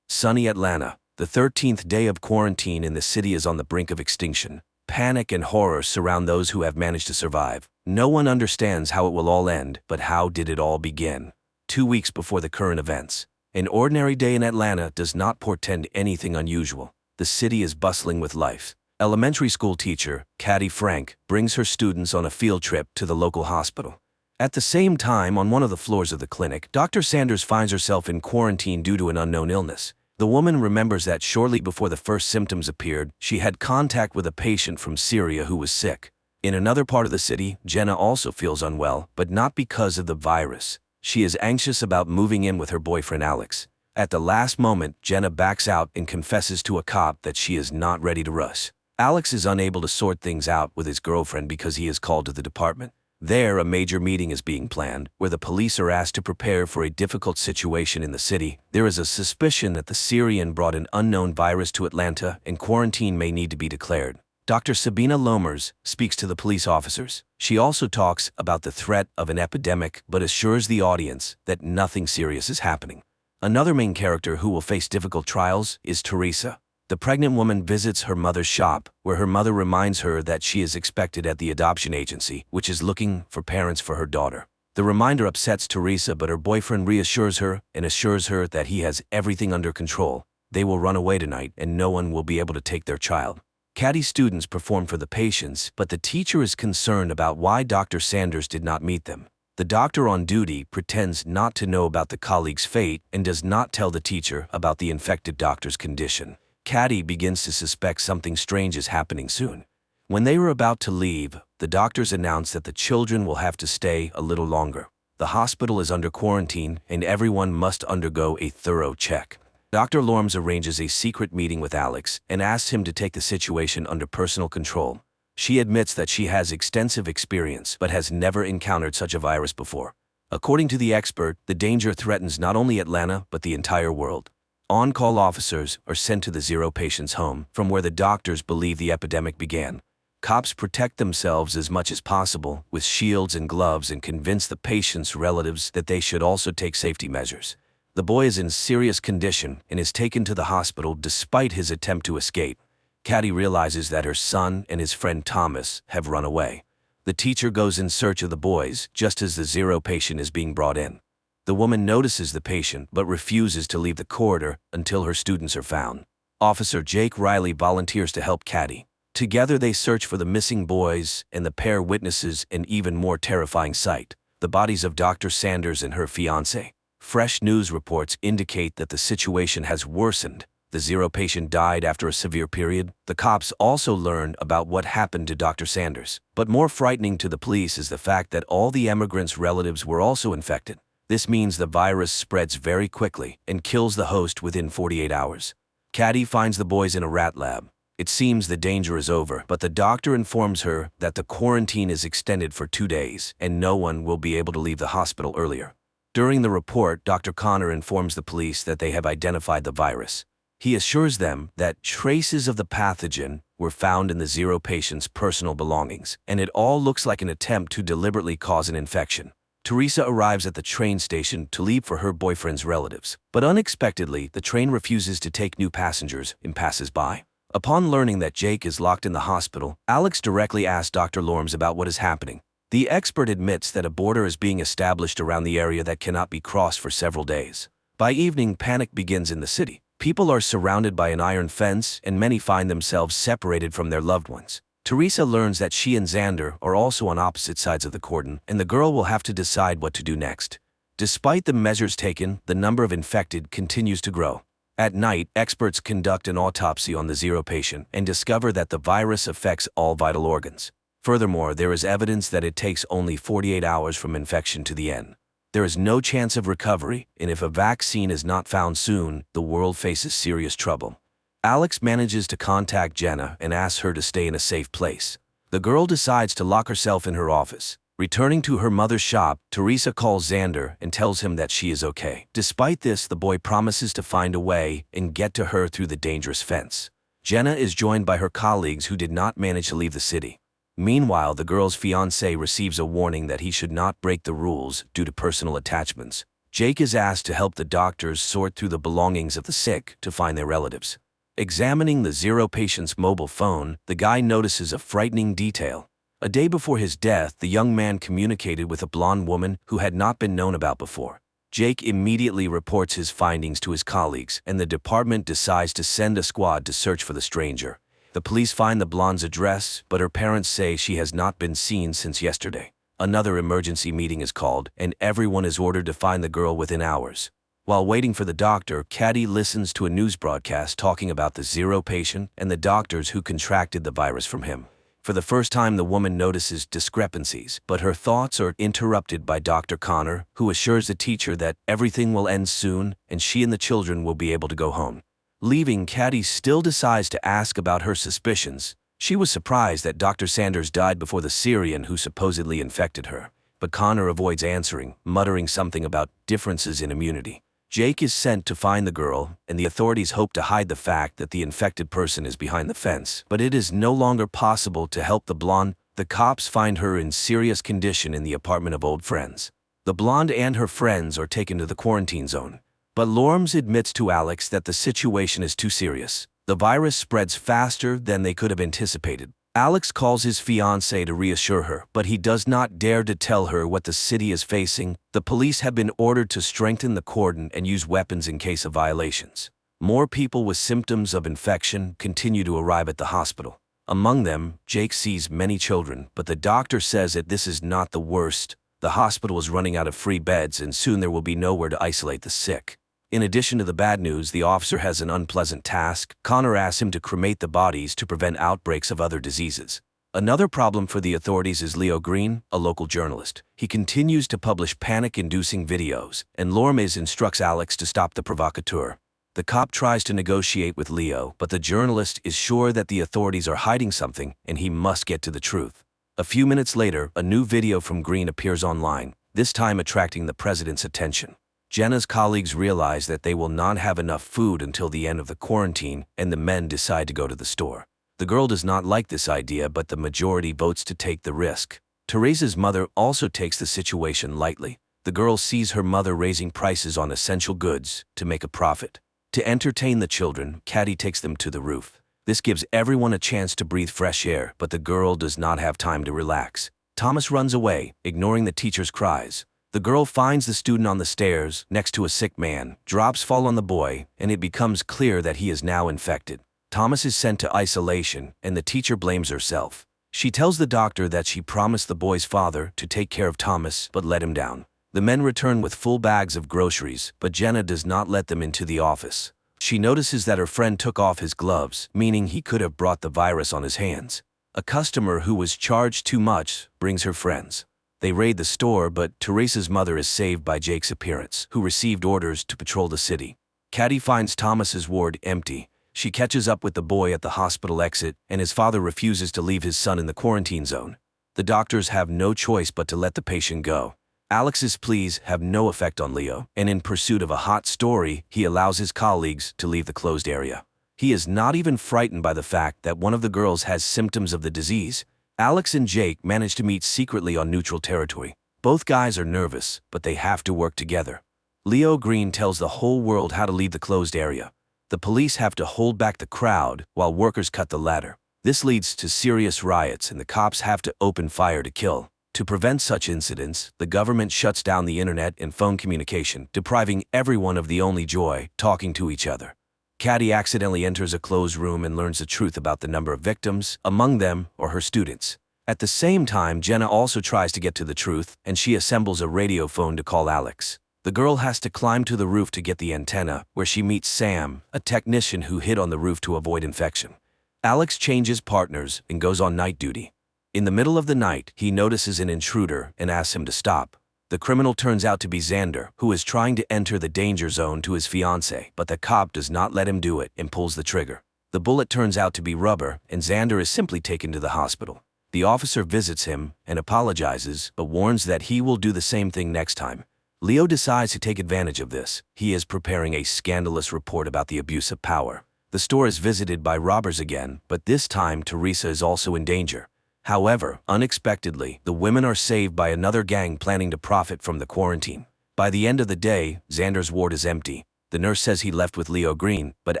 Sunny Atlanta. The 13th day of quarantine in the city is on the brink of extinction. Panic and horror surround those who have managed to survive. No one understands how it will all end, but how did it all begin? 2 weeks before the current events. An ordinary day in Atlanta does not portend anything unusual. The city is bustling with life. Elementary school teacher, Caddy Frank, brings her students on a field trip to the local hospital. At the same time, on one of the floors of the clinic, Dr. Sanders finds herself in quarantine due to an unknown illness. The woman remembers that shortly before the first symptoms appeared, she had contact with a patient from Syria who was sick. In another part of the city, Jenna also feels unwell, but not because of the virus. She is anxious about moving in with her boyfriend Alex. At the last moment, Jenna backs out and confesses to a cop that she is not ready to rush. Alex is unable to sort things out with his girlfriend because he is called to the department. There, a major meeting is being planned, where the police are asked to prepare for a difficult situation in the city. There is a suspicion that the Syrian brought an unknown virus to Atlanta and quarantine may need to be declared. Dr. Sabina Lomers speaks to the police officers. She also talks about the threat of an epidemic but assures the audience that nothing serious is happening. Another main character who will face difficult trials is Teresa. The pregnant woman visits her mother's shop, where her mother reminds her that she is expected at the adoption agency, which is looking for parents for her daughter. The reminder upsets Teresa, but her boyfriend reassures her and assures her that he has everything under control. They will run away tonight and no one will be able to take their child. Caddy's students perform for the patients, but the teacher is concerned about why Dr. Sanders did not meet them. The doctor on duty pretends not to know about the colleague's fate and does not tell the teacher about the infected doctor's condition. Caddy begins to suspect something strange is happening soon. When they were about to leave, the doctors announce that the children will have to stay a little longer. The hospital is under quarantine and everyone must undergo a thorough check. Dr. Lorms arranges a secret meeting with Alex and asks him to take the situation under personal control. She admits that she has extensive experience but has never encountered such a virus before. According to the expert, the danger threatens not only Atlanta but the entire world. On-call officers are sent to the Zero patient's home, from where the doctors believe the epidemic began. Cops protect themselves as much as possible with shields and gloves and convince the patient's relatives that they should also take safety measures. The boy is in serious condition and is taken to the hospital despite his attempt to escape. Caddy realizes that her son and his friend Thomas have run away. The teacher goes in search of the boys just as the Zero patient is being brought in. The woman notices the patient but refuses to leave the corridor until her students are found. Officer Jake Riley volunteers to help Caddy. Together they search for the missing boys, and the pair witnesses an even more terrifying sight: the bodies of Dr. Sanders and her fiancé. Fresh news reports indicate that the situation has worsened. The Zero patient died after a severe period. The cops also learn about what happened to Dr. Sanders. But more frightening to the police is the fact that all the emigrants' relatives were also infected. This means the virus spreads very quickly and kills the host within 48 hours. Caddy finds the boys in a rat lab. It seems the danger is over, but the doctor informs her that the quarantine is extended for 2 days and no one will be able to leave the hospital earlier. During the report, Dr. Connor informs the police that they have identified the virus. He assures them that traces of the pathogen were found in the Zero patient's personal belongings, and it all looks like an attempt to deliberately cause an infection. Teresa arrives at the train station to leave for her boyfriend's relatives, but unexpectedly, the train refuses to take new passengers and passes by. Upon learning that Jake is locked in the hospital, Alex directly asks Dr. Lorms about what is happening. The expert admits that a border is being established around the area that cannot be crossed for several days. By evening, panic begins in the city. People are surrounded by an iron fence, and many find themselves separated from their loved ones. Teresa learns that she and Xander are also on opposite sides of the cordon, and the girl will have to decide what to do next. Despite the measures taken, the number of infected continues to grow. At night, experts conduct an autopsy on the Zero patient and discover that the virus affects all vital organs. Furthermore, there is evidence that it takes only 48 hours from infection to the end. There is no chance of recovery, and if a vaccine is not found soon, the world faces serious trouble. Alex manages to contact Jenna and asks her to stay in a safe place. The girl decides to lock herself in her office. Returning to her mother's shop, Teresa calls Xander and tells him that she is okay. Despite this, the boy promises to find a way and get to her through the dangerous fence. Jenna is joined by her colleagues who did not manage to leave the city. Meanwhile, the girl's fiancé receives a warning that he should not break the rules due to personal attachments. Jake is asked to help the doctors sort through the belongings of the sick to find their relatives. Examining the Zero patient's mobile phone, the guy notices a frightening detail. A day before his death, the young man communicated with a blonde woman who had not been known about before. Jake immediately reports his findings to his colleagues, and the department decides to send a squad to search for the stranger. The police find the blonde's address, but her parents say she has not been seen since yesterday. Another emergency meeting is called, and everyone is ordered to find the girl within hours. While waiting for the doctor, Caddy listens to a news broadcast talking about the Zero patient and the doctors who contracted the virus from him. For the first time, the woman notices discrepancies, but her thoughts are interrupted by Dr. Connor, who assures the teacher that everything will end soon and she and the children will be able to go home. Leaving, Caddy still decides to ask about her suspicions. She was surprised that Dr. Sanders died before the Syrian who supposedly infected her, but Connor avoids answering, muttering something about differences in immunity. Jake is sent to find the girl, and the authorities hope to hide the fact that the infected person is behind the fence. But it is no longer possible to help the blonde. The cops find her in serious condition in the apartment of old friends. The blonde and her friends are taken to the quarantine zone. But Lorms admits to Alex that the situation is too serious. The virus spreads faster than they could have anticipated. Alex calls his fiancée to reassure her, but he does not dare to tell her what the city is facing. The police have been ordered to strengthen the cordon and use weapons in case of violations. More people with symptoms of infection continue to arrive at the hospital. Among them, Jake sees many children, but the doctor says that this is not the worst. The hospital is running out of free beds and soon there will be nowhere to isolate the sick. In addition to the bad news, the officer has an unpleasant task. Connor asks him to cremate the bodies to prevent outbreaks of other diseases. Another problem for the authorities is Leo Green, a local journalist. He continues to publish panic-inducing videos, and Lorms instructs Alex to stop the provocateur. The cop tries to negotiate with Leo, but the journalist is sure that the authorities are hiding something and he must get to the truth. A few minutes later, a new video from Green appears online, this time attracting the president's attention. Jenna's colleagues realize that they will not have enough food until the end of the quarantine, and the men decide to go to the store. The girl does not like this idea, but the majority votes to take the risk. Teresa's mother also takes the situation lightly. The girl sees her mother raising prices on essential goods to make a profit. To entertain the children, Caddy takes them to the roof. This gives everyone a chance to breathe fresh air, but the girl does not have time to relax. Thomas runs away, ignoring the teacher's cries. The girl finds the student on the stairs, next to a sick man. Drops fall on the boy, and it becomes clear that he is now infected. Thomas is sent to isolation, and the teacher blames herself. She tells the doctor that she promised the boy's father to take care of Thomas, but let him down. The men return with full bags of groceries, but Jenna does not let them into the office. She notices that her friend took off his gloves, meaning he could have brought the virus on his hands. A customer who was charged too much brings her friends. They raid the store, but Teresa's mother is saved by Jake's appearance, who received orders to patrol the city. Caddy finds Thomas's ward empty. She catches up with the boy at the hospital exit, and his father refuses to leave his son in the quarantine zone. The doctors have no choice but to let the patient go. Alex's pleas have no effect on Leo, and in pursuit of a hot story, he allows his colleagues to leave the closed area. He is not even frightened by the fact that one of the girls has symptoms of the disease. Alex and Jake manage to meet secretly on neutral territory. Both guys are nervous, but they have to work together. Leo Green tells the whole world how to leave the closed area. The police have to hold back the crowd while workers cut the ladder. This leads to serious riots, and the cops have to open fire to kill. To prevent such incidents, the government shuts down the internet and phone communication, depriving everyone of the only joy, talking to each other. Caddy accidentally enters a closed room and learns the truth about the number of victims. Among them are her students. At the same time, Jenna also tries to get to the truth, and she assembles a radio phone to call Alex. The girl has to climb to the roof to get the antenna, where she meets Sam, a technician who hid on the roof to avoid infection. Alex changes partners and goes on night duty. In the middle of the night, he notices an intruder and asks him to stop. The criminal turns out to be Xander, who is trying to enter the danger zone to his fiancée, but the cop does not let him do it and pulls the trigger. The bullet turns out to be rubber, and Xander is simply taken to the hospital. The officer visits him and apologizes, but warns that he will do the same thing next time. Leo decides to take advantage of this. He is preparing a scandalous report about the abuse of power. The store is visited by robbers again, but this time Teresa is also in danger. However, unexpectedly, the women are saved by another gang planning to profit from the quarantine. By the end of the day, Xander's ward is empty. The nurse says he left with Leo Green, but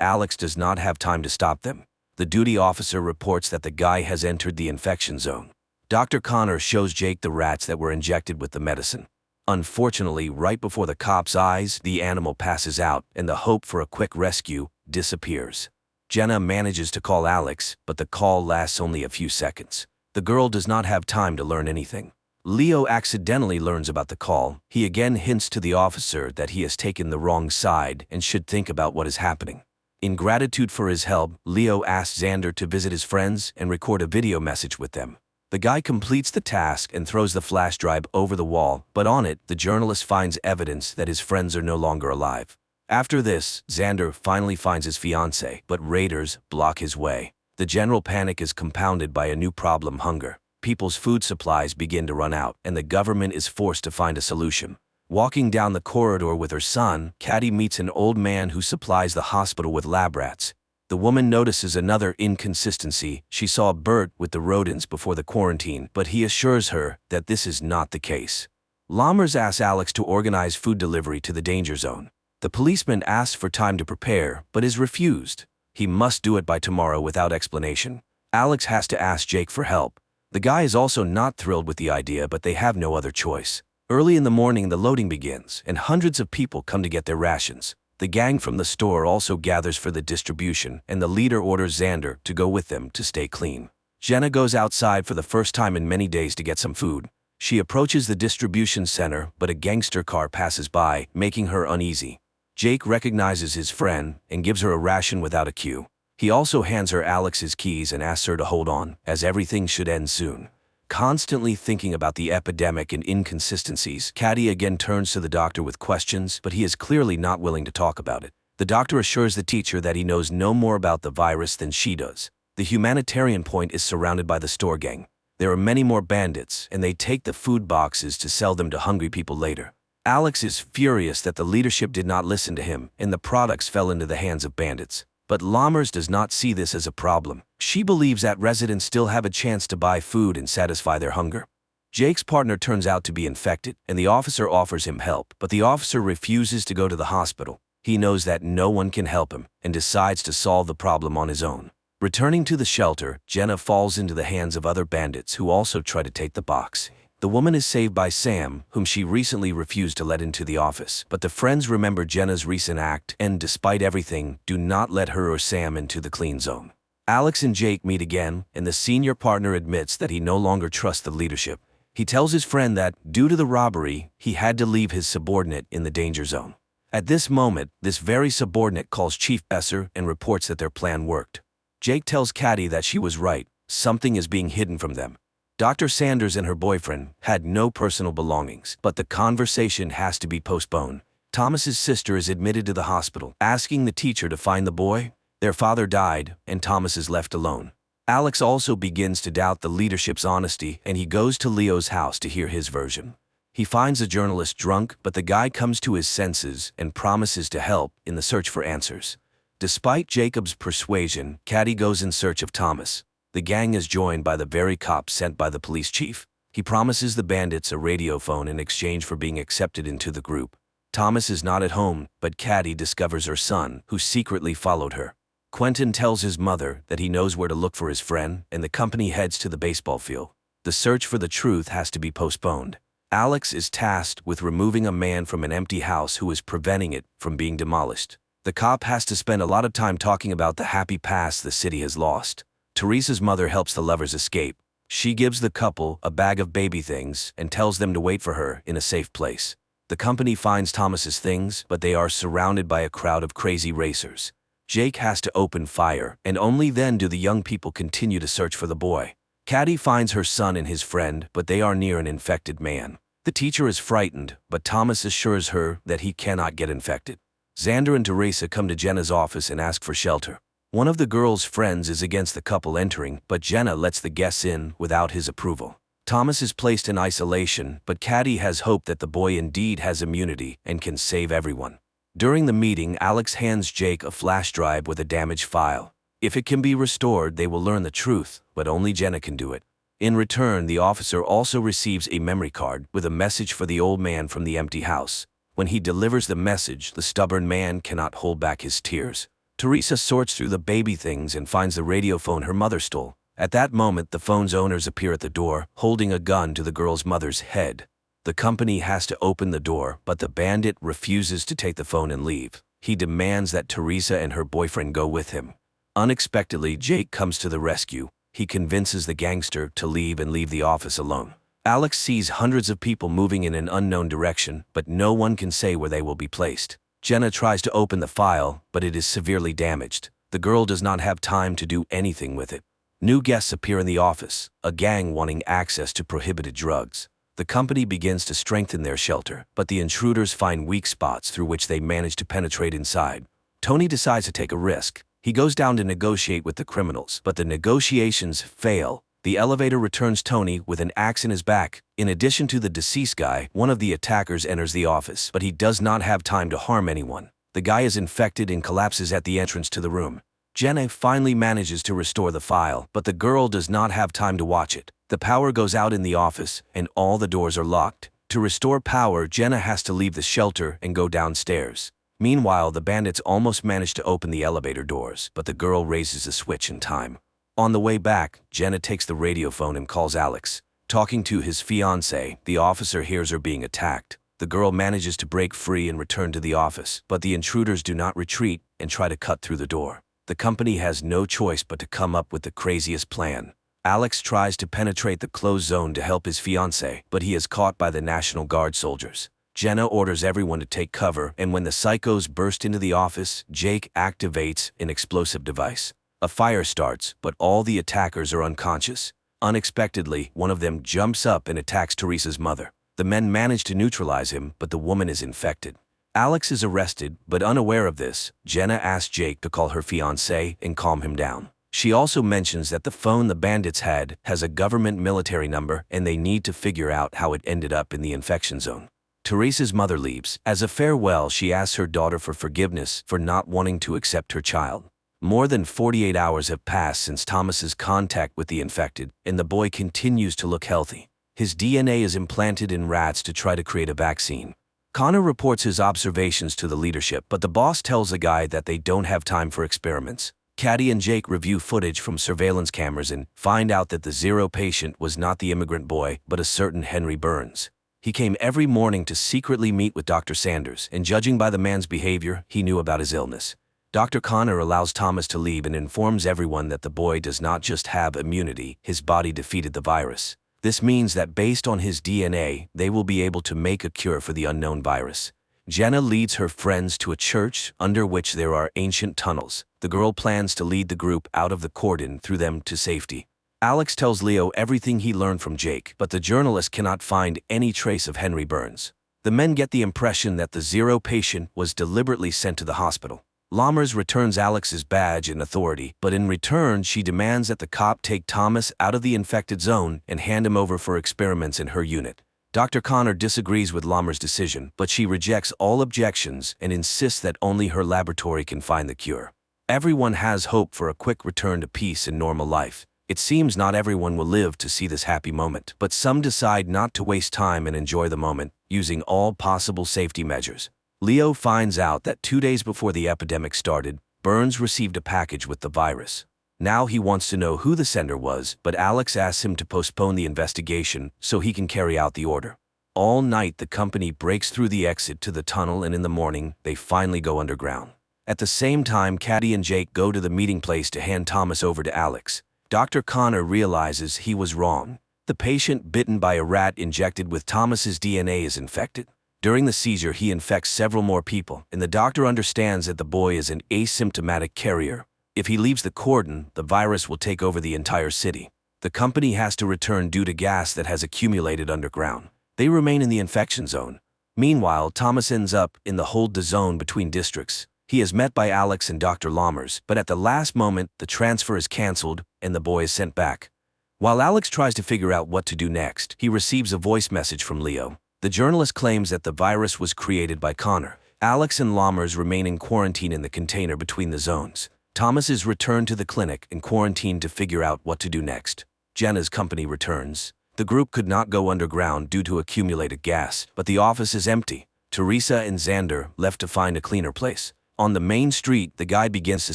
Alex does not have time to stop them. The duty officer reports that the guy has entered the infection zone. Dr. Connor shows Jake the rats that were injected with the medicine. Unfortunately, right before the cop's eyes, the animal passes out, and the hope for a quick rescue disappears. Jenna manages to call Alex, but the call lasts only a few seconds. The girl does not have time to learn anything. Leo accidentally learns about the call. He again hints to the officer that he has taken the wrong side and should think about what is happening. In gratitude for his help, Leo asks Xander to visit his friends and record a video message with them. The guy completes the task and throws the flash drive over the wall, but on it, the journalist finds evidence that his friends are no longer alive. After this, Xander finally finds his fiancée, but raiders block his way. The general panic is compounded by a new problem: hunger. People's food supplies begin to run out, and the government is forced to find a solution. Walking down the corridor with her son, Caddy meets an old man who supplies the hospital with lab rats. The woman notices another inconsistency. She saw Bert with the rodents before the quarantine, but he assures her that this is not the case. Lammers asks Alex to organize food delivery to the danger zone. The policeman asks for time to prepare, but is refused. He must do it by tomorrow without explanation. Alex has to ask Jake for help. The guy is also not thrilled with the idea, but they have no other choice. Early in the morning, the loading begins, and hundreds of people come to get their rations. The gang from the store also gathers for the distribution, and the leader orders Xander to go with them to stay clean. Jenna goes outside for the first time in many days to get some food. She approaches the distribution center, but a gangster car passes by, making her uneasy. Jake recognizes his friend and gives her a ration without a cue. He also hands her Alex's keys and asks her to hold on, as everything should end soon. Constantly thinking about the epidemic and inconsistencies, Caddy again turns to the doctor with questions, but he is clearly not willing to talk about it. The doctor assures the teacher that he knows no more about the virus than she does. The humanitarian point is surrounded by the store gang. There are many more bandits, and they take the food boxes to sell them to hungry people later. Alex is furious that the leadership did not listen to him, and the products fell into the hands of bandits. But Lammers does not see this as a problem. She believes that residents still have a chance to buy food and satisfy their hunger. Jake's partner turns out to be infected, and the officer offers him help, but the officer refuses to go to the hospital. He knows that no one can help him, and decides to solve the problem on his own. Returning to the shelter, Jenna falls into the hands of other bandits who also try to take the box. The woman is saved by Sam, whom she recently refused to let into the office, but the friends remember Jenna's recent act and, despite everything, do not let her or Sam into the clean zone. Alex and Jake meet again, and the senior partner admits that he no longer trusts the leadership. He tells his friend that, due to the robbery, he had to leave his subordinate in the danger zone. At this moment, this very subordinate calls Chief Besser and reports that their plan worked. Jake tells Caddy that she was right, something is being hidden from them. Dr. Sanders and her boyfriend had no personal belongings, but the conversation has to be postponed. Thomas's sister is admitted to the hospital, asking the teacher to find the boy. Their father died, and Thomas is left alone. Alex also begins to doubt the leadership's honesty, and he goes to Leo's house to hear his version. He finds a journalist drunk, but the guy comes to his senses and promises to help in the search for answers. Despite Jacob's persuasion, Caddy goes in search of Thomas. The gang is joined by the very cop sent by the police chief. He promises the bandits a radio phone in exchange for being accepted into the group. Thomas is not at home, but Caddy discovers her son, who secretly followed her. Quentin tells his mother that he knows where to look for his friend, and the company heads to the baseball field. The search for the truth has to be postponed. Alex is tasked with removing a man from an empty house who is preventing it from being demolished. The cop has to spend a lot of time talking about the happy past the city has lost. Teresa's mother helps the lovers escape. She gives the couple a bag of baby things and tells them to wait for her in a safe place. The company finds Thomas's things, but they are surrounded by a crowd of crazy racers. Jake has to open fire, and only then do the young people continue to search for the boy. Caddy finds her son and his friend, but they are near an infected man. The teacher is frightened, but Thomas assures her that he cannot get infected. Xander and Teresa come to Jenna's office and ask for shelter. One of the girl's friends is against the couple entering, but Jenna lets the guests in without his approval. Thomas is placed in isolation, but Caddy has hope that the boy indeed has immunity and can save everyone. During the meeting, Alex hands Jake a flash drive with a damaged file. If it can be restored, they will learn the truth, but only Jenna can do it. In return, the officer also receives a memory card with a message for the old man from the empty house. When he delivers the message, the stubborn man cannot hold back his tears. Teresa sorts through the baby things and finds the radio phone her mother stole. At that moment, the phone's owners appear at the door, holding a gun to the girl's mother's head. The company has to open the door, but the bandit refuses to take the phone and leave. He demands that Teresa and her boyfriend go with him. Unexpectedly, Jake comes to the rescue. He convinces the gangster to leave and leave the office alone. Alex sees hundreds of people moving in an unknown direction, but no one can say where they will be placed. Jenna tries to open the file, but it is severely damaged. The girl does not have time to do anything with it. New guests appear in the office, a gang wanting access to prohibited drugs. The company begins to strengthen their shelter, but the intruders find weak spots through which they manage to penetrate inside. Tony decides to take a risk. He goes down to negotiate with the criminals, but the negotiations fail. The elevator returns Tony with an axe in his back. In addition to the deceased guy, one of the attackers enters the office, but he does not have time to harm anyone. The guy is infected and collapses at the entrance to the room. Jenna finally manages to restore the file, but the girl does not have time to watch it. The power goes out in the office, and all the doors are locked. To restore power, Jenna has to leave the shelter and go downstairs. Meanwhile, the bandits almost manage to open the elevator doors, but the girl raises the switch in time. On the way back, Jenna takes the radio phone and calls Alex. Talking to his fiancée, the officer hears her being attacked. The girl manages to break free and return to the office, but the intruders do not retreat and try to cut through the door. The company has no choice but to come up with the craziest plan. Alex tries to penetrate the closed zone to help his fiancée, but he is caught by the National Guard soldiers. Jenna orders everyone to take cover, and when the psychos burst into the office, Jake activates an explosive device. A fire starts, but all the attackers are unconscious. Unexpectedly, one of them jumps up and attacks Teresa's mother. The men manage to neutralize him, but the woman is infected. Alex is arrested, but unaware of this, Jenna asks Jake to call her fiancé and calm him down. She also mentions that the phone the bandits had has a government military number and they need to figure out how it ended up in the infection zone. Teresa's mother leaves. As a farewell, she asks her daughter for forgiveness for not wanting to accept her child. More than 48 hours have passed since Thomas's contact with the infected, and the boy continues to look healthy. His DNA is implanted in rats to try to create a vaccine. Connor reports his observations to the leadership, but the boss tells the guy that they don't have time for experiments. Caddy and Jake review footage from surveillance cameras and find out that the Zero patient was not the immigrant boy, but a certain Henry Burns. He came every morning to secretly meet with Dr. Sanders, and judging by the man's behavior, he knew about his illness. Dr. Connor allows Thomas to leave and informs everyone that the boy does not just have immunity, his body defeated the virus. This means that based on his DNA, they will be able to make a cure for the unknown virus. Jenna leads her friends to a church under which there are ancient tunnels. The girl plans to lead the group out of the cordon through them to safety. Alex tells Leo everything he learned from Jake, but the journalist cannot find any trace of Henry Burns. The men get the impression that the Zero patient was deliberately sent to the hospital. Lammers returns Alex's badge and authority, but in return she demands that the cop take Thomas out of the infected zone and hand him over for experiments in her unit. Dr. Connor disagrees with Lammers' decision, but she rejects all objections and insists that only her laboratory can find the cure. Everyone has hope for a quick return to peace and normal life. It seems not everyone will live to see this happy moment, but some decide not to waste time and enjoy the moment, using all possible safety measures. Leo finds out that 2 days before the epidemic started, Burns received a package with the virus. Now he wants to know who the sender was, but Alex asks him to postpone the investigation so he can carry out the order. All night the company breaks through the exit to the tunnel, and in the morning they finally go underground. At the same time, Caddy and Jake go to the meeting place to hand Thomas over to Alex. Dr. Connor realizes he was wrong. The patient bitten by a rat injected with Thomas's DNA is infected. During the seizure, he infects several more people, and the doctor understands that the boy is an asymptomatic carrier. If he leaves the cordon, the virus will take over the entire city. The company has to return due to gas that has accumulated underground. They remain in the infection zone. Meanwhile, Thomas ends up in the hold the zone between districts. He is met by Alex and Dr. Lammers, but at the last moment, the transfer is cancelled and the boy is sent back. While Alex tries to figure out what to do next, he receives a voice message from Leo. The journalist claims that the virus was created by Connor. Alex and Lammers remain in quarantine in the container between the zones. Thomas is returned to the clinic and quarantined to figure out what to do next. Jenna's company returns. The group could not go underground due to accumulated gas, but the office is empty. Teresa and Xander left to find a cleaner place. On the main street, the guy begins to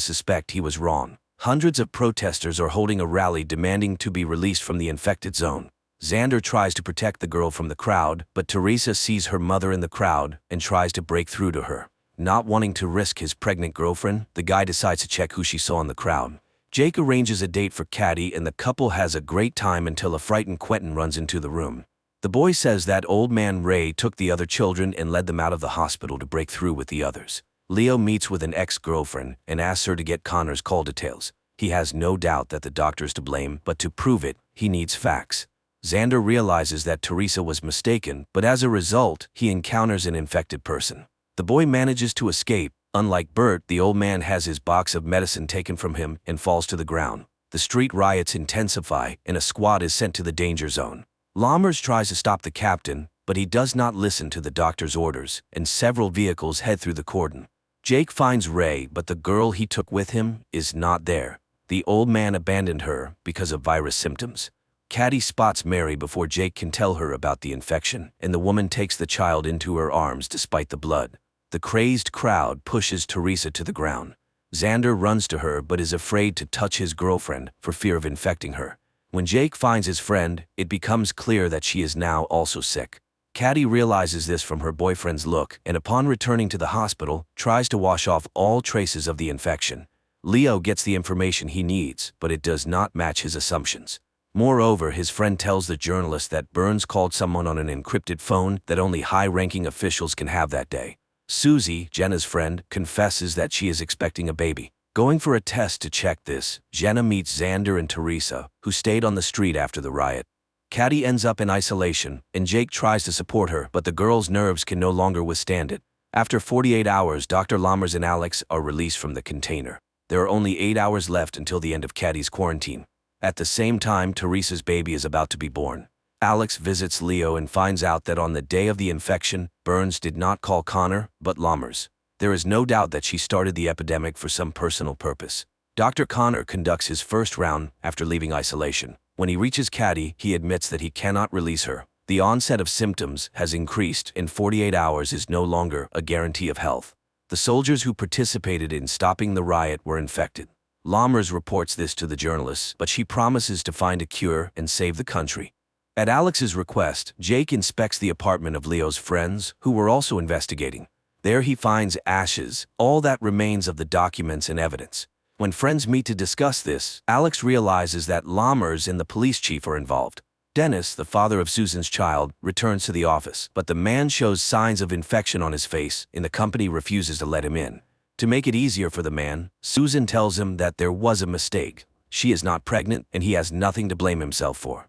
suspect he was wrong. Hundreds of protesters are holding a rally demanding to be released from the infected zone. Xander tries to protect the girl from the crowd, but Teresa sees her mother in the crowd and tries to break through to her. Not wanting to risk his pregnant girlfriend, the guy decides to check who she saw in the crowd. Jake arranges a date for Caddy, and the couple has a great time until a frightened Quentin runs into the room. The boy says that old man Ray took the other children and led them out of the hospital to break through with the others. Leo meets with an ex-girlfriend and asks her to get Connor's call details. He has no doubt that the doctor's to blame, but to prove it, he needs facts. Xander realizes that Teresa was mistaken, but as a result, he encounters an infected person. The boy manages to escape. Unlike Bert, the old man has his box of medicine taken from him and falls to the ground. The street riots intensify, and a squad is sent to the danger zone. Lammers tries to stop the captain, but he does not listen to the doctor's orders, and several vehicles head through the cordon. Jake finds Ray, but the girl he took with him is not there. The old man abandoned her because of virus symptoms. Caddy spots Mary before Jake can tell her about the infection, and the woman takes the child into her arms despite the blood. The crazed crowd pushes Teresa to the ground. Xander runs to her but is afraid to touch his girlfriend for fear of infecting her. When Jake finds his friend, it becomes clear that she is now also sick. Caddy realizes this from her boyfriend's look and upon returning to the hospital, tries to wash off all traces of the infection. Leo gets the information he needs, but it does not match his assumptions. Moreover, his friend tells the journalist that Burns called someone on an encrypted phone that only high-ranking officials can have that day. Susie, Jenna's friend, confesses that she is expecting a baby. Going for a test to check this, Jenna meets Xander and Teresa, who stayed on the street after the riot. Caddy ends up in isolation, and Jake tries to support her, but the girl's nerves can no longer withstand it. After 48 hours, Dr. Lammers and Alex are released from the container. There are only 8 hours left until the end of Caddy's quarantine. At the same time, Teresa's baby is about to be born. Alex visits Leo and finds out that on the day of the infection, Burns did not call Connor, but Lammers. There is no doubt that she started the epidemic for some personal purpose. Dr. Connor conducts his first round after leaving isolation. When he reaches Caddy, he admits that he cannot release her. The onset of symptoms has increased, and 48 hours is no longer a guarantee of health. The soldiers who participated in stopping the riot were infected. Lammers reports this to the journalists, but she promises to find a cure and save the country. At Alex's request, Jake inspects the apartment of Leo's friends, who were also investigating. There he finds ashes, all that remains of the documents and evidence. When friends meet to discuss this, Alex realizes that Lammers and the police chief are involved. Dennis, the father of Susan's child, returns to the office, but the man shows signs of infection on his face, and the company refuses to let him in. To make it easier for the man, Susan tells him that there was a mistake. She is not pregnant, and he has nothing to blame himself for.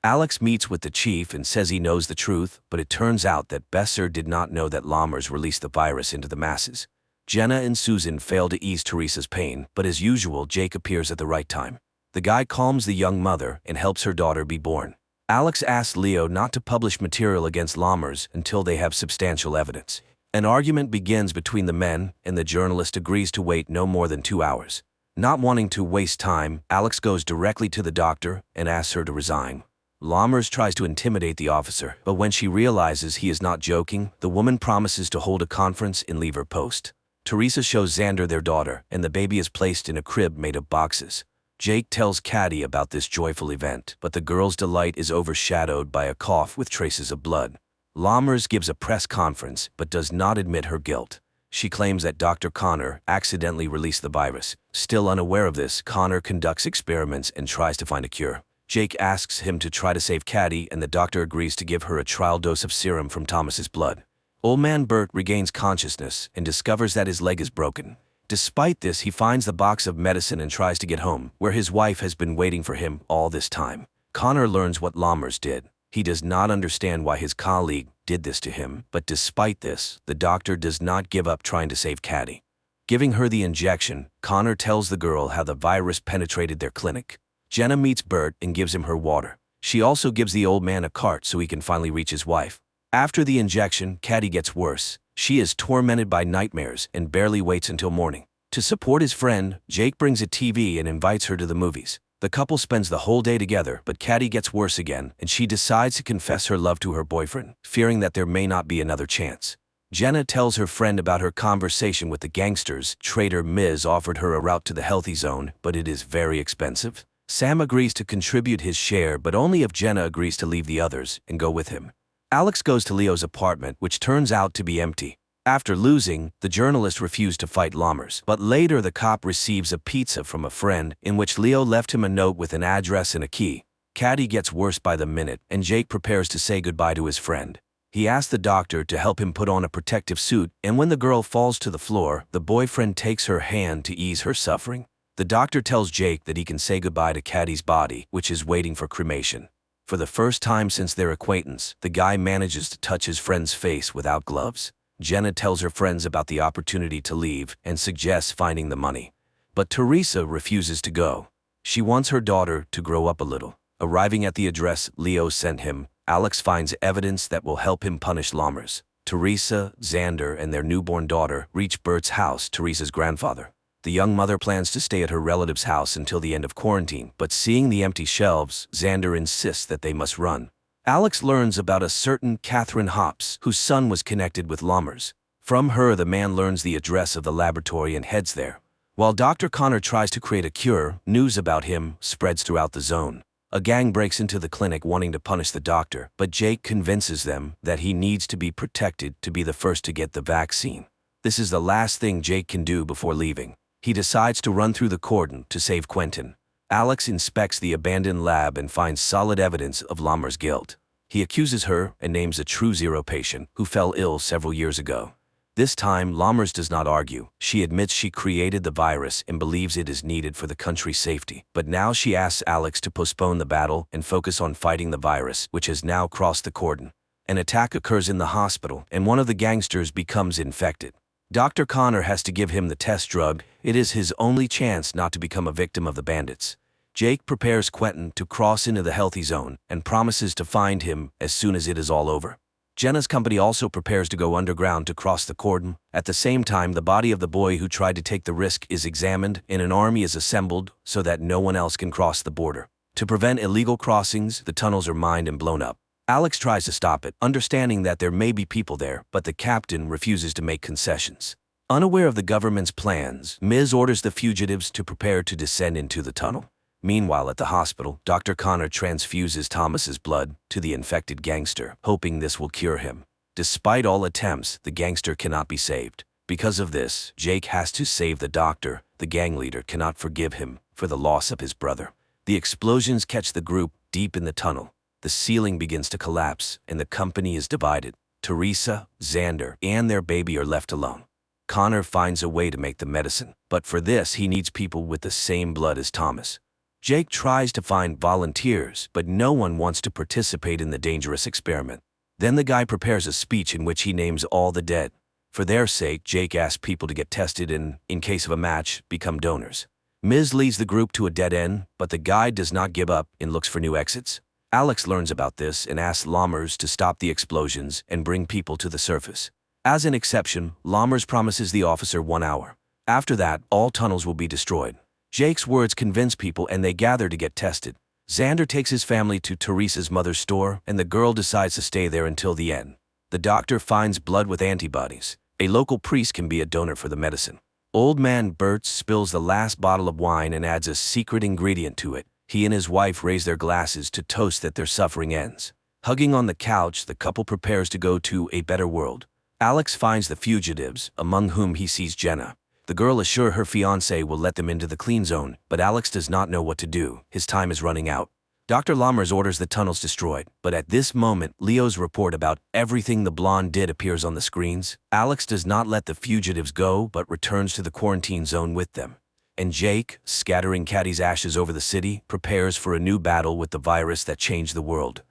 Alex meets with the chief and says he knows the truth, but it turns out that Besser did not know that Lammers released the virus into the masses. Jenna and Susan fail to ease Teresa's pain, but as usual, Jake appears at the right time. The guy calms the young mother and helps her daughter be born. Alex asks Leo not to publish material against Lammers until they have substantial evidence. An argument begins between the men, and the journalist agrees to wait no more than 2 hours. Not wanting to waste time, Alex goes directly to the doctor and asks her to resign. Lammers tries to intimidate the officer, but when she realizes he is not joking, the woman promises to hold a conference and leave her post. Teresa shows Xander their daughter, and the baby is placed in a crib made of boxes. Jake tells Caddy about this joyful event, but the girl's delight is overshadowed by a cough with traces of blood. Lammers gives a press conference, but does not admit her guilt. She claims that Dr. Connor accidentally released the virus. Still unaware of this, Connor conducts experiments and tries to find a cure. Jake asks him to try to save Caddy, and the doctor agrees to give her a trial dose of serum from Thomas's blood. Old man Bert regains consciousness and discovers that his leg is broken. Despite this, he finds the box of medicine and tries to get home, where his wife has been waiting for him all this time. Connor learns what Lammers did. He does not understand why his colleague did this to him, but despite this, the doctor does not give up trying to save Caddy. Giving her the injection, Connor tells the girl how the virus penetrated their clinic. Jenna meets Bert and gives him her water. She also gives the old man a cart so he can finally reach his wife. After the injection, Caddy gets worse. She is tormented by nightmares and barely waits until morning. To support his friend, Jake brings a TV and invites her to the movies. The couple spends the whole day together, but Caddy gets worse again, and she decides to confess her love to her boyfriend, fearing that there may not be another chance. Jenna tells her friend about her conversation with the gangsters. Trader Miz offered her a route to the healthy zone, but it is very expensive. Sam agrees to contribute his share, but only if Jenna agrees to leave the others and go with him. Alex goes to Leo's apartment, which turns out to be empty. After losing, the journalist refused to fight Lammers, but later the cop receives a pizza from a friend in which Leo left him a note with an address and a key. Caddy gets worse by the minute, and Jake prepares to say goodbye to his friend. He asks the doctor to help him put on a protective suit, and when the girl falls to the floor, the boyfriend takes her hand to ease her suffering. The doctor tells Jake that he can say goodbye to Caddy's body, which is waiting for cremation. For the first time since their acquaintance, the guy manages to touch his friend's face without gloves. Jenna tells her friends about the opportunity to leave and suggests finding the money. But Teresa refuses to go. She wants her daughter to grow up a little. Arriving at the address Leo sent him, Alex finds evidence that will help him punish Lammers. Teresa, Xander, and their newborn daughter reach Bert's house, Teresa's grandfather. The young mother plans to stay at her relative's house until the end of quarantine, but seeing the empty shelves, Xander insists that they must run. Alex learns about a certain Catherine Hops, whose son was connected with Lammers. From her, the man learns the address of the laboratory and heads there. While Dr. Connor tries to create a cure, news about him spreads throughout the zone. A gang breaks into the clinic wanting to punish the doctor, but Jake convinces them that he needs to be protected to be the first to get the vaccine. This is the last thing Jake can do before leaving. He decides to run through the cordon to save Quentin. Alex inspects the abandoned lab and finds solid evidence of Lammer's guilt. He accuses her and names a True Zero patient who fell ill several years ago. This time, Lammers does not argue. She admits she created the virus and believes it is needed for the country's safety. But now she asks Alex to postpone the battle and focus on fighting the virus, which has now crossed the cordon. An attack occurs in the hospital, and one of the gangsters becomes infected. Dr. Connor has to give him the test drug. It is his only chance not to become a victim of the bandits. Jake prepares Quentin to cross into the healthy zone and promises to find him as soon as it is all over. Jenna's company also prepares to go underground to cross the cordon. At the same time, the body of the boy who tried to take the risk is examined and an army is assembled so that no one else can cross the border. To prevent illegal crossings, the tunnels are mined and blown up. Alex tries to stop it, understanding that there may be people there, but the captain refuses to make concessions. Unaware of the government's plans, Ms. orders the fugitives to prepare to descend into the tunnel. Meanwhile, at the hospital, Dr. Connor transfuses Thomas's blood to the infected gangster, hoping this will cure him. Despite all attempts, the gangster cannot be saved. Because of this, Jake has to save the doctor. The gang leader cannot forgive him for the loss of his brother. The explosions catch the group deep in the tunnel. The ceiling begins to collapse, and the company is divided. Teresa, Xander, and their baby are left alone. Connor finds a way to make the medicine, but for this he needs people with the same blood as Thomas. Jake tries to find volunteers, but no one wants to participate in the dangerous experiment. Then the guy prepares a speech in which he names all the dead. For their sake, Jake asks people to get tested and, in case of a match, become donors. Ms. leads the group to a dead end, but the guide does not give up and looks for new exits. Alex learns about this and asks Lammers to stop the explosions and bring people to the surface. As an exception, Lammers promises the officer 1 hour. After that, all tunnels will be destroyed. Jake's words convince people and they gather to get tested. Xander takes his family to Teresa's mother's store and the girl decides to stay there until the end. The doctor finds blood with antibodies. A local priest can be a donor for the medicine. Old man Bert spills the last bottle of wine and adds a secret ingredient to it. He and his wife raise their glasses to toast that their suffering ends. Hugging on the couch, the couple prepares to go to a better world. Alex finds the fugitives, among whom he sees Jenna. The girl assures her fiancé will let them into the clean zone, but Alex does not know what to do. His time is running out. Dr. Lammers orders the tunnels destroyed, but at this moment, Leo's report about everything the blonde did appears on the screens. Alex does not let the fugitives go, but returns to the quarantine zone with them. And Jake, scattering Caddy's ashes over the city, prepares for a new battle with the virus that changed the world.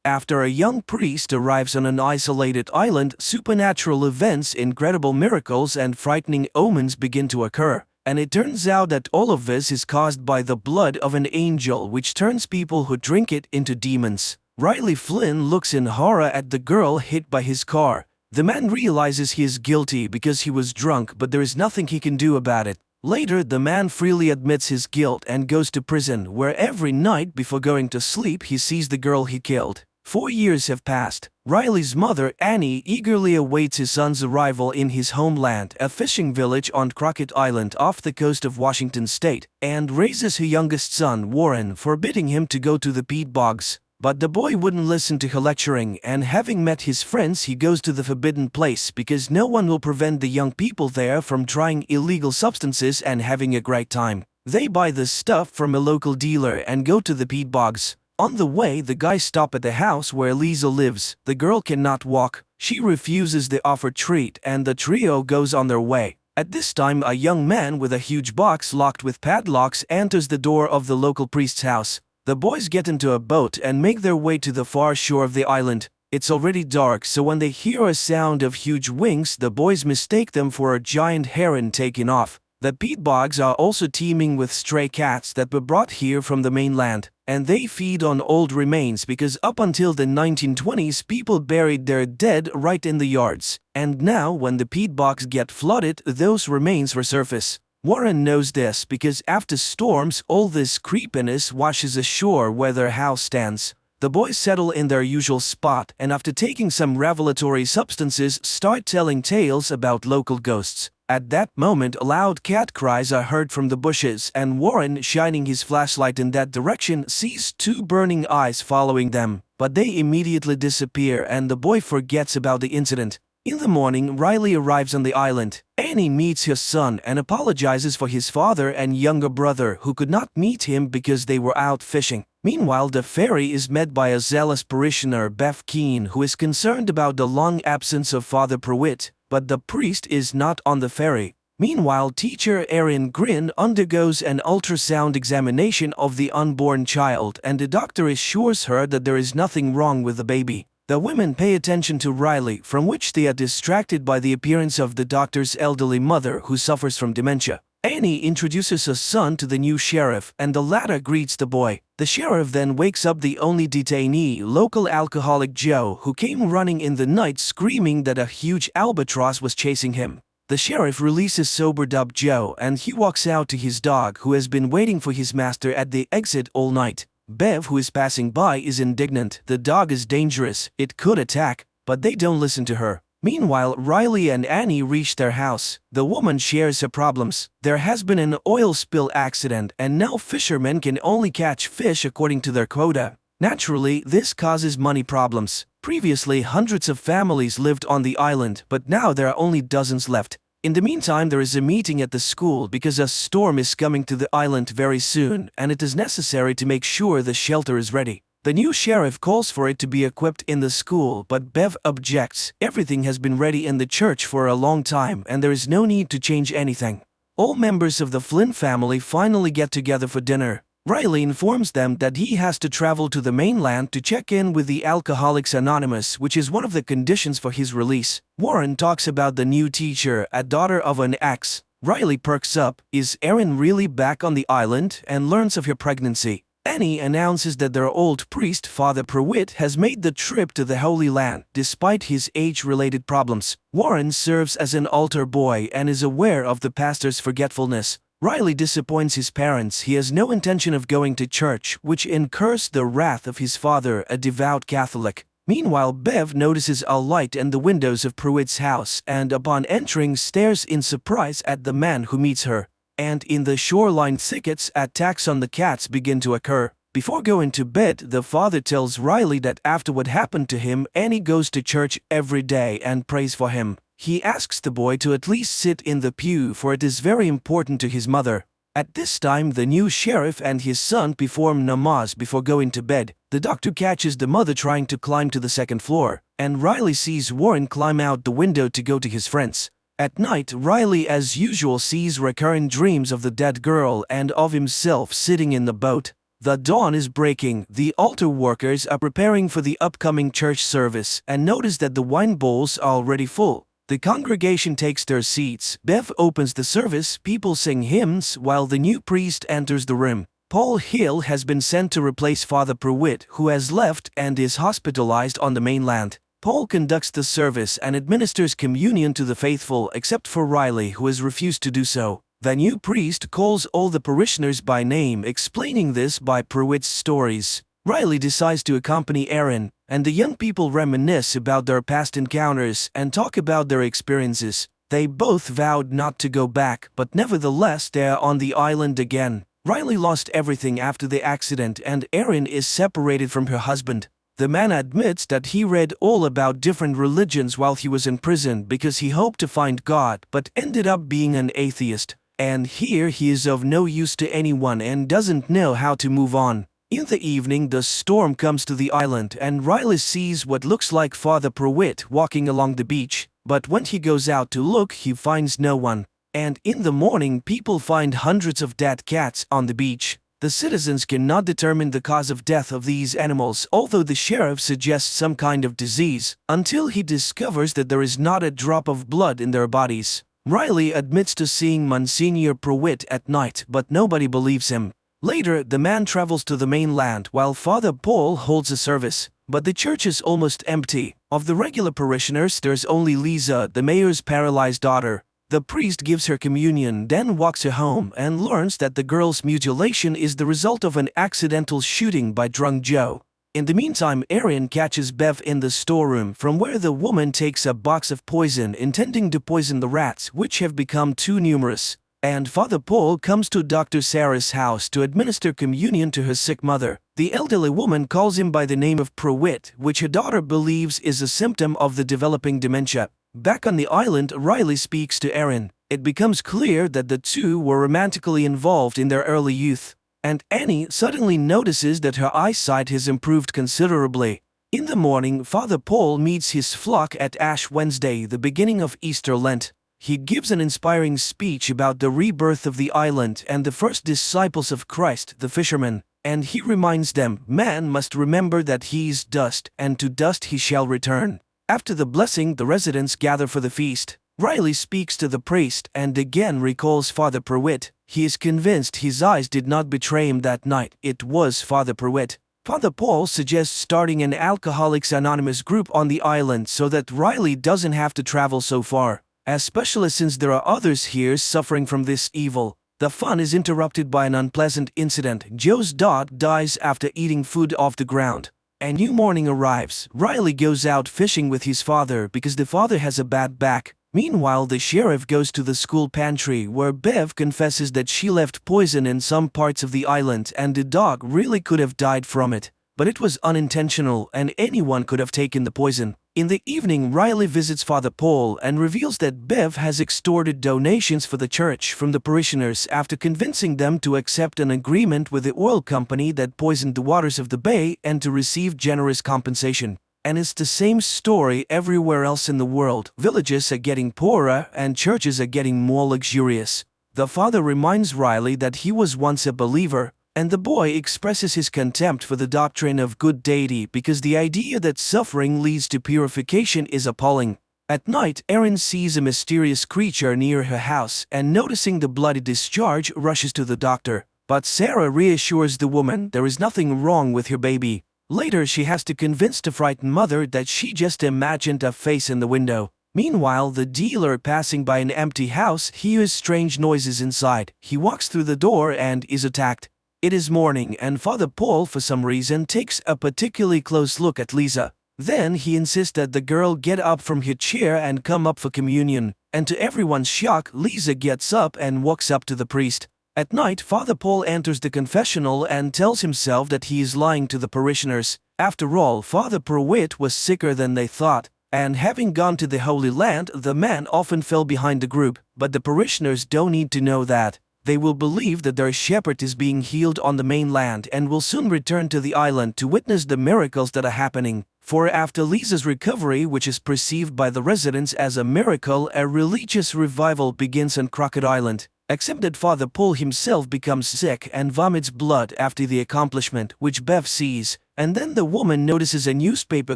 After a young priest arrives on an isolated island, supernatural events, incredible miracles, and frightening omens begin to occur. And it turns out that all of this is caused by the blood of an angel, which turns people who drink it into demons. Riley Flynn looks in horror at the girl hit by his car. The man realizes he is guilty because he was drunk, but there is nothing he can do about it. Later, the man freely admits his guilt and goes to prison, where every night before going to sleep he sees the girl he killed. 4 years have passed. Riley's mother, Annie, eagerly awaits his son's arrival in his homeland, a fishing village on Crockett Island off the coast of Washington state, and raises her youngest son, Warren, forbidding him to go to the peat bogs. But the boy wouldn't listen to her lecturing, and having met his friends, he goes to the forbidden place because no one will prevent the young people there from trying illegal substances and having a great time. They buy the stuff from a local dealer and go to the peat bogs. On the way, the guys stop at the house where Lisa lives. The girl cannot walk. She refuses the offered treat, and the trio goes on their way. At this time, a young man with a huge box locked with padlocks enters the door of the local priest's house. The boys get into a boat and make their way to the far shore of the island. It's already dark, so when they hear a sound of huge wings, the boys mistake them for a giant heron taking off. The peat bogs are also teeming with stray cats that were brought here from the mainland, and they feed on old remains because up until the 1920s people buried their dead right in the yards. And now when the peat bogs get flooded, those remains resurface. Warren knows this because after storms, all this creepiness washes ashore where their house stands. The boys settle in their usual spot and after taking some revelatory substances start telling tales about local ghosts. At that moment loud cat cries are heard from the bushes and Warren, shining his flashlight in that direction, sees two burning eyes following them, but they immediately disappear and the boy forgets about the incident. In the morning, Riley arrives on the island. Annie meets her son and apologizes for his father and younger brother who could not meet him because they were out fishing. Meanwhile, the ferry is met by a zealous parishioner, Bev Keane, who is concerned about the long absence of Father Pruitt, but the priest is not on the ferry. Meanwhile, teacher Erin Grin undergoes an ultrasound examination of the unborn child and the doctor assures her that there is nothing wrong with the baby. The women pay attention to Riley, from which they are distracted by the appearance of the doctor's elderly mother who suffers from dementia. Annie introduces her son to the new sheriff and the latter greets the boy. The sheriff then wakes up the only detainee, local alcoholic Joe, who came running in the night screaming that a huge albatross was chasing him. The sheriff releases sobered up Joe and he walks out to his dog who has been waiting for his master at the exit all night. Bev, who is passing by, is indignant. The dog is dangerous, it could attack, but they don't listen to her. Meanwhile, Riley and Annie reach their house. The woman shares her problems. There has been an oil spill accident and now fishermen can only catch fish according to their quota. Naturally, this causes money problems. Previously, hundreds of families lived on the island, but now there are only dozens left. In the meantime, there is a meeting at the school because a storm is coming to the island very soon and it is necessary to make sure the shelter is ready. The new sheriff calls for it to be equipped in the school, but Bev objects. Everything has been ready in the church for a long time and there is no need to change anything. All members of the Flynn family finally get together for dinner. Riley informs them that he has to travel to the mainland to check in with the Alcoholics Anonymous, which is one of the conditions for his release. Warren talks about the new teacher, a daughter of an ex. Riley perks up. Is Erin really back on the island? And learns of her pregnancy. Annie announces that their old priest, Father Pruitt, has made the trip to the Holy Land, despite his age-related problems. Warren serves as an altar boy and is aware of the pastor's forgetfulness. Riley disappoints his parents. He has no intention of going to church, which incurs the wrath of his father, a devout Catholic. Meanwhile, Bev notices a light in the windows of Pruitt's house and upon entering stares in surprise at the man who meets her. And in the shoreline thickets, attacks on the cats begin to occur. Before going to bed, the father tells Riley that after what happened to him, Annie goes to church every day and prays for him. He asks the boy to at least sit in the pew for it is very important to his mother. At this time, the new sheriff and his son perform namaz before going to bed. The doctor catches the mother trying to climb to the second floor, and Riley sees Warren climb out the window to go to his friends. At night, Riley as usual sees recurrent dreams of the dead girl and of himself sitting in the boat. The dawn is breaking. The altar workers are preparing for the upcoming church service and notice that the wine bowls are already full. The congregation takes their seats. Bev opens the service, people sing hymns while the new priest enters the room. Paul Hill has been sent to replace Father Pruitt, who has left and is hospitalized on the mainland. Paul conducts the service and administers communion to the faithful except for Riley, who has refused to do so. The new priest calls all the parishioners by name, explaining this by Pruitt's stories. Riley decides to accompany Erin, and the young people reminisce about their past encounters and talk about their experiences. They both vowed not to go back, but nevertheless they are on the island again. Riley lost everything after the accident and Erin is separated from her husband. The man admits that he read all about different religions while he was in prison because he hoped to find God but ended up being an atheist. And here he is of no use to anyone and doesn't know how to move on. In the evening, the storm comes to the island and Riley sees what looks like Father Pruitt walking along the beach, but when he goes out to look, he finds no one. And in the morning, people find hundreds of dead cats on the beach. The citizens cannot determine the cause of death of these animals, although the sheriff suggests some kind of disease, until he discovers that there is not a drop of blood in their bodies. Riley admits to seeing Monsignor Pruitt at night, but nobody believes him. Later, the man travels to the mainland while Father Paul holds a service, but the church is almost empty. Of the regular parishioners, there's only Lisa, the mayor's paralyzed daughter. The priest gives her communion, then walks her home and learns that the girl's mutilation is the result of an accidental shooting by drunk Joe. In the meantime, Erin catches Bev in the storeroom, from where the woman takes a box of poison intending to poison the rats, which have become too numerous. And Father Paul comes to Dr. Sarah's house to administer communion to her sick mother. The elderly woman calls him by the name of Pruitt, which her daughter believes is a symptom of the developing dementia. Back on the island, Riley speaks to Erin. It becomes clear that the two were romantically involved in their early youth. And Annie suddenly notices that her eyesight has improved considerably. In the morning, Father Paul meets his flock at Ash Wednesday, the beginning of Easter Lent. He gives an inspiring speech about the rebirth of the island and the first disciples of Christ, the fishermen, and he reminds them, man must remember that he is dust, and to dust he shall return. After the blessing, the residents gather for the feast. Riley speaks to the priest and again recalls Father Pruitt. He is convinced his eyes did not betray him that night. It was Father Pruitt. Father Paul suggests starting an Alcoholics Anonymous group on the island so that Riley doesn't have to travel so far, especially since there are others here suffering from this evil. The fun is interrupted by an unpleasant incident. Joe's dog dies after eating food off the ground. A new morning arrives. Riley goes out fishing with his father because the father has a bad back. Meanwhile, the sheriff goes to the school pantry where Bev confesses that she left poison in some parts of the island and the dog really could have died from it. But it was unintentional and anyone could have taken the poison. In the evening, Riley visits Father Paul and reveals that Bev has extorted donations for the church from the parishioners after convincing them to accept an agreement with the oil company that poisoned the waters of the bay and to receive generous compensation. And it's the same story everywhere else in the world. Villages are getting poorer and churches are getting more luxurious. The father reminds Riley that he was once a believer, and the boy expresses his contempt for the doctrine of good deity because the idea that suffering leads to purification is appalling. At night, Erin sees a mysterious creature near her house and noticing the bloody discharge rushes to the doctor. But Sarah reassures the woman there is nothing wrong with her baby. Later, she has to convince the frightened mother that she just imagined a face in the window. Meanwhile, the dealer passing by an empty house hears strange noises inside. He walks through the door and is attacked. It is morning and Father Paul for some reason takes a particularly close look at Lisa. Then he insists that the girl get up from her chair and come up for communion, and to everyone's shock, Lisa gets up and walks up to the priest. At night, Father Paul enters the confessional and tells himself that he is lying to the parishioners. After all, Father Pruitt was sicker than they thought, and having gone to the Holy Land, the man often fell behind the group, but the parishioners don't need to know that. They will believe that their shepherd is being healed on the mainland and will soon return to the island to witness the miracles that are happening. For after Lisa's recovery, which is perceived by the residents as a miracle, a religious revival begins on Crockett Island. Except that Father Paul himself becomes sick and vomits blood after the accomplishment, which Bev sees, and then the woman notices a newspaper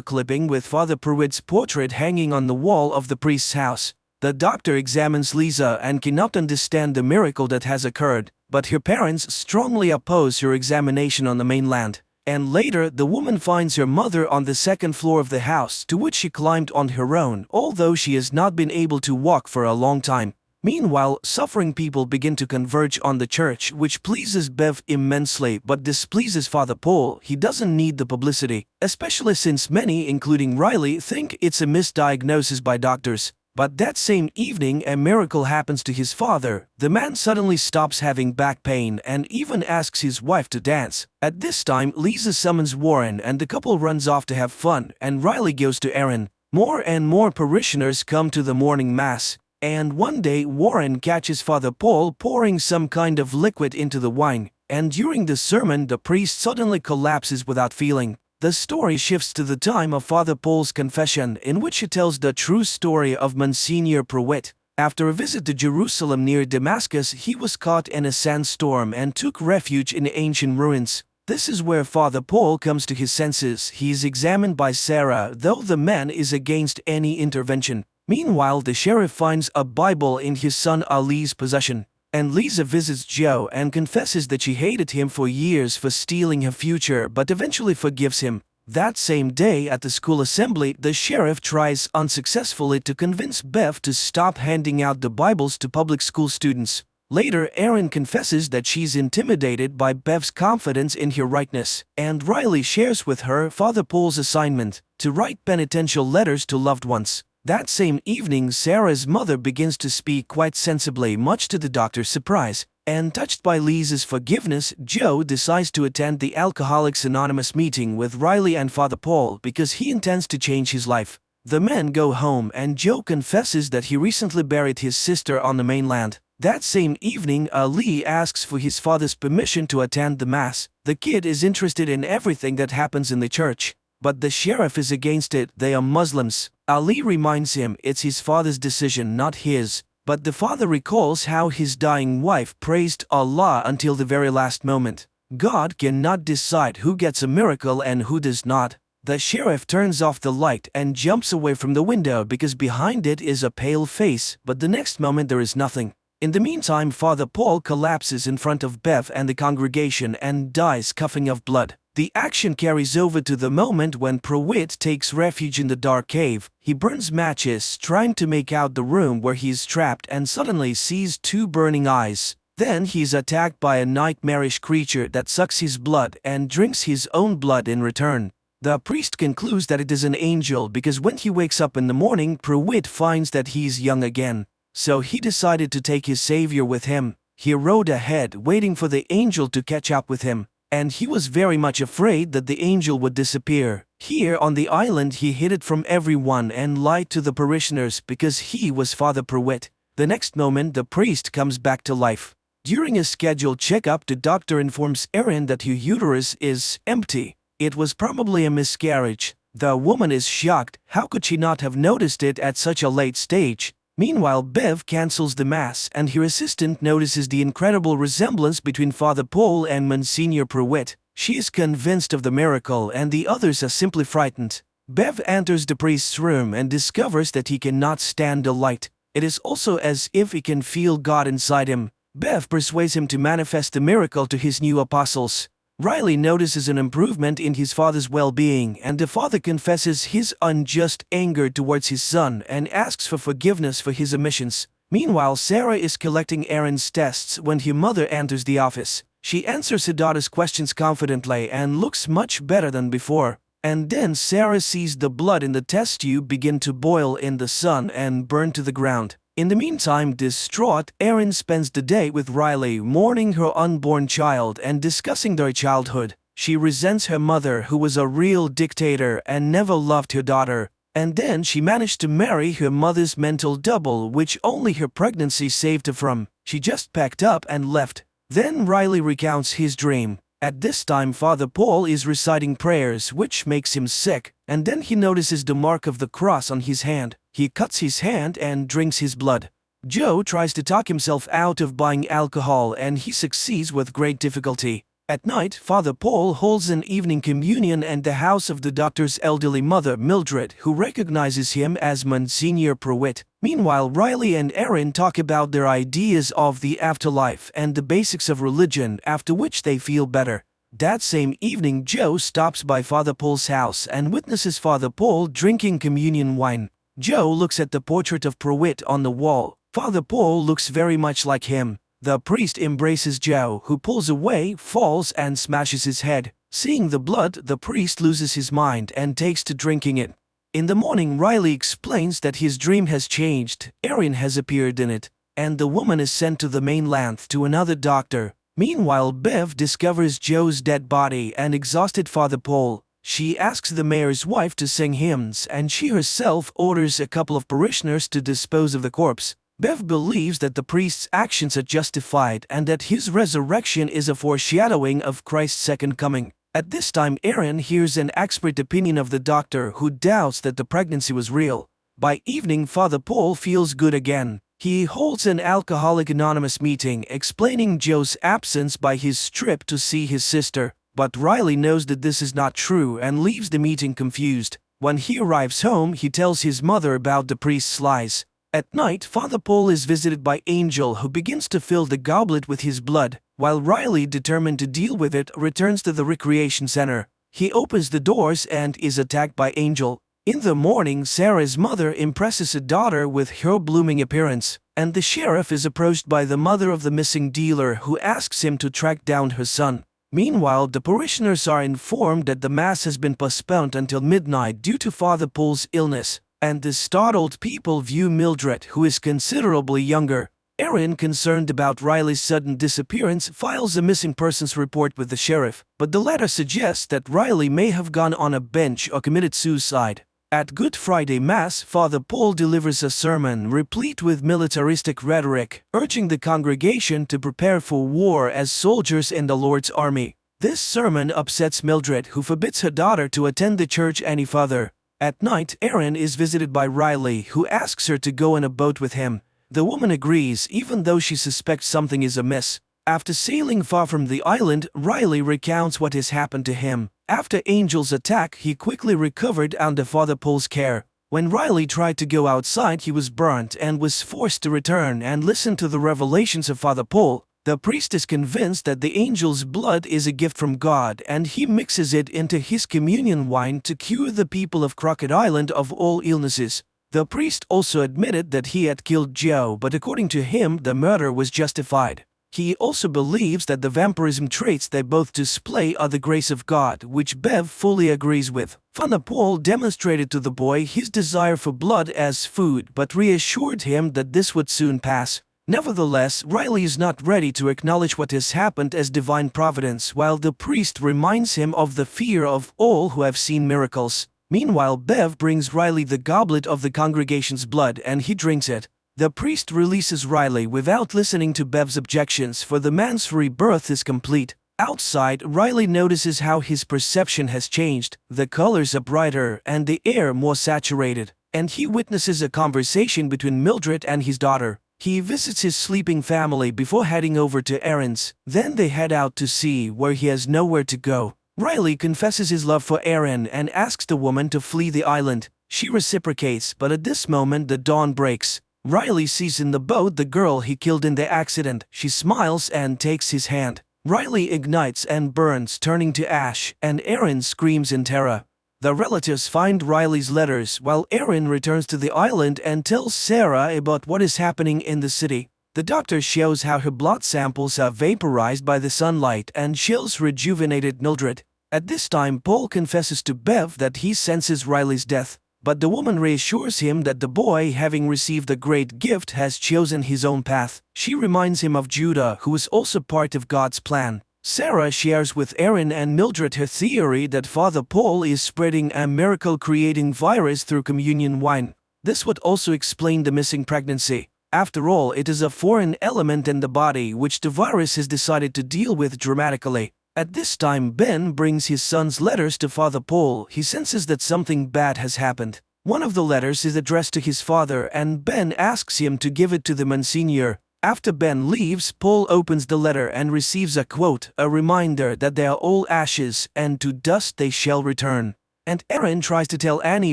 clipping with Father Pruitt's portrait hanging on the wall of the priest's house. The doctor examines Lisa and cannot understand the miracle that has occurred, but her parents strongly oppose her examination on the mainland. And later, the woman finds her mother on the second floor of the house, to which she climbed on her own, although she has not been able to walk for a long time. Meanwhile, suffering people begin to converge on the church, which pleases Bev immensely but displeases Father Paul. He doesn't need the publicity, especially since many, including Riley, think it's a misdiagnosis by doctors. But that same evening, a miracle happens to his father. The man suddenly stops having back pain and even asks his wife to dance. At this time, Lisa summons Warren and the couple runs off to have fun, and Riley goes to Erin. More and more parishioners come to the morning mass, and one day Warren catches Father Paul pouring some kind of liquid into the wine, and during the sermon the priest suddenly collapses without feeling. The story shifts to the time of Father Paul's confession, in which he tells the true story of Monsignor Pruitt. After a visit to Jerusalem near Damascus, he was caught in a sandstorm and took refuge in ancient ruins. This is where Father Paul comes to his senses. He is examined by Sarah, though the man is against any intervention. Meanwhile, the sheriff finds a Bible in his son Ali's possession. And Lisa visits Joe and confesses that she hated him for years for stealing her future but eventually forgives him. That same day at the school assembly, the sheriff tries unsuccessfully to convince Bev to stop handing out the Bibles to public school students. Later, Erin confesses that she's intimidated by Bev's confidence in her rightness, and Riley shares with her Father Paul's assignment to write penitential letters to loved ones. That same evening, Sarah's mother begins to speak quite sensibly, much to the doctor's surprise. And touched by Lisa's forgiveness, Joe decides to attend the Alcoholics Anonymous meeting with Riley and Father Paul because he intends to change his life. The men go home and Joe confesses that he recently buried his sister on the mainland. That same evening, Ali asks for his father's permission to attend the mass. The kid is interested in everything that happens in the church, but the sheriff is against it. They are Muslims. Ali reminds him it's his father's decision, not his. But the father recalls how his dying wife praised Allah until the very last moment. God cannot decide who gets a miracle and who does not. The sheriff turns off the light and jumps away from the window because behind it is a pale face, but the next moment there is nothing. In the meantime, Father Paul collapses in front of Bev and the congregation and dies coughing up blood. The action carries over to the moment when Pruitt takes refuge in the dark cave. He burns matches, trying to make out the room where he is trapped, and suddenly sees two burning eyes. Then he is attacked by a nightmarish creature that sucks his blood and drinks his own blood in return. The priest concludes that it is an angel because when he wakes up in the morning, Pruitt finds that he is young again. So he decided to take his savior with him. He rode ahead, waiting for the angel to catch up with him. And he was very much afraid that the angel would disappear. Here on the island he hid it from everyone and lied to the parishioners because he was Father Pruitt. The next moment the priest comes back to life. During a scheduled checkup, the doctor informs Erin that her uterus is empty. It was probably a miscarriage. The woman is shocked. How could she not have noticed it at such a late stage? Meanwhile, Bev cancels the mass and her assistant notices the incredible resemblance between Father Paul and Monsignor Pruitt. She is convinced of the miracle and the others are simply frightened. Bev enters the priest's room and discovers that he cannot stand the light. It is also as if he can feel God inside him. Bev persuades him to manifest the miracle to his new apostles. Riley notices an improvement in his father's well-being, and the father confesses his unjust anger towards his son and asks for forgiveness for his omissions. Meanwhile, Sarah is collecting Erin's tests when her mother enters the office. She answers her daughter's questions confidently and looks much better than before. And then Sarah sees the blood in the test tube begin to boil in the sun and burn to the ground. In the meantime, distraught, Erin spends the day with Riley, mourning her unborn child and discussing their childhood. She resents her mother, who was a real dictator and never loved her daughter. And then she managed to marry her mother's mental double, which only her pregnancy saved her from. She just packed up and left. Then Riley recounts his dream. At this time, Father Paul is reciting prayers, which makes him sick, and then he notices the mark of the cross on his hand. He cuts his hand and drinks his blood. Joe tries to talk himself out of buying alcohol and he succeeds with great difficulty. At night, Father Paul holds an evening communion at the house of the doctor's elderly mother, Mildred, who recognizes him as Monsignor Pruitt. Meanwhile, Riley and Erin talk about their ideas of the afterlife and the basics of religion, after which they feel better. That same evening, Joe stops by Father Paul's house and witnesses Father Paul drinking communion wine. Joe looks at the portrait of Pruitt on the wall. Father Paul looks very much like him. The priest embraces Joe, who pulls away, falls, and smashes his head. Seeing the blood, the priest loses his mind and takes to drinking it. In the morning, Riley explains that his dream has changed. Erin has appeared in it, and the woman is sent to the mainland to another doctor. Meanwhile, Bev discovers Joe's dead body and exhausted Father Paul. She asks the mayor's wife to sing hymns, and she herself orders a couple of parishioners to dispose of the corpse. Bev believes that the priest's actions are justified and that his resurrection is a foreshadowing of Christ's second coming. At this time, Erin hears an expert opinion of the doctor, who doubts that the pregnancy was real. By evening, Father Paul feels good again. He holds an Alcoholic Anonymous meeting, explaining Joe's absence by his trip to see his sister. But Riley knows that this is not true and leaves the meeting confused. When he arrives home, he tells his mother about the priest's lies. At night, Father Paul is visited by Angel, who begins to fill the goblet with his blood, while Riley, determined to deal with it, returns to the recreation center. He opens the doors and is attacked by Angel. In the morning, Sarah's mother impresses her daughter with her blooming appearance, and the sheriff is approached by the mother of the missing dealer who asks him to track down her son. Meanwhile, the parishioners are informed that the Mass has been postponed until midnight due to Father Paul's illness, and the startled people view Mildred, who is considerably younger. Erin, concerned about Riley's sudden disappearance, files a missing persons report with the sheriff, but the letter suggests that Riley may have gone on a bench or committed suicide. At Good Friday Mass, Father Paul delivers a sermon replete with militaristic rhetoric, urging the congregation to prepare for war as soldiers in the Lord's army. This sermon upsets Mildred, who forbids her daughter to attend the church any further. At night, Erin is visited by Riley, who asks her to go in a boat with him. The woman agrees, even though she suspects something is amiss. After sailing far from the island, Riley recounts what has happened to him. After Angel's attack, he quickly recovered under Father Paul's care. When Riley tried to go outside, he was burnt and was forced to return and listen to the revelations of Father Paul. The priest is convinced that the angel's blood is a gift from God, and he mixes it into his communion wine to cure the people of Crockett Island of all illnesses. The priest also admitted that he had killed Joe, but according to him, the murder was justified. He also believes that the vampirism traits they both display are the grace of God, which Bev fully agrees with. Father Paul demonstrated to the boy his desire for blood as food, but reassured him that this would soon pass. Nevertheless, Riley is not ready to acknowledge what has happened as divine providence, while the priest reminds him of the fear of all who have seen miracles. Meanwhile, Bev brings Riley the goblet of the congregation's blood and he drinks it. The priest releases Riley without listening to Bev's objections, for the man's rebirth is complete. Outside, Riley notices how his perception has changed. The colors are brighter and the air more saturated, and he witnesses a conversation between Mildred and his daughter. He visits his sleeping family before heading over to Erin's. Then they head out to sea, where he has nowhere to go. Riley confesses his love for Erin and asks the woman to flee the island. She reciprocates, but at this moment the dawn breaks. Riley sees in the boat the girl he killed in the accident. She smiles and takes his hand. Riley ignites and burns, turning to ash, and Erin screams in terror. The relatives find Riley's letters while Erin returns to the island and tells Sarah about what is happening in the city. The doctor shows how her blood samples are vaporized by the sunlight and shows rejuvenated Mildred. At this time, Paul confesses to Bev that he senses Riley's death, but the woman reassures him that the boy, having received a great gift, has chosen his own path. She reminds him of Judah, who is also part of God's plan. Sarah shares with Erin and Mildred her theory that Father Paul is spreading a miracle-creating virus through communion wine. This would also explain the missing pregnancy. After all, it is a foreign element in the body which the virus has decided to deal with dramatically. At this time, Ben brings his son's letters to Father Paul. He senses that something bad has happened. One of the letters is addressed to his father, and Ben asks him to give it to the Monsignor. After Ben leaves, Paul opens the letter and receives a quote, a reminder that they are all ashes, and to dust they shall return. And Erin tries to tell Annie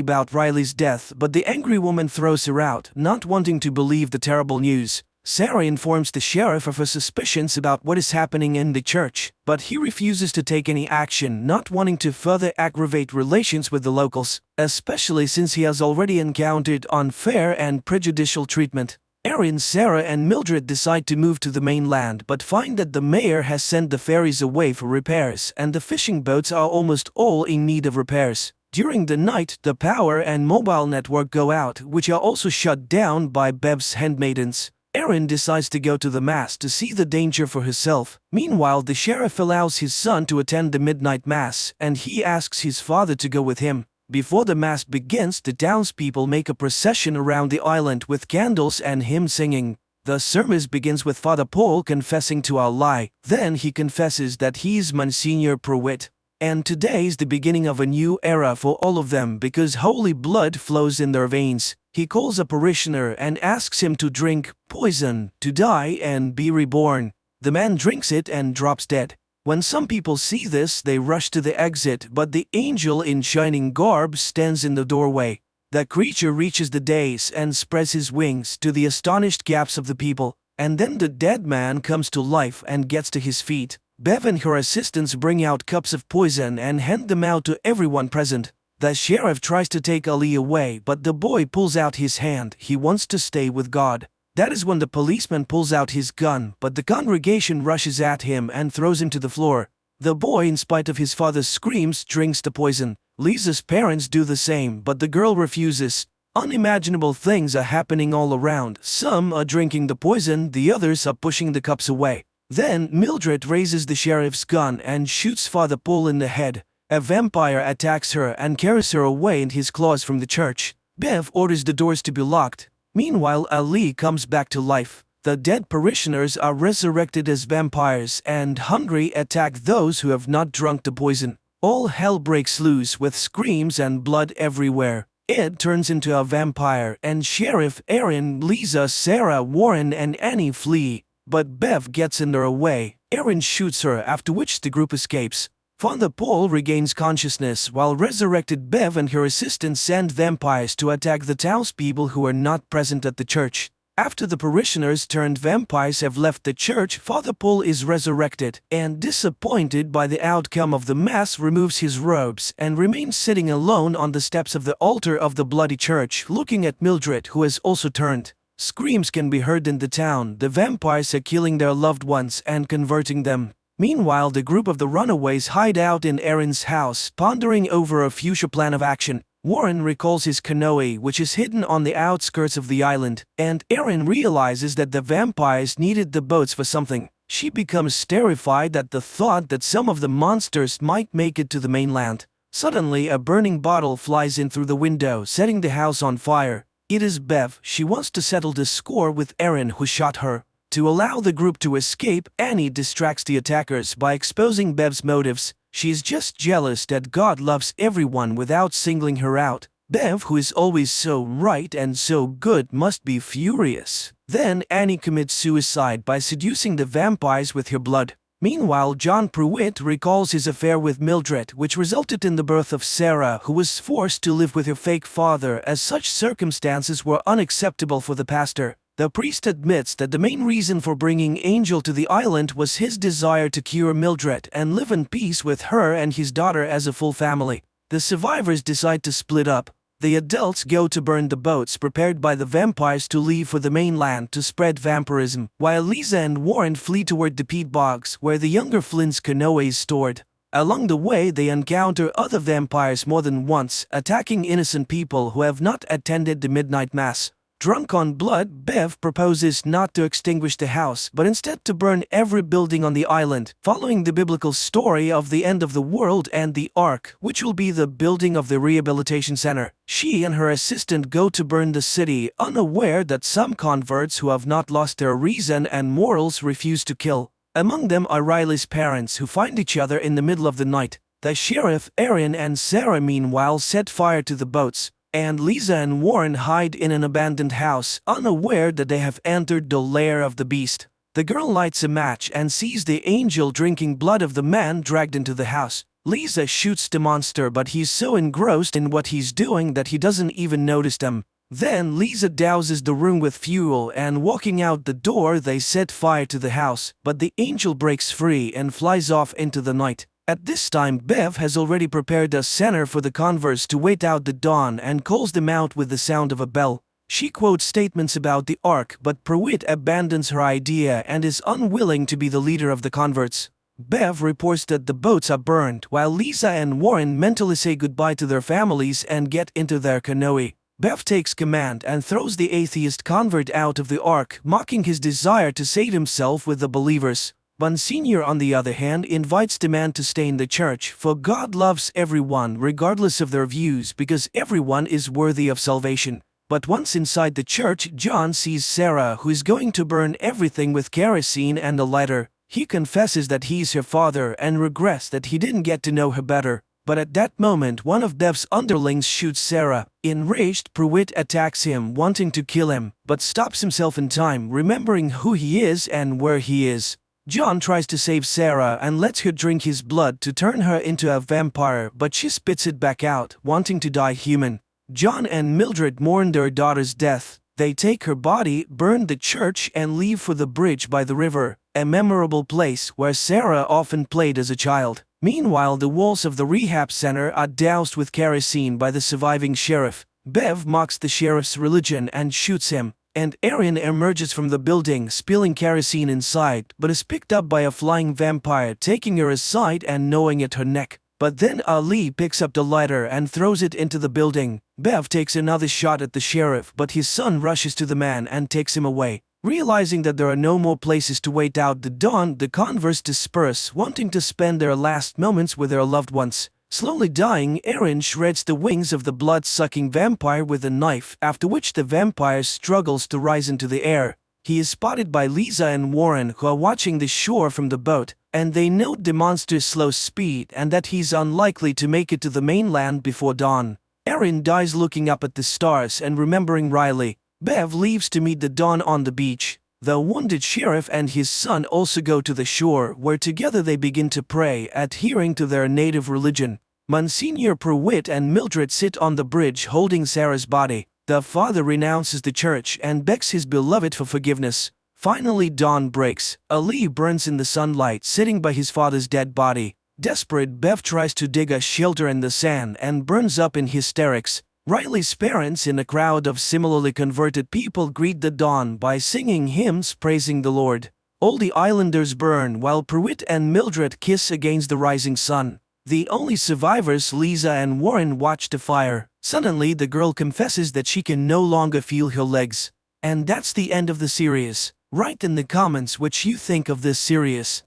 about Riley's death, but the angry woman throws her out, not wanting to believe the terrible news. Sarah informs the sheriff of her suspicions about what is happening in the church, but he refuses to take any action, not wanting to further aggravate relations with the locals, especially since he has already encountered unfair and prejudicial treatment. Erin, Sarah, and Mildred decide to move to the mainland, but find that the mayor has sent the ferries away for repairs, and the fishing boats are almost all in need of repairs. During the night, the power and mobile network go out, which are also shut down by Bev's handmaidens. Erin decides to go to the Mass to see the danger for herself. Meanwhile, the sheriff allows his son to attend the midnight Mass, and he asks his father to go with him. Before the Mass begins, the townspeople make a procession around the island with candles and hymn singing. The service begins with Father Paul confessing to our lie. Then he confesses that he's Monsignor Pruitt. And today is the beginning of a new era for all of them because holy blood flows in their veins. He calls a parishioner and asks him to drink poison, to die and be reborn. The man drinks it and drops dead. When some people see this, they rush to the exit, but the angel in shining garb stands in the doorway. The creature reaches the dais and spreads his wings to the astonished gaps of the people, and then the dead man comes to life and gets to his feet. Bev and her assistants bring out cups of poison and hand them out to everyone present. The sheriff tries to take Ali away, but the boy pulls out his hand. He wants to stay with God. That is when the policeman pulls out his gun, but the congregation rushes at him and throws him to the floor. The boy, in spite of his father's screams, drinks the poison. Lisa's parents do the same, but the girl refuses. Unimaginable things are happening all around. Some are drinking the poison, the others are pushing the cups away. Then Mildred raises the sheriff's gun and shoots Father Paul in the head. A vampire attacks her and carries her away in his claws from the church. Bev orders the doors to be locked. Meanwhile, Ali comes back to life. The dead parishioners are resurrected as vampires and, hungry, attack those who have not drunk the poison. All hell breaks loose with screams and blood everywhere. Ed turns into a vampire and Sheriff Aaron, Lisa, Sarah, Warren and Annie flee. But Bev gets in their way. Aaron shoots her, after which the group escapes. Father Paul regains consciousness while resurrected Bev and her assistant send vampires to attack the townspeople who are not present at the church. After the parishioners turned vampires have left the church, Father Paul is resurrected and, disappointed by the outcome of the mass, removes his robes and remains sitting alone on the steps of the altar of the bloody church, looking at Mildred, who has also turned. Screams can be heard in the town. The vampires are killing their loved ones and converting them. Meanwhile, the group of the runaways hide out in Aaron's house, pondering over a future plan of action. Warren recalls his canoe, which is hidden on the outskirts of the island, and Aaron realizes that the vampires needed the boats for something. She becomes terrified at the thought that some of the monsters might make it to the mainland. Suddenly, a burning bottle flies in through the window, setting the house on fire. It is Bev. She wants to settle the score with Aaron, who shot her. To allow the group to escape, Annie distracts the attackers by exposing Bev's motives. She is just jealous that God loves everyone without singling her out. Bev, who is always so right and so good, must be furious. Then Annie commits suicide by seducing the vampires with her blood. Meanwhile, John Pruitt recalls his affair with Mildred, which resulted in the birth of Sarah, who was forced to live with her fake father, as such circumstances were unacceptable for the pastor. The priest admits that the main reason for bringing Angel to the island was his desire to cure Mildred and live in peace with her and his daughter as a full family. The survivors decide to split up. The adults go to burn the boats prepared by the vampires to leave for the mainland to spread vampirism, while Lisa and Warren flee toward the peat bogs, where the younger Flynn's canoe is stored. Along the way, they encounter other vampires more than once, attacking innocent people who have not attended the midnight mass. Drunk on blood, Bev proposes not to extinguish the house, but instead to burn every building on the island, following the biblical story of the end of the world and the Ark, which will be the building of the rehabilitation center. She and her assistant go to burn the city, unaware that some converts who have not lost their reason and morals refuse to kill. Among them are Riley's parents, who find each other in the middle of the night. The sheriff, Aaron and Sarah, meanwhile, set fire to the boats, and Lisa and Warren hide in an abandoned house, unaware that they have entered the lair of the beast. The girl lights a match and sees the angel drinking blood of the man dragged into the house. Lisa shoots the monster, but he's so engrossed in what he's doing that he doesn't even notice them. Then Lisa douses the room with fuel, and walking out the door they set fire to the house, but the angel breaks free and flies off into the night. At this time, Bev has already prepared a center for the converts to wait out the dawn and calls them out with the sound of a bell. She quotes statements about the Ark, but Pruitt abandons her idea and is unwilling to be the leader of the converts. Bev reports that the boats are burned, while Lisa and Warren mentally say goodbye to their families and get into their canoe. Bev takes command and throws the atheist convert out of the Ark, mocking his desire to save himself with the believers. Monsignor, on the other hand, invites the man to stay in the church, for God loves everyone regardless of their views, because everyone is worthy of salvation. But once inside the church, John sees Sarah, who is going to burn everything with kerosene and a lighter. He confesses that he's her father and regrets that he didn't get to know her better. But at that moment, one of Bev's underlings shoots Sarah. Enraged, Pruitt attacks him, wanting to kill him, but stops himself in time, remembering who he is and where he is. John tries to save Sarah and lets her drink his blood to turn her into a vampire, but she spits it back out, wanting to die human. John and Mildred mourn their daughter's death. They take her body, burn the church, and leave for the bridge by the river. a memorable place where Sarah often played as a child. Meanwhile, the walls of the rehab center are doused with kerosene by the surviving sheriff. Bev mocks the sheriff's religion and shoots him, and Erin emerges from the building spilling kerosene inside but is picked up by a flying vampire taking her aside and gnawing at her neck. But then Ali picks up the lighter and throws it into the building. Bev takes another shot at the sheriff, but his son rushes to the man and takes him away. Realizing that there are no more places to wait out the dawn, the converts disperse, wanting to spend their last moments with their loved ones. Slowly dying, Erin shreds the wings of the blood-sucking vampire with a knife, after which the vampire struggles to rise into the air. He is spotted by Lisa and Warren, who are watching the shore from the boat, and they note the monster's slow speed and that he's unlikely to make it to the mainland before dawn. Erin dies looking up at the stars and remembering Riley. Bev leaves to meet the dawn on the beach. The wounded sheriff and his son also go to the shore, where together they begin to pray, adhering to their native religion. Monsignor Pruitt and Mildred sit on the bridge holding Sarah's body. The father renounces the church and begs his beloved for forgiveness. Finally, dawn breaks. Ali burns in the sunlight, sitting by his father's dead body. Desperate, Bev tries to dig a shelter in the sand and burns up in hysterics. Riley's parents, in a crowd of similarly converted people, greet the dawn by singing hymns praising the Lord. All the islanders burn while Pruitt and Mildred kiss against the rising sun. The only survivors, Lisa and Warren, watch the fire. Suddenly, the girl confesses that she can no longer feel her legs. And that's the end of the series. Write in the comments what you think of this series.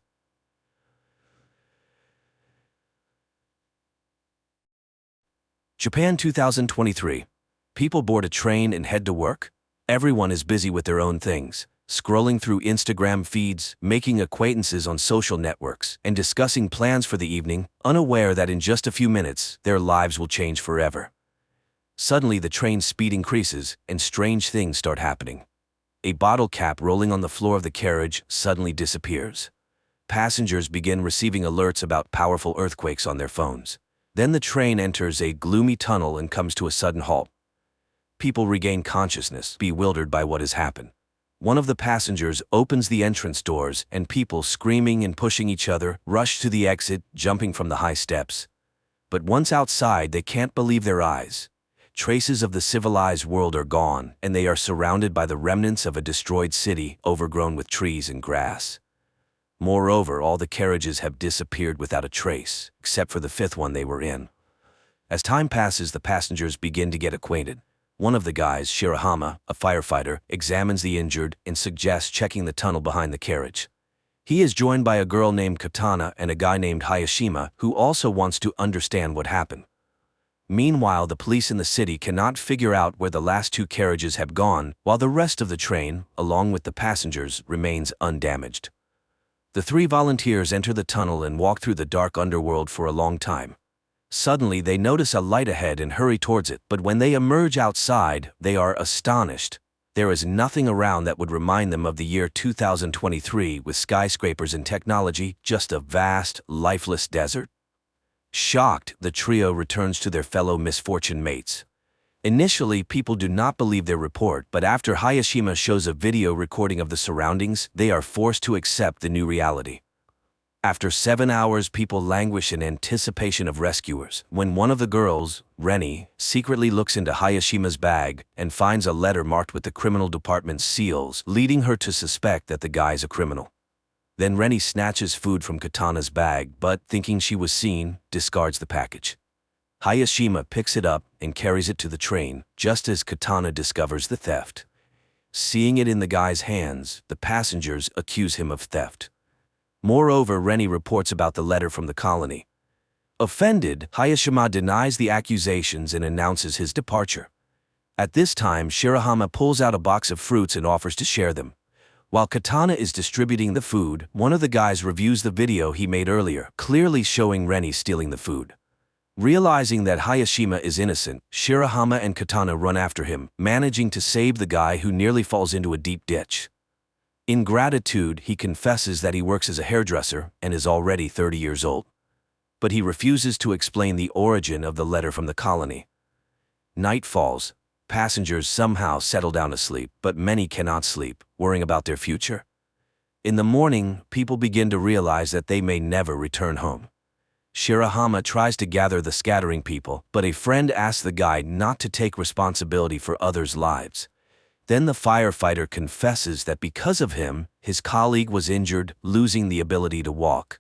Japan 2023. People board a train and head to work. Everyone is busy with their own things, scrolling through Instagram feeds, making acquaintances on social networks, and discussing plans for the evening, unaware that in just a few minutes, their lives will change forever. Suddenly, the train's speed increases, and strange things start happening. A bottle cap rolling on the floor of the carriage suddenly disappears. Passengers begin receiving alerts about powerful earthquakes on their phones. Then the train enters a gloomy tunnel and comes to a sudden halt. People regain consciousness, bewildered by what has happened. One of the passengers opens the entrance doors, and people, screaming and pushing each other, rush to the exit, jumping from the high steps. But once outside, they can't believe their eyes. Traces of the civilized world are gone, and they are surrounded by the remnants of a destroyed city, overgrown with trees and grass. Moreover, all the carriages have disappeared without a trace, except for the fifth one they were in. As time passes, the passengers begin to get acquainted. One of the guys, Shirahama, a firefighter, examines the injured and suggests checking the tunnel behind the carriage. He is joined by a girl named Katana and a guy named Hayashima, who also wants to understand what happened. Meanwhile, the police in the city cannot figure out where the last two carriages have gone, while the rest of the train, along with the passengers, remains undamaged. The three volunteers enter the tunnel and walk through the dark underworld for a long time. Suddenly, they notice a light ahead and hurry towards it, but when they emerge outside, they are astonished. There is nothing around that would remind them of the year 2023 with skyscrapers and technology, just a vast, lifeless desert. Shocked, the trio returns to their fellow misfortune mates. Initially, people do not believe their report, but after Hayashima shows a video recording of the surroundings, they are forced to accept the new reality. After 7 hours, people languish in anticipation of rescuers, when one of the girls, Reni, secretly looks into Hayashima's bag and finds a letter marked with the criminal department's seals, leading her to suspect that the guy's a criminal. Then Reni snatches food from Katana's bag, but, thinking she was seen, discards the package. Hayashima picks it up and carries it to the train, just as Katana discovers the theft. Seeing it in the guy's hands, the passengers accuse him of theft. Moreover, Reni reports about the letter from the colony. Offended, Hayashima denies the accusations and announces his departure. At this time, Shirahama pulls out a box of fruits and offers to share them. While Katana is distributing the food, one of the guys reviews the video he made earlier, clearly showing Reni stealing the food. Realizing that Hayashima is innocent, Shirahama and Katana run after him, managing to save the guy who nearly falls into a deep ditch. In gratitude, he confesses that he works as a hairdresser and is already 30 years old. But he refuses to explain the origin of the letter from the colony. Night falls. Passengers somehow settle down to sleep, but many cannot sleep, worrying about their future. In the morning, people begin to realize that they may never return home. Shirahama tries to gather the scattering people, but a friend asks the guide not to take responsibility for others' lives. Then the firefighter confesses that because of him, his colleague was injured, losing the ability to walk.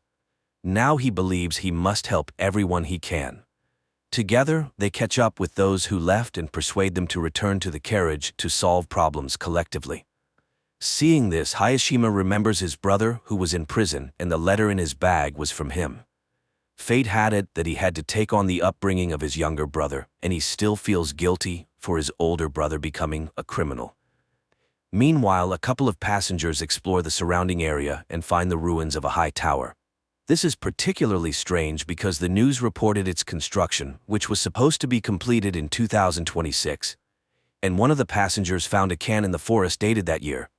Now he believes he must help everyone he can. Together, they catch up with those who left and persuade them to return to the carriage to solve problems collectively. Seeing this, Hayashima remembers his brother who was in prison, and the letter in his bag was from him. Fate had it that he had to take on the upbringing of his younger brother, and he still feels guilty for his older brother becoming a criminal. Meanwhile, a couple of passengers explore the surrounding area and find the ruins of a high tower. This is particularly strange because the news reported its construction, which was supposed to be completed in 2026. And one of the passengers found a can in the forest dated that year.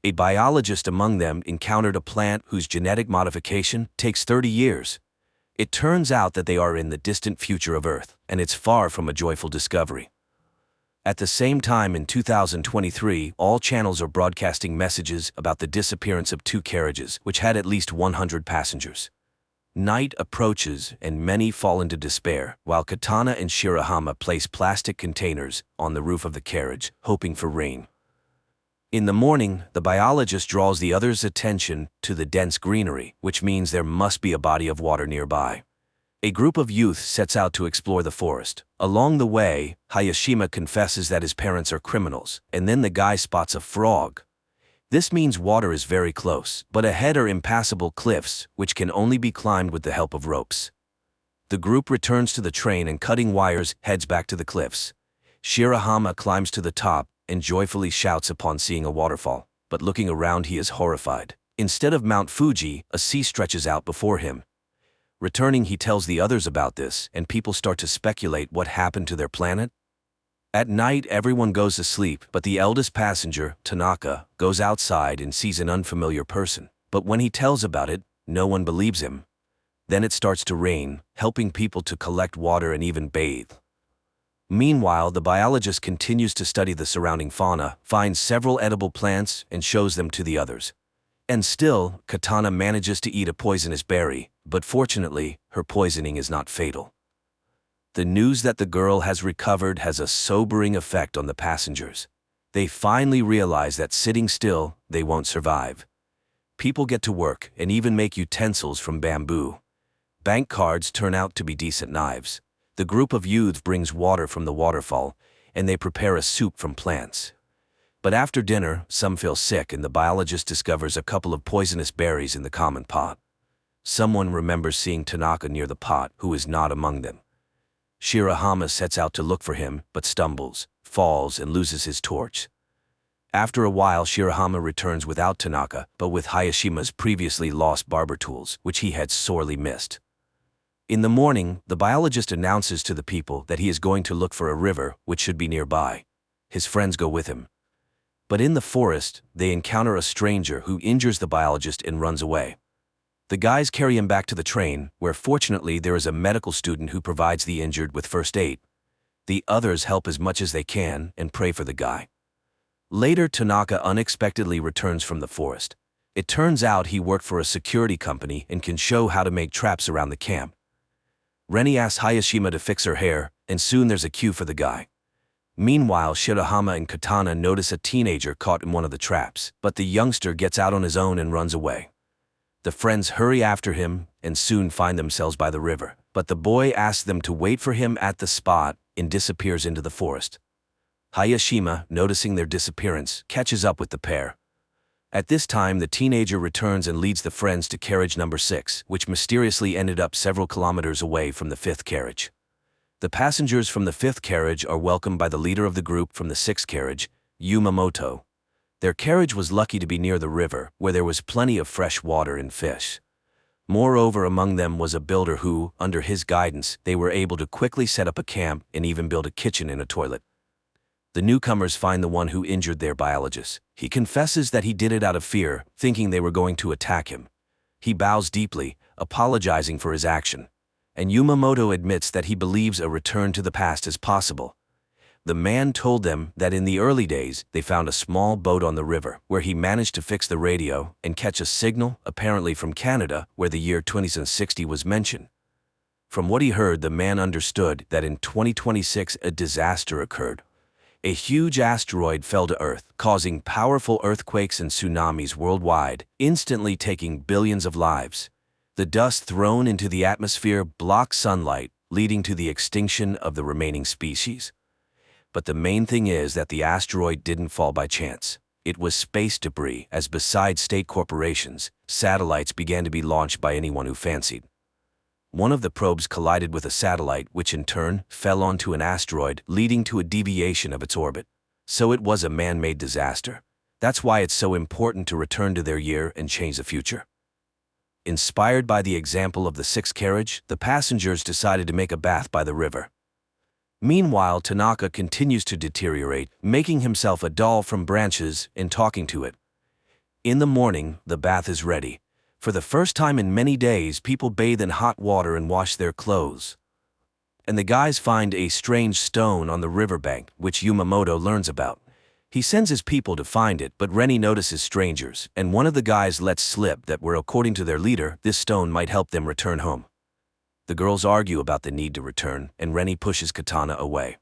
A biologist among them encountered a plant whose genetic modification takes 30 years. It turns out that they are in the distant future of Earth, and it's far from a joyful discovery. At the same time in 2023, all channels are broadcasting messages about the disappearance of 2 carriages, which had at least 100 passengers. Night approaches and many fall into despair, while Katana and Shirahama place plastic containers on the roof of the carriage, hoping for rain. In the morning, the biologist draws the others' attention to the dense greenery, which means there must be a body of water nearby. A group of youth sets out to explore the forest. Along the way, Hayashima confesses that his parents are criminals, and then the guy spots a frog. This means water is very close, but ahead are impassable cliffs, which can only be climbed with the help of ropes. The group returns to the train and cutting wires heads back to the cliffs. Shirahama climbs to the top and joyfully shouts upon seeing a waterfall, but looking around he is horrified. Instead of Mount Fuji, a sea stretches out before him. Returning, he tells the others about this, and people start to speculate what happened to their planet. At night, everyone goes to sleep, but the eldest passenger, Tanaka, goes outside and sees an unfamiliar person. But when he tells about it, no one believes him. Then it starts to rain, helping people to collect water and even bathe. Meanwhile, the biologist continues to study the surrounding fauna, finds several edible plants, and shows them to the others. And still, Katana manages to eat a poisonous berry, but fortunately, her poisoning is not fatal. The news that the girl has recovered has a sobering effect on the passengers. They finally realize that sitting still, they won't survive. People get to work and even make utensils from bamboo. Bank cards turn out to be decent knives. The group of youths brings water from the waterfall, and they prepare a soup from plants. But after dinner, some feel sick and the biologist discovers a couple of poisonous berries in the common pot. Someone remembers seeing Tanaka near the pot, who is not among them. Shirahama sets out to look for him, but stumbles, falls, and loses his torch. After a while, Shirahama returns without Tanaka, but with Hayashima's previously lost barber tools, which he had sorely missed. In the morning, the biologist announces to the people that he is going to look for a river, which should be nearby. His friends go with him. But in the forest, they encounter a stranger who injures the biologist and runs away. The guys carry him back to the train, where fortunately there is a medical student who provides the injured with first aid. The others help as much as they can and pray for the guy. Later, Tanaka unexpectedly returns from the forest. It turns out he worked for a security company and can show how to make traps around the camp. Reni asks Hayashima to fix her hair, and soon there's a queue for the guy. Meanwhile, Shirahama and Katana notice a teenager caught in one of the traps, but the youngster gets out on his own and runs away. The friends hurry after him and soon find themselves by the river, but the boy asks them to wait for him at the spot and disappears into the forest. Hayashima, noticing their disappearance, catches up with the pair. At this time, the teenager returns and leads the friends to carriage number 6, which mysteriously ended up several kilometers away from the 5th carriage. The passengers from the 5th carriage are welcomed by the leader of the group from the 6th carriage, Yumamoto. Their carriage was lucky to be near the river, where there was plenty of fresh water and fish. Moreover, among them was a builder who, under his guidance, they were able to quickly set up a camp and even build a kitchen and a toilet. The newcomers find the one who injured their biologist. He confesses that he did it out of fear, thinking they were going to attack him. He bows deeply, apologizing for his action. And Yumamoto admits that he believes a return to the past is possible. The man told them that in the early days they found a small boat on the river where he managed to fix the radio and catch a signal, apparently from Canada, where the year 2060 was mentioned. From what he heard, the man understood that in 2026 a disaster occurred. A huge asteroid fell to Earth, causing powerful earthquakes and tsunamis worldwide, instantly taking billions of lives. The dust thrown into the atmosphere blocks sunlight, leading to the extinction of the remaining species. But the main thing is that the asteroid didn't fall by chance. It was space debris, as besides state corporations, satellites began to be launched by anyone who fancied. One of the probes collided with a satellite, which in turn fell onto an asteroid, leading to a deviation of its orbit. So it was a man-made disaster. That's why it's so important to return to their year and change the future. Inspired by the example of the sixth carriage, the passengers decided to make a bath by the river. Meanwhile, Tanaka continues to deteriorate, making himself a doll from branches and talking to it. In the morning, the bath is ready. For the first time in many days, people bathe in hot water and wash their clothes. And the guys find a strange stone on the riverbank, which Yumamoto learns about. He sends his people to find it, but Rennie notices strangers, and one of the guys lets slip that according to their leader, this stone might help them return home. The girls argue about the need to return, and Rennie pushes Katana away.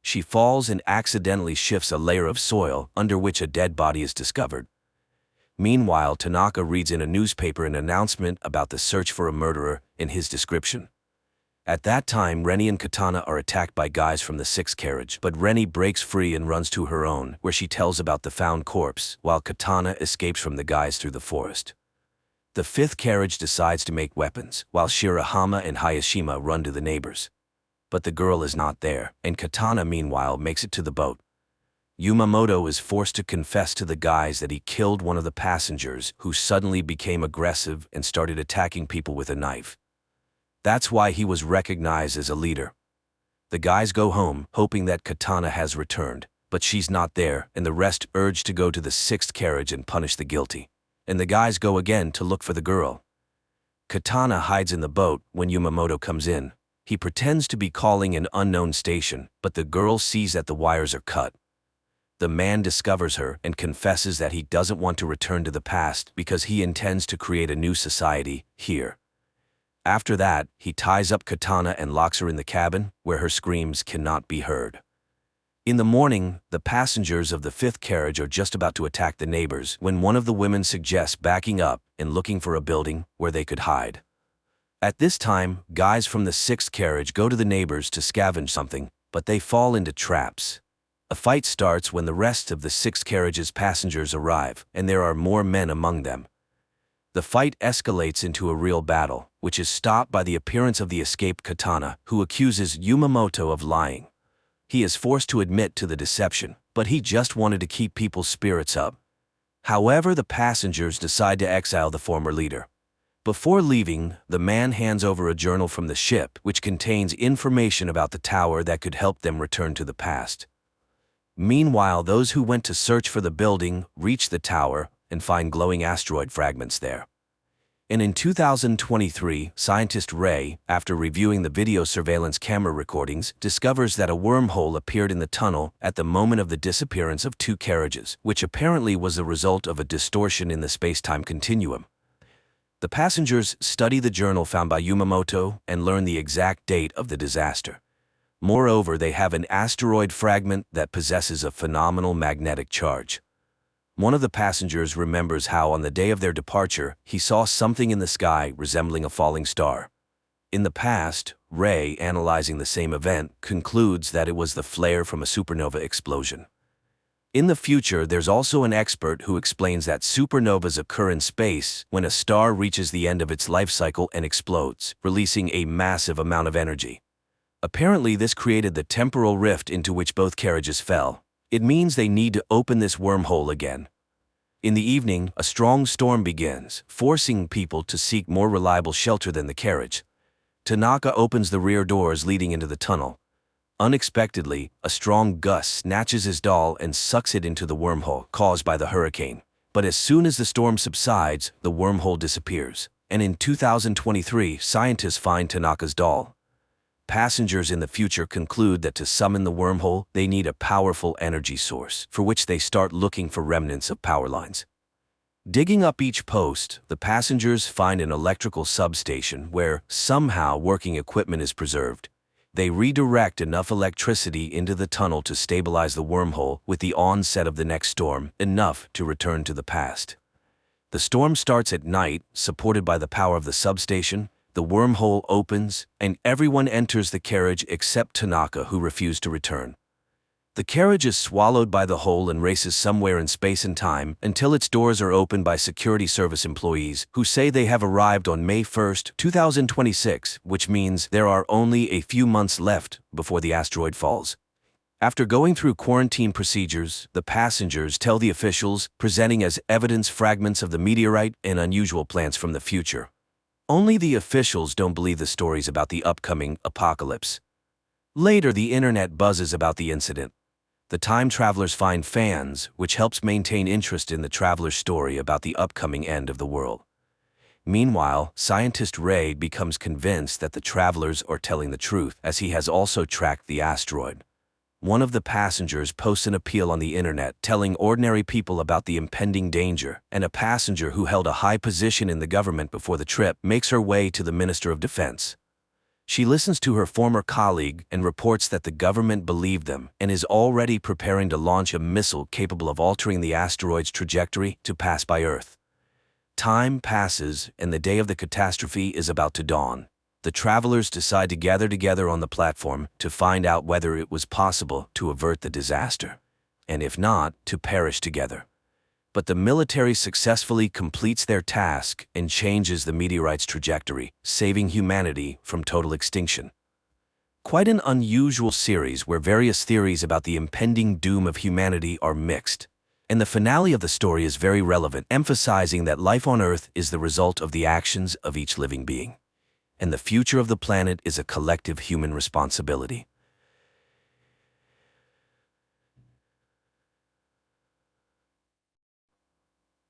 She falls and accidentally shifts a layer of soil under which a dead body is discovered. Meanwhile, Tanaka reads in a newspaper an announcement about the search for a murderer in his description. At that time, Rennie and Katana are attacked by guys from the sixth carriage, but Rennie breaks free and runs to her own, where she tells about the found corpse, while Katana escapes from the guys through the forest. The fifth carriage decides to make weapons, while Shirahama and Hayashima run to the neighbors. But the girl is not there, and Katana meanwhile makes it to the boat. Yumamoto is forced to confess to the guys that he killed one of the passengers, who suddenly became aggressive and started attacking people with a knife. That's why he was recognized as a leader. The guys go home, hoping that Katana has returned, but she's not there, and the rest urge to go to the sixth carriage and punish the guilty. And the guys go again to look for the girl. Katana hides in the boat when Yumamoto comes in. He pretends to be calling an unknown station, but the girl sees that the wires are cut. The man discovers her and confesses that he doesn't want to return to the past because he intends to create a new society here. After that, he ties up Katana and locks her in the cabin, where her screams cannot be heard. In the morning, the passengers of the fifth carriage are just about to attack the neighbors when one of the women suggests backing up and looking for a building where they could hide. At this time, guys from the sixth carriage go to the neighbors to scavenge something, but they fall into traps. A fight starts when the rest of the sixth carriage's passengers arrive, and there are more men among them. The fight escalates into a real battle, which is stopped by the appearance of the escaped Katana, who accuses Yumamoto of lying. He is forced to admit to the deception, but he just wanted to keep people's spirits up. However, the passengers decide to exile the former leader. Before leaving, the man hands over a journal from the ship, which contains information about the tower that could help them return to the past. Meanwhile, those who went to search for the building reach the tower and find glowing asteroid fragments there. And in 2023, scientist Ray, after reviewing the video surveillance camera recordings, discovers that a wormhole appeared in the tunnel at the moment of the disappearance of two carriages, which apparently was the result of a distortion in the space-time continuum. The passengers study the journal found by Yumamoto and learn the exact date of the disaster. Moreover, they have an asteroid fragment that possesses a phenomenal magnetic charge. One of the passengers remembers how on the day of their departure, he saw something in the sky resembling a falling star. In the past, Ray, analyzing the same event, concludes that it was the flare from a supernova explosion. In the future, there's also an expert who explains that supernovas occur in space when a star reaches the end of its life cycle and explodes, releasing a massive amount of energy. Apparently, this created the temporal rift into which both carriages fell. It means they need to open this wormhole again. In the evening, a strong storm begins, forcing people to seek more reliable shelter than the carriage. Tanaka opens the rear doors leading into the tunnel. Unexpectedly, a strong gust snatches his doll and sucks it into the wormhole caused by the hurricane. But as soon as the storm subsides, the wormhole disappears. And in 2023, scientists find Tanaka's doll. Passengers in the future conclude that to summon the wormhole, they need a powerful energy source, for which they start looking for remnants of power lines. Digging up each post, the passengers find an electrical substation where somehow working equipment is preserved. They redirect enough electricity into the tunnel to stabilize the wormhole with the onset of the next storm, enough to return to the past. The storm starts at night, supported by the power of the substation. The wormhole opens, and everyone enters the carriage except Tanaka, who refused to return. The carriage is swallowed by the hole and races somewhere in space and time until its doors are opened by security service employees who say they have arrived on May 1, 2026, which means there are only a few months left before the asteroid falls. After going through quarantine procedures, the passengers tell the officials, presenting as evidence fragments of the meteorite and unusual plants from the future. Only the officials don't believe the stories about the upcoming apocalypse. Later, the internet buzzes about the incident. The time travelers find fans, which helps maintain interest in the traveler's story about the upcoming end of the world. Meanwhile, scientist Ray becomes convinced that the travelers are telling the truth, as he has also tracked the asteroid. One of the passengers posts an appeal on the internet telling ordinary people about the impending danger, and a passenger who held a high position in the government before the trip makes her way to the Minister of Defense. She listens to her former colleague and reports that the government believed them and is already preparing to launch a missile capable of altering the asteroid's trajectory to pass by Earth. Time passes, and the day of the catastrophe is about to dawn. The travelers decide to gather together on the platform to find out whether it was possible to avert the disaster, and if not, to perish together. But the military successfully completes their task and changes the meteorite's trajectory, saving humanity from total extinction. Quite an unusual series where various theories about the impending doom of humanity are mixed. And the finale of the story is very relevant, emphasizing that life on Earth is the result of the actions of each living being, and the future of the planet is a collective human responsibility.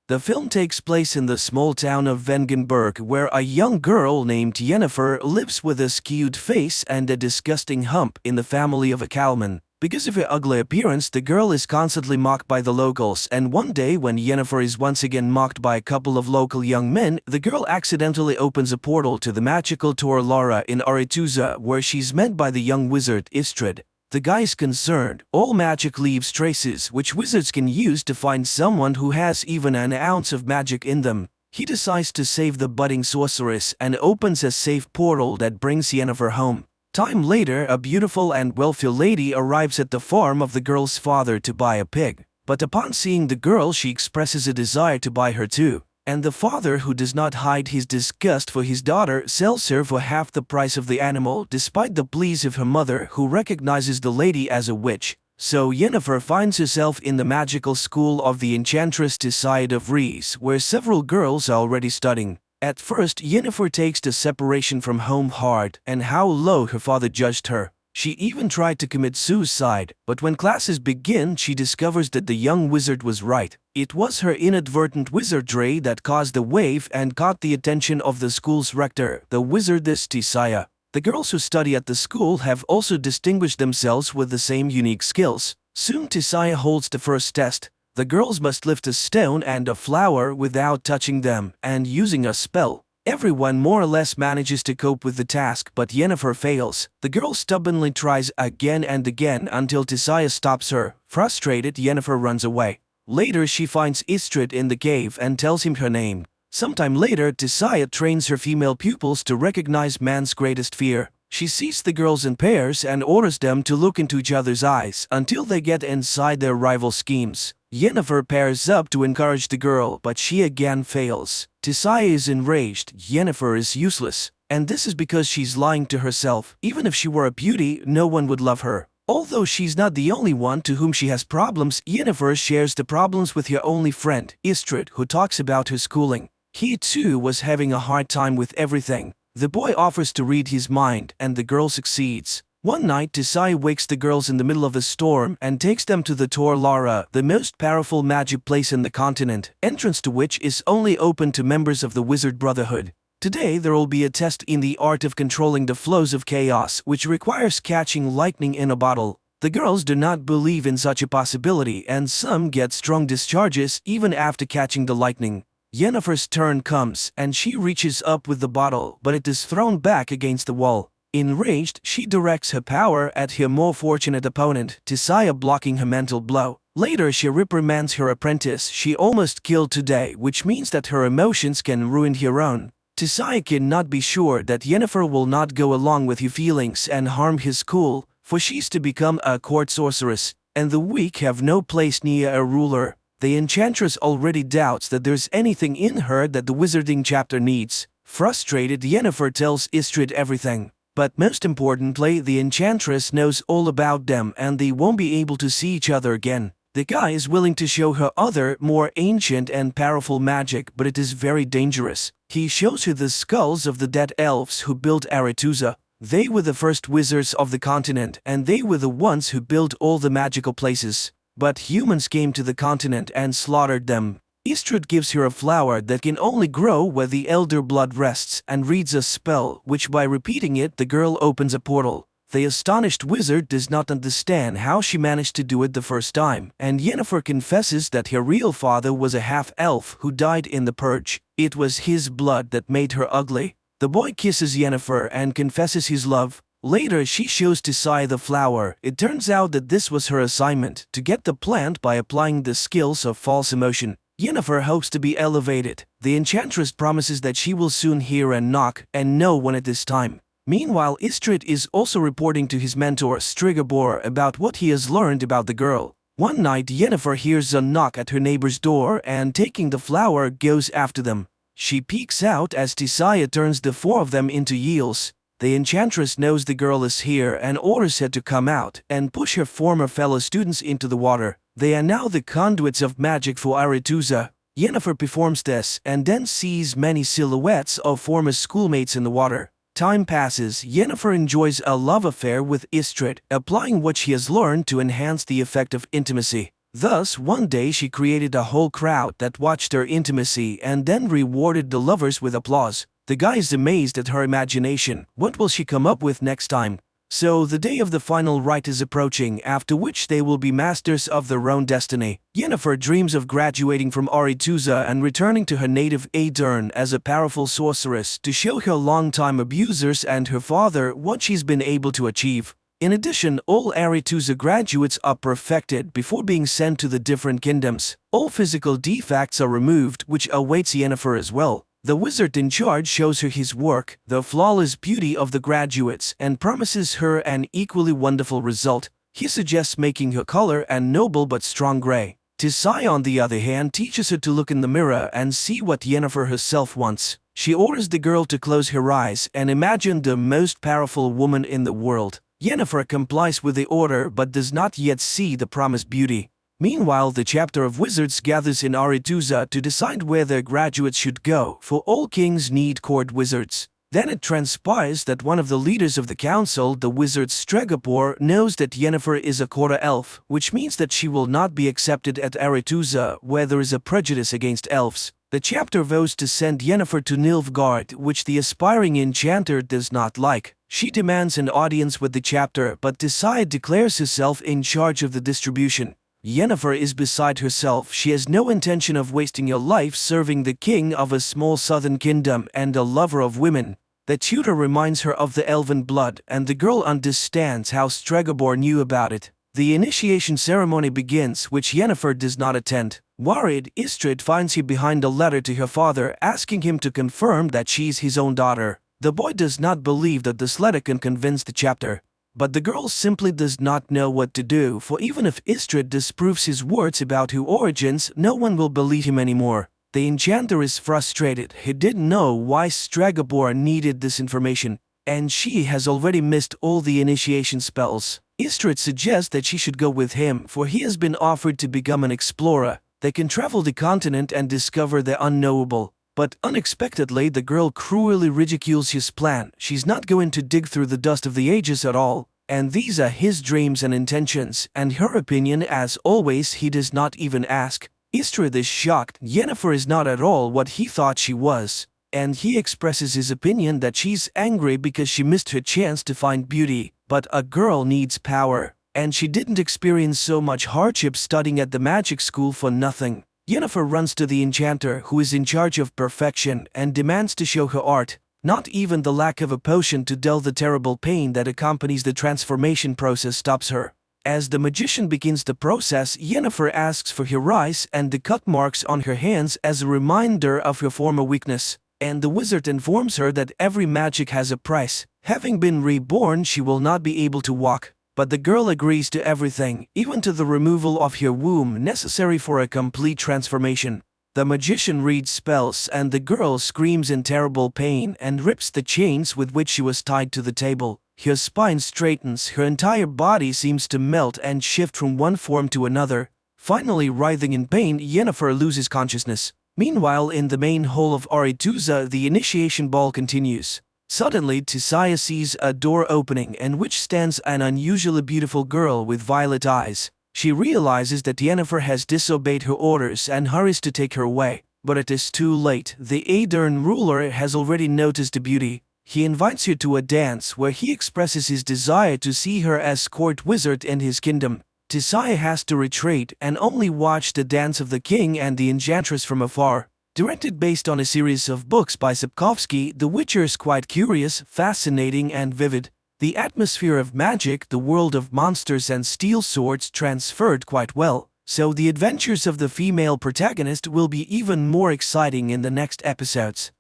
The film takes place in the small town of Vengenberg, where a young girl named Yennefer lives with a skewed face and a disgusting hump in the family of a cowman. Because of her ugly appearance, the girl is constantly mocked by the locals, and one day when Yennefer is once again mocked by a couple of local young men, the girl accidentally opens a portal to the magical Tor Lara in Aretuza, where she's met by the young wizard Istrid. The guy is concerned. All magic leaves traces, which wizards can use to find someone who has even an ounce of magic in them. He decides to save the budding sorceress and opens a safe portal that brings Yennefer home. Time later, a beautiful and wealthy lady arrives at the farm of the girl's father to buy a pig. But upon seeing the girl, she expresses a desire to buy her too. And the father, who does not hide his disgust for his daughter, sells her for half the price of the animal, despite the pleas of her mother, who recognizes the lady as a witch. So Yennefer finds herself in the magical school of the enchantress Tissaia of Rees, where several girls are already studying. At first, Yennefer takes the separation from home hard and how low her father judged her. She even tried to commit suicide, but when classes begin, she discovers that the young wizard was right. It was her inadvertent wizardry that caused the wave and caught the attention of the school's rector, the wizardess Tissaia. The girls who study at the school have also distinguished themselves with the same unique skills. Soon Tissaia holds the first test. The girls must lift a stone and a flower without touching them and using a spell. Everyone more or less manages to cope with the task, but Yennefer fails. The girl stubbornly tries again and again until Tissaia stops her. Frustrated, Yennefer runs away. Later, she finds Istrid in the cave and tells him her name. Sometime later, Tissaia trains her female pupils to recognize man's greatest fear. She sees the girls in pairs and orders them to look into each other's eyes until they get inside their rival schemes. Yennefer pairs up to encourage the girl, but she again fails. Tissaia is enraged. Yennefer is useless, and this is because she's lying to herself. Even if she were a beauty, no one would love her. Although she's not the only one to whom she has problems, Yennefer shares the problems with her only friend, Istrid, who talks about her schooling. He too was having a hard time with everything. The boy offers to read his mind, and the girl succeeds. One night, Tissaia wakes the girls in the middle of a storm and takes them to the Tor Lara, the most powerful magic place in the continent, entrance to which is only open to members of the Wizard Brotherhood. Today there will be a test in the art of controlling the flows of chaos, which requires catching lightning in a bottle. The girls do not believe in such a possibility, and some get strong discharges even after catching the lightning. Yennefer's turn comes, and she reaches up with the bottle, but it is thrown back against the wall. Enraged, she directs her power at her more fortunate opponent, Tissaia, blocking her mental blow. Later she reprimands her apprentice she almost killed today, which means that her emotions can ruin her own. Tissaia cannot be sure that Yennefer will not go along with her feelings and harm his school, for she's to become a court sorceress, and the weak have no place near a ruler. The enchantress already doubts that there's anything in her that the wizarding chapter needs. Frustrated, Yennefer tells Istredd everything. But most importantly, the enchantress knows all about them and they won't be able to see each other again. The guy is willing to show her other, more ancient and powerful magic, but it is very dangerous. He shows her the skulls of the dead elves who built Aretuza. They were the first wizards of the continent, and they were the ones who built all the magical places. But humans came to the continent and slaughtered them. Istredd gives her a flower that can only grow where the elder blood rests and reads a spell, which by repeating it the girl opens a portal. The astonished wizard does not understand how she managed to do it the first time, and Yennefer confesses that her real father was a half-elf who died in the purge. It was his blood that made her ugly. The boy kisses Yennefer and confesses his love. Later she shows Tissaia the flower. It turns out that this was her assignment, to get the plant by applying the skills of false emotion. Yennefer hopes to be elevated. The enchantress promises that she will soon hear a knock and know when it is time. Meanwhile, Istredd is also reporting to his mentor Stregobor about what he has learned about the girl. One night Yennefer hears a knock at her neighbor's door and, taking the flower, goes after them. She peeks out as Tissaia turns the four of them into eels. The enchantress knows the girl is here and orders her to come out and push her former fellow students into the water. They are now the conduits of magic for Aretuza. Yennefer performs this and then sees many silhouettes of former schoolmates in the water. Time passes. Yennefer enjoys a love affair with Istredd, applying what she has learned to enhance the effect of intimacy. Thus, one day she created a whole crowd that watched her intimacy and then rewarded the lovers with applause. The guy is amazed at her imagination. What will she come up with next time? So the day of the final rite is approaching, after which they will be masters of their own destiny. Yennefer dreams of graduating from Aretuza and returning to her native Aedirn as a powerful sorceress to show her longtime abusers and her father what she's been able to achieve. In addition, all Aretuza graduates are perfected before being sent to the different kingdoms. All physical defects are removed, which awaits Yennefer as well. The wizard in charge shows her his work, the flawless beauty of the graduates, and promises her an equally wonderful result. He suggests making her color a noble but strong gray. Tissaia, on the other hand, teaches her to look in the mirror and see what Yennefer herself wants. She orders the girl to close her eyes and imagine the most powerful woman in the world. Yennefer complies with the order but does not yet see the promised beauty. Meanwhile, the chapter of wizards gathers in Aretuza to decide where their graduates should go, for all kings need court wizards. Then it transpires that one of the leaders of the council, the wizard Stregobor, knows that Yennefer is a quarter elf, which means that she will not be accepted at Aretuza, where there is a prejudice against elves. The chapter vows to send Yennefer to Nilfgaard, which the aspiring enchanter does not like. She demands an audience with the chapter, but Tissaia declares herself in charge of the distribution. Yennefer is beside herself. She has no intention of wasting her life serving the king of a small southern kingdom and a lover of women. The tutor reminds her of the elven blood, and the girl understands how Stregobor knew about it. The initiation ceremony begins, which Yennefer does not attend. Worried, Istredd finds her behind a letter to her father asking him to confirm that she's his own daughter. The boy does not believe that this letter can convince the chapter. But the girl simply does not know what to do, for even if Istredd disproves his words about her origins, no one will believe him anymore. The enchanter is frustrated. He didn't know why Stregobor needed this information, and she has already missed all the initiation spells. Istredd suggests that she should go with him, for he has been offered to become an explorer. They can travel the continent and discover the unknowable. But unexpectedly, the girl cruelly ridicules his plan. She's not going to dig through the dust of the ages at all, and these are his dreams and intentions, and her opinion, as always, he does not even ask. Istredd is shocked. Yennefer is not at all what he thought she was. and he expresses his opinion that she's angry because she missed her chance to find beauty. But a girl needs power, and she didn't experience so much hardship studying at the magic school for nothing. Yennefer runs to the enchanter who is in charge of perfection and demands to show her art. Not even the lack of a potion to dull the terrible pain that accompanies the transformation process stops her. As the magician begins the process, Yennefer asks for her eyes and the cut marks on her hands as a reminder of her former weakness, and the wizard informs her that every magic has a price. Having been reborn, she will not be able to walk, but the girl agrees to everything, even to the removal of her womb necessary for a complete transformation. The magician reads spells and the girl screams in terrible pain and rips the chains with which she was tied to the table. Her spine straightens, her entire body seems to melt and shift from one form to another. Finally, writhing in pain, Yennefer loses consciousness. Meanwhile, in the main hall of Aretuza, the initiation ball continues. Suddenly, Tissaia sees a door opening in which stands an unusually beautiful girl with violet eyes. She realizes that Yennefer has disobeyed her orders and hurries to take her away. But it is too late. The Aedirn ruler has already noticed the beauty. He invites her to a dance where he expresses his desire to see her as court wizard in his kingdom. Tissaia has to retreat and only watch the dance of the king and the enchantress from afar. Directed based on a series of books by Sapkowski, The Witcher is quite curious, fascinating and vivid. The atmosphere of magic, the world of monsters and steel swords transferred quite well, so the adventures of the female protagonist will be even more exciting in the next episodes.